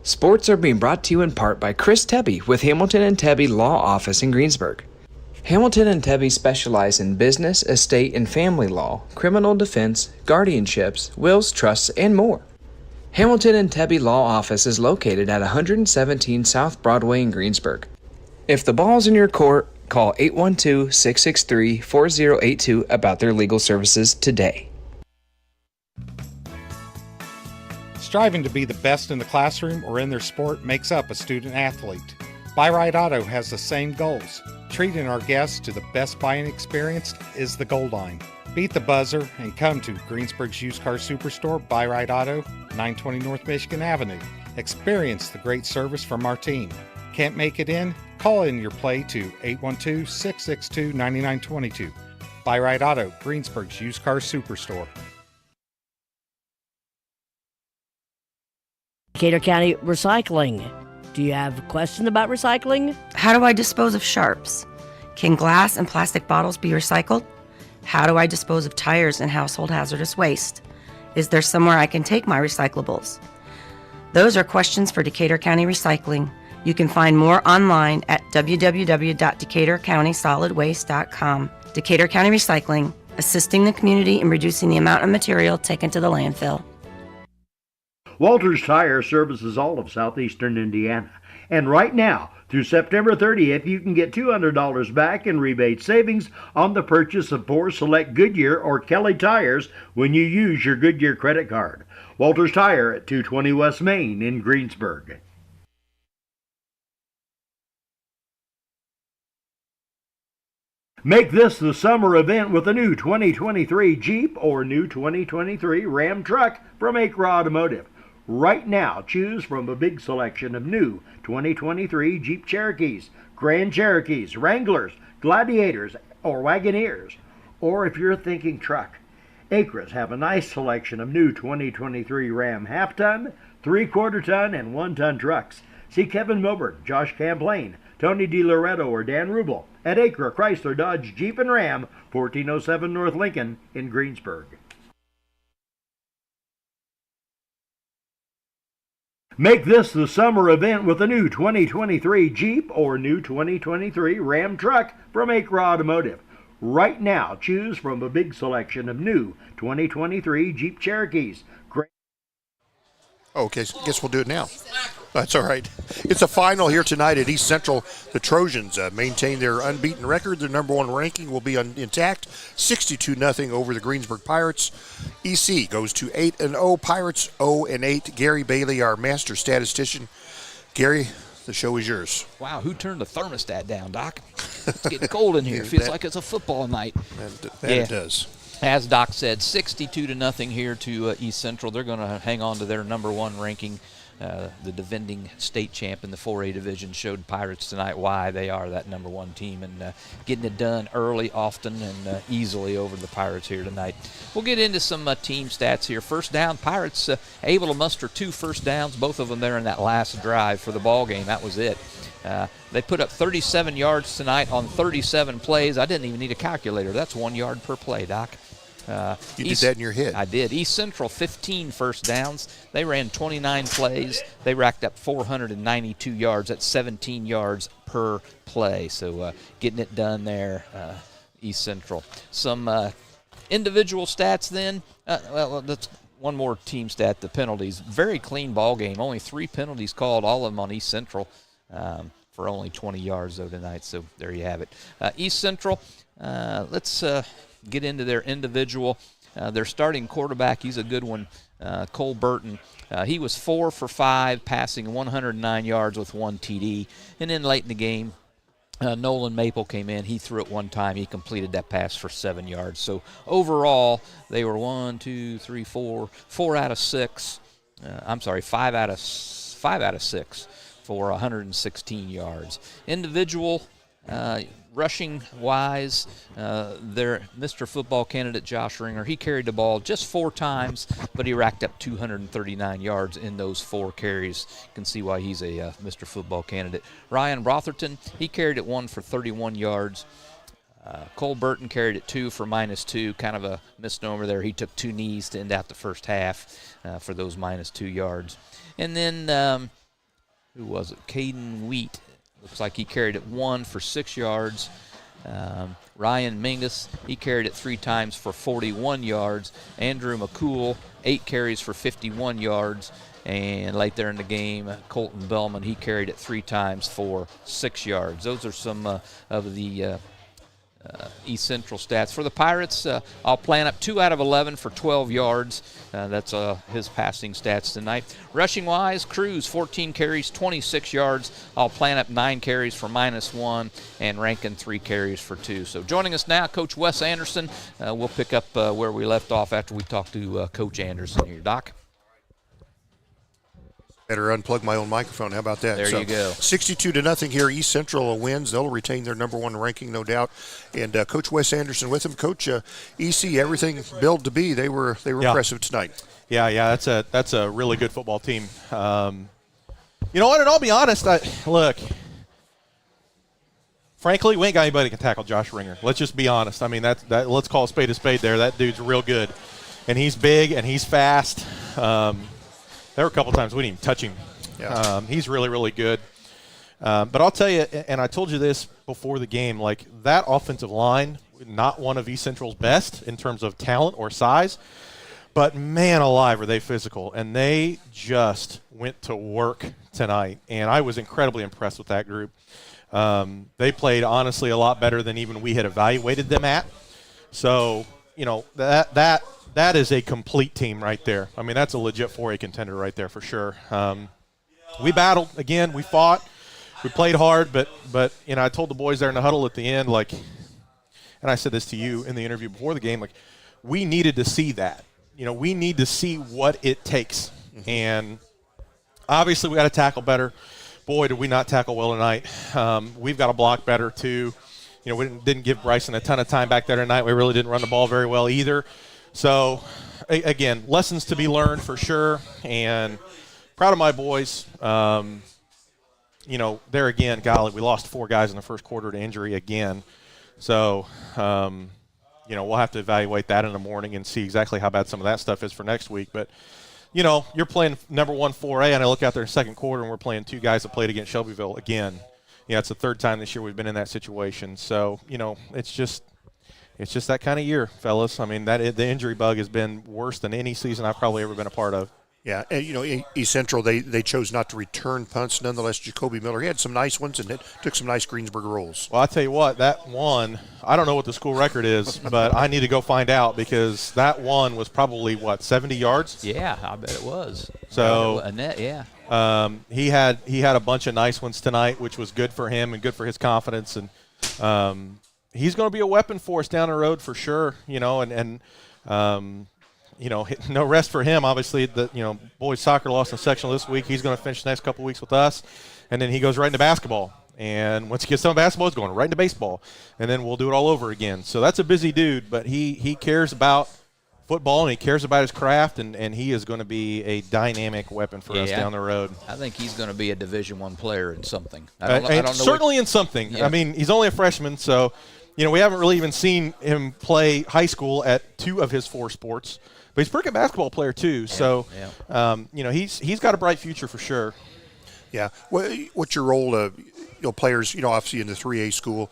Sports are being brought to you in part by Chris Tebby with Hamilton and Tebby Law Office in Greensburg. Hamilton and Tebby specialize in business, estate, and family law, criminal defense, guardianships, wills, trusts, and more. Hamilton and Tebby Law Office is located at 117 South Broadway in Greensburg. If the ball's in your court, call 812-663-4082 about their legal services today. Striving to be the best in the classroom or in their sport makes up a student athlete. Buy Right Auto has the same goals. Treating our guests to the best buying experience is the goal line. Beat the buzzer and come to Greensburg's used car superstore, Buy Right Auto, 920 North Michigan Avenue. Experience the great service from our team. Can't make it in? Call in your play to 812-662-9922. Buy Right Auto, Greensburg's used car superstore. Decatur County Recycling. Do you have a question about recycling? How do I dispose of sharps? Can glass and plastic bottles be recycled? How do I dispose of tires and household hazardous waste? Is there somewhere I can take my recyclables? Those are questions for Decatur County Recycling. You can find more online at www.decaturcountysolidwaste.com. Decatur County Recycling, assisting the community in reducing the amount of material taken to the landfill. Walters Tire services all of southeastern Indiana. And right now, through September 30th, you can get $200 back in rebate savings on the purchase of 4 select Goodyear or Kelly tires when you use your Goodyear credit card. Walters Tire at 220 West Main in Greensburg. Make this the summer event with a new 2023 Jeep or new 2023 Ram truck from Acre Automotive. Right now, choose from a big selection of new 2023 Jeep Cherokees, Grand Cherokees, Wranglers, Gladiators, or Wagoneers. Or if you're thinking truck, Acres have a nice selection of new 2023 Ram half-ton, 3/4 ton, and 1-ton trucks. See Kevin Milburn, Josh Camplain, Tony DiLoretto, or Dan Rubel at Acre Chrysler Dodge Jeep and Ram, 1407 North Lincoln in Greensburg. Make this the summer event with a new 2023 Jeep or new 2023 Ram truck from Acre Automotive. Right now, choose from a big selection of new 2023 Jeep Cherokees. Okay, guess we'll do it now. That's all right. It's a final here tonight at East Central. The Trojans maintain their unbeaten record. Their number 1 ranking will be intact, 62-0 over the Greensburg Pirates. EC goes to 8-0. Pirates 0-8. Gary Bailey, our master statistician. Gary, the show is yours. Wow, who turned the thermostat down, Doc? It's getting cold in here. Feels like it's a football night. It does. As Doc said, 62-0 here to East Central. They're going to hang on to their number 1 ranking. The defending state champ in the 4A division showed Pirates tonight why they are that number 1 team, and getting it done early, often, and easily over the Pirates here tonight. We'll get into some team stats here. First down, Pirates able to muster 2 first downs, both of them there in that last drive for the ball game. That was it. They put up 37 yards tonight on 37 plays. I didn't even need a calculator. That's 1 yard per play, Doc. You did that in your head. I did. East Central, 15 first downs. They ran 29 plays. They racked up 492 yards. That's 17 yards per play. So getting it done there, East Central. Some individual stats then. Well, that's one more team stat, the penalties. Very clean ball game. Only 3 penalties called, all of them on East Central, for only 20 yards, though, tonight. So there you have it. East Central, let's get into their individual. Their starting quarterback, he's a good one, Cole Burton. He was 4 for 5, passing 109 yards with 1 TD. And then late in the game, Nolan Maple came in. He threw it 1 time. He completed that pass for 7 yards. So overall, they were 4 out of 6. 5 out of 6 for 116 yards. Individual, rushing-wise, their Mr. Football candidate, Josh Ringer, he carried the ball just 4 times, but he racked up 239 yards in those 4 carries. You can see why he's a Mr. Football candidate. Ryan Rotherton, he carried it 1 for 31 yards. Cole Burton carried it 2 for -2, kind of a misnomer there. He took 2 knees to end out the first half for those -2 yards. And then who was it? Caden Wheat. Looks like he carried it 1 for 6 yards. Ryan Mingus, he carried it 3 times for 41 yards. Andrew McCool, 8 carries for 51 yards. And late there in the game, Colton Bellman, he carried it 3 times for 6 yards. Those are some of the East Central stats. For the Pirates, I'll plan up 2 out of 11 for 12 yards. That's his passing stats tonight. Rushing-wise, Cruz, 14 carries, 26 yards. I'll plan up 9 carries for -1, and Rankin 3 carries for 2. So joining us now, Coach Wes Anderson. We'll pick up where we left off after we talk to Coach Anderson here. Doc? Better unplug my own microphone. How about that? There you go. 62-0 here. East Central wins. They'll retain their number 1 ranking, no doubt. And Coach Wes Anderson with them. Coach, EC, everything billed to be. They were impressive tonight. Yeah. That's a really good football team. You know what? And I'll be honest. Look, frankly, we ain't got anybody that can tackle Josh Ringer. Let's just be honest. I mean, that let's call a spade there. That dude's real good, and he's big and he's fast. There were a couple times we didn't even touch him. Yeah. He's really, really good. But I'll tell you, and I told you this before the game, like that offensive line, not one of East Central's best in terms of talent or size, but man alive are they physical. And they just went to work tonight, and I was incredibly impressed with that group. They played, honestly, a lot better than even we had evaluated them at. So, you know, that is a complete team right there. I mean, that's a legit 4A contender right there for sure. We battled again. We fought. We played hard, but you know, I told the boys there in the huddle at the end, like, and I said this to you in the interview before the game, like, we needed to see that. You know, we need to see what it takes, and obviously we got to tackle better. Boy, did we not tackle well tonight. We've got to block better too. You know, we didn't give Bryson a ton of time back there tonight. We really didn't run the ball very well either. So, again, lessons to be learned for sure, and proud of my boys. You know, there again, golly, we lost 4 guys in the first quarter to injury again. So, you know, we'll have to evaluate that in the morning and see exactly how bad some of that stuff is for next week. But, you know, you're playing number 1 4A, and I look out there in the second quarter, and we're playing 2 guys that played against Shelbyville again. Yeah, it's the 3rd time this year we've been in that situation. So, you know, it's just that kind of year, fellas. I mean, the injury bug has been worse than any season I've probably ever been a part of. Yeah, and, you know, East Central, they chose not to return punts. Nonetheless, Jacoby Miller, he had some nice ones and took some nice Greensburg rolls. Well, I tell you what, that one, I don't know what the school record is, but I need to go find out because that one was probably, 70 yards? Yeah, I bet it was. So Annette, yeah. He had a bunch of nice ones tonight, which was good for him and good for his confidence. And he's going to be a weapon for us down the road for sure, you know, and you know, no rest for him. Obviously, boys soccer lost in sectional this week. He's going to finish the next couple weeks with us, and then he goes right into basketball. And once he gets done basketball, he's going right into baseball, and then we'll do it all over again. So that's a busy dude, but he cares about football and he cares about his craft, and he is going to be a dynamic weapon for us down the road. I think he's going to be a Division I player in something. I don't know certainly in something. Yeah. I mean, he's only a freshman, so we haven't really even seen him play high school at 2 of his 4 sports. But he's a pretty good basketball player too. Yeah, so, he's got a bright future for sure. Yeah. What's your role? Players, obviously in the 3A school,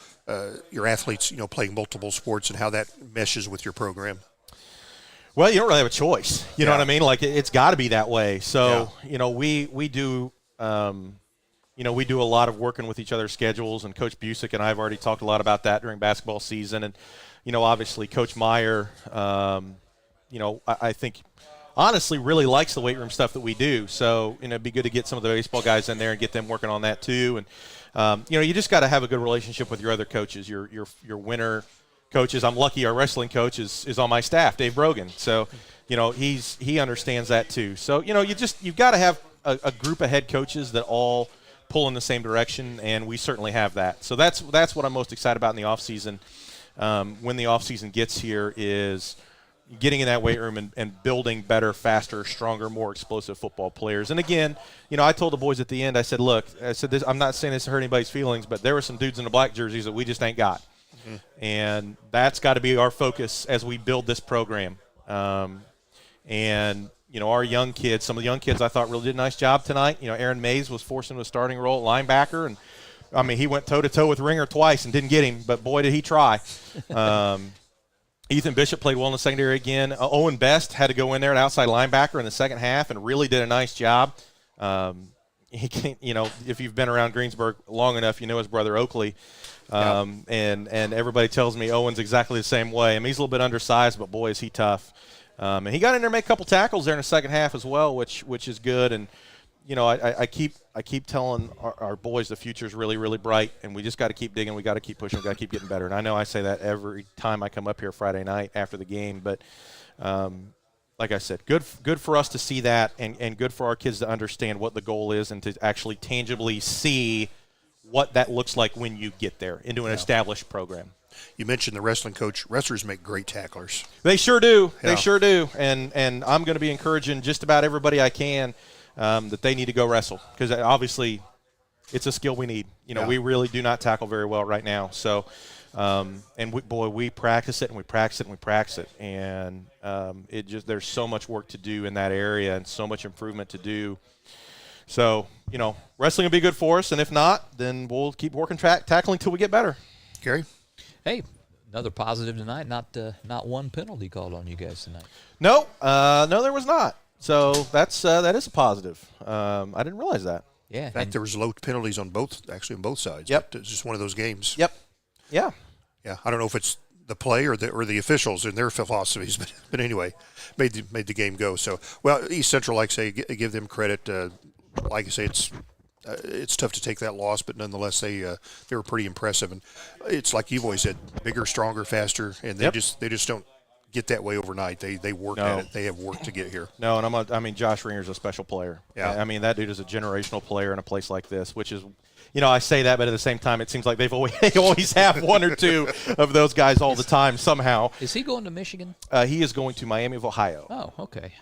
your athletes, playing multiple sports, and how that meshes with your program. Well, you don't really have a choice. You know what I mean? Like it's got to be that way. So, we do. We do a lot of working with each other's schedules, and Coach Busick and I have already talked a lot about that during basketball season. And, obviously Coach Meyer, I think honestly really likes the weight room stuff that we do. So, it'd be good to get some of the baseball guys in there and get them working on that too. And, you just got to have a good relationship with your other coaches, your winter coaches. I'm lucky our wrestling coach is on my staff, Dave Brogan. So, he understands that too. So, you've got to have a group of head coaches that all pull in the same direction, and we certainly have that. So that's what I'm most excited about in the offseason. When the offseason gets here is getting in that weight room and building better, faster, stronger, more explosive football players. And again, I told the boys at the end, I said this, I'm not saying this to hurt anybody's feelings, but there were some dudes in the black jerseys that we just ain't got. Mm-hmm. And that's got to be our focus as we build this program. And, our young kids, some of the young kids I thought really did a nice job tonight. Aaron Mays was forced into a starting role at linebacker, and he went toe-to-toe with Ringer twice and didn't get him, but boy, did he try. Ethan Bishop played well in the secondary again. Owen Best had to go in there at outside linebacker in the second half and really did a nice job. He can't, if you've been around Greensburg long enough, you know his brother Oakley. And everybody tells me Owen's exactly the same way. He's a little bit undersized, but boy, is he tough. And he got in there and made a couple tackles there in the second half as well, which is good. And I keep telling our boys the future is really, really bright, and we just got to keep digging. We got to keep pushing. We got to keep getting better. And I know I say that every time I come up here Friday night after the game, but like I said, good for us to see that, and good for our kids to understand what the goal is and to actually tangibly see what that looks like when you get there into an established program. You mentioned the wrestling coach. Wrestlers make great tacklers. They sure do. Yeah. They sure do. And I'm going to be encouraging just about everybody I can that they need to go wrestle, because obviously it's a skill we need. We really do not tackle very well right now. So, we practice it and we practice it and we practice it. And there's so much work to do in that area and so much improvement to do. So, wrestling will be good for us. And if not, then we'll keep working tackling till we get better. Gary? Hey, another positive tonight. Not one penalty called on you guys tonight. No, there was not. So that is a positive. I didn't realize that. Yeah. In fact, there was low penalties on both sides. Yep. It's just one of those games. Yep. Yeah. Yeah. I don't know if it's the play or the officials and their philosophies, but anyway, made the game go. So, well, East Central, like I say, give them credit. Like I say, it's tough to take that loss, but nonetheless, they were pretty impressive. And it's like you've always said, bigger, stronger, faster, and they just don't get that way overnight. They work at it. They have work to get here. No, and Josh Ringer's a special player. Yeah. That dude is a generational player in a place like this, which is, I say that, but at the same time, it seems like they always have one or two of those guys all the time somehow. Is he going to Michigan? He is going to Miami of Ohio. Oh, okay.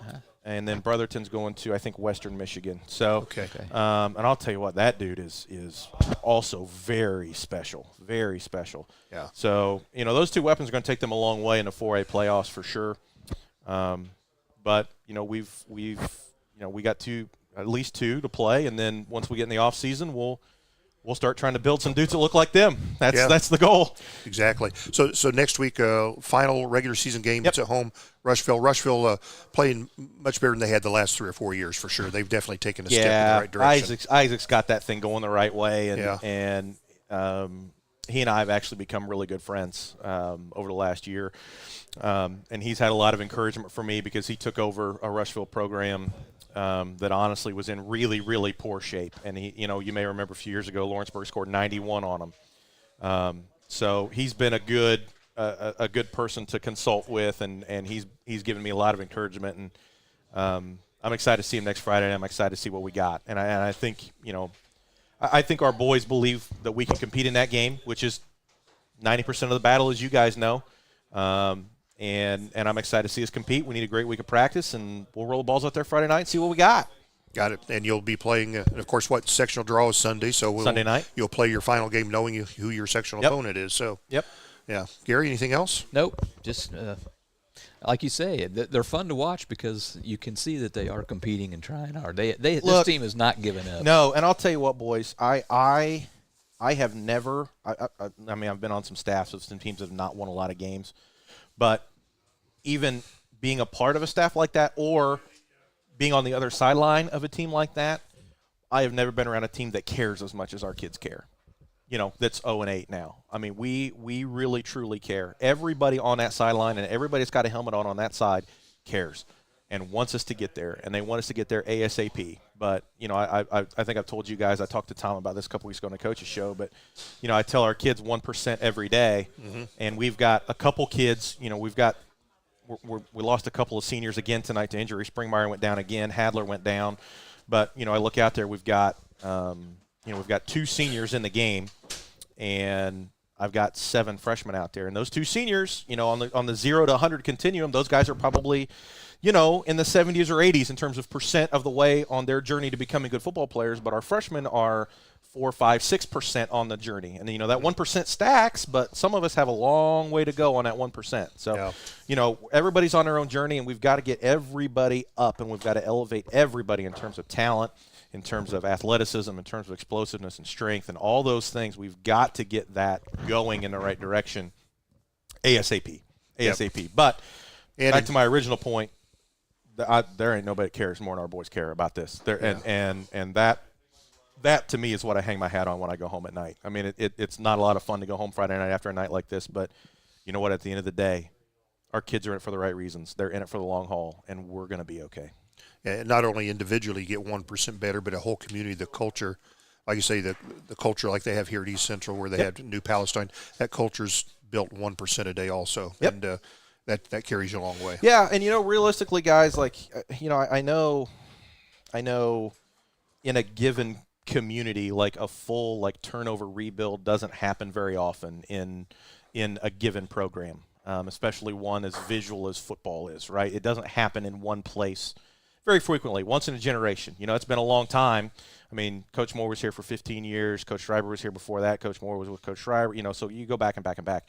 And then Brotherton's going to, I think, Western Michigan. So, okay. And I'll tell you what, that dude is also very special, very special. Yeah. So, those two weapons are going to take them a long way in the 4A playoffs for sure. But we got at least two to play, and then once we get in the off season, we'll start trying to build some dudes that look like them. That's the goal. Exactly. So next week, final regular season game. It's at home. Rushville playing much better than they had the last 3 or 4 years for sure. They've definitely taken a step in the right direction. Isaac's got that thing going the right way, and he and I have actually become really good friends over the last year. And he's had a lot of encouragement from me because he took over a Rushville program that honestly was in really, really poor shape. And you may remember a few years ago, Lawrenceburg scored 91 on him. So he's been a good person to consult with, and he's given me a lot of encouragement. And I'm excited to see him next Friday, and I'm excited to see what we got. And I think I think our boys believe that we can compete in that game, which is 90% of the battle, as you guys know. And I'm excited to see us compete. We need a great week of practice, and we'll roll the balls out there Friday night and see what we got. Got it. And you'll be playing, of course, sectional draw is Sunday. So Sunday night. You'll play your final game knowing who your sectional opponent is. So. Yep. Yeah. Gary, anything else? Nope. Just like you say, they're fun to watch because you can see that they are competing and trying hard. This team is not giving up. No, and I'll tell you what, boys, I have never. I've been on some staffs with some teams that have not won a lot of games, but even being a part of a staff like that or being on the other sideline of a team like that, I have never been around a team that cares as much as our kids care. That's 0-8 now. We really, truly care. Everybody on that sideline and everybody that's got a helmet on that side cares and wants us to get there, and they want us to get there ASAP. But, I think I've told you guys, I talked to Tom about this a couple weeks ago on the coach's show, but, I tell our kids 1% every day, and we've got a couple kids, we lost a couple of seniors again tonight to injury. Springmeyer went down again. Hadler went down. But, I look out there, we've got 2 seniors in the game, and I've got 7 freshmen out there. And those 2 seniors, on the 0 to 100 continuum, those guys are probably, in the 70s or 80s in terms of percent of the way on their journey to becoming good football players. But our freshmen are 4, 5, 6% on the journey. And, that 1% stacks, but some of us have a long way to go on that 1%. So, everybody's on their own journey, and we've got to get everybody up, and we've got to elevate everybody in terms of talent, in terms of athleticism, in terms of explosiveness and strength, and all those things. We've got to get that going in the right direction ASAP. But back to my original point, there ain't nobody that cares more than our boys care about this. And that to me is what I hang my hat on when I go home at night. I mean, it's not a lot of fun to go home Friday night after a night like this, but you know what? At the end of the day, our kids are in it for the right reasons. They're in it for the long haul, and we're going to be okay. And not only individually get 1% better, but a whole community, the culture, like you say, the culture like they have here at East Central where they have New Palestine, that culture's built 1% a day also. And that carries you a long way. Yeah, and realistically, guys, like I know in a given community, like a full turnover rebuild doesn't happen very often in a given program, especially one as visual as football is, right? It doesn't happen in one place very frequently, once in a generation. It's been a long time. I mean, Coach Moore was here for 15 years. Coach Schreiber was here before that. Coach Moore was with Coach Schreiber. So you go back and back and back.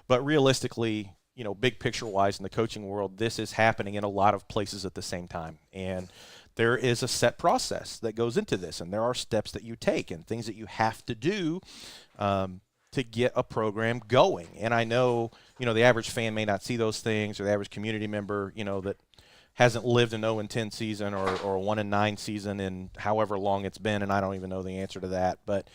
But realistically, big picture-wise in the coaching world, this is happening in a lot of places at the same time. And there is a set process that goes into this, and there are steps that you take and things that you have to do to get a program going. And I know, the average fan may not see those things, or the average community member, that hasn't lived an 0-10 season or a 1-9 season in however long it's been, and I don't even know the answer to that. But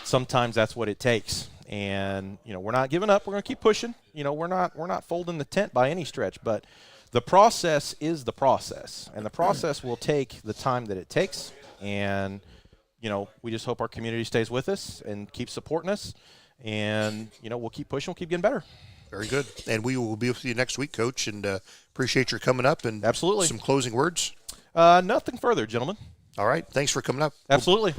sometimes that's what it takes. And, we're not giving up. We're going to keep pushing. We're not folding the tent by any stretch, but the process is the process, and the process will take the time that it takes. And, we just hope our community stays with us and keeps supporting us. And, we'll keep pushing. We'll keep getting better. Very good. And we will be with you next week, Coach, and appreciate your coming up. And absolutely. Some closing words? Nothing further, gentlemen. All right. Thanks for coming up. Absolutely.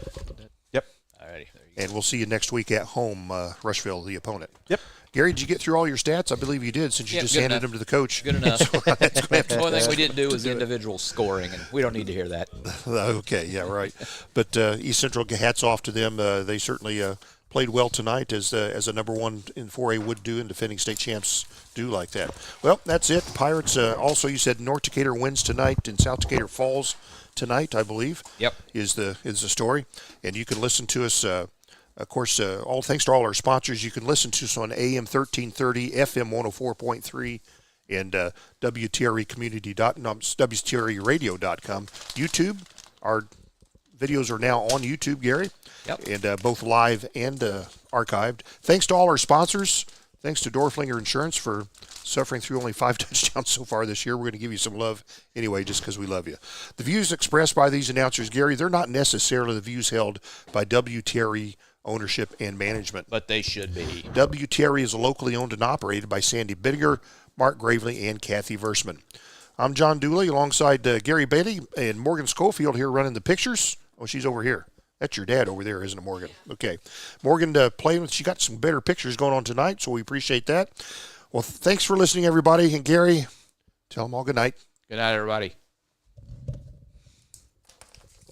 Yep. All righty. And we'll see you next week at home, Rushville, the opponent. Yep. Gary, did you get through all your stats? I believe you did, since you just handed them to the coach. Good enough. The only thing we didn't do was the individual scoring, and we don't need to hear that. Okay, yeah, right. But East Central, hats off to them. They certainly played well tonight, as a number one in 4A would do, and defending state champs do like that. Well, that's it. Pirates, also, you said North Decatur wins tonight, and South Decatur falls tonight, I believe. Yep. Is the story. And you can listen to us, of course, all thanks to all our sponsors. You can listen to us on AM 1330, FM 104.3, and WTREradio.com. YouTube, our videos are now on YouTube, Gary. Yep. And both live and archived. Thanks to all our sponsors. Thanks to Dorflinger Insurance for suffering through only 5 touchdowns so far this year. We're going to give you some love anyway, just because we love you. The views expressed by these announcers, Gary, they're not necessarily the views held by WTRE ownership and management. But they should be. WTRE is locally owned and operated by Sandy Bittiger, Mark Gravely, and Kathy Versman. I'm John Dooley alongside Gary Bailey and Morgan Schofield here running the pictures. Oh, she's over here. That's your dad over there, isn't it, Morgan? Okay. Morgan playing with, she got some better pictures going on tonight, so we appreciate that. Well, thanks for listening, everybody. And Gary, tell them all good night. Good night, everybody.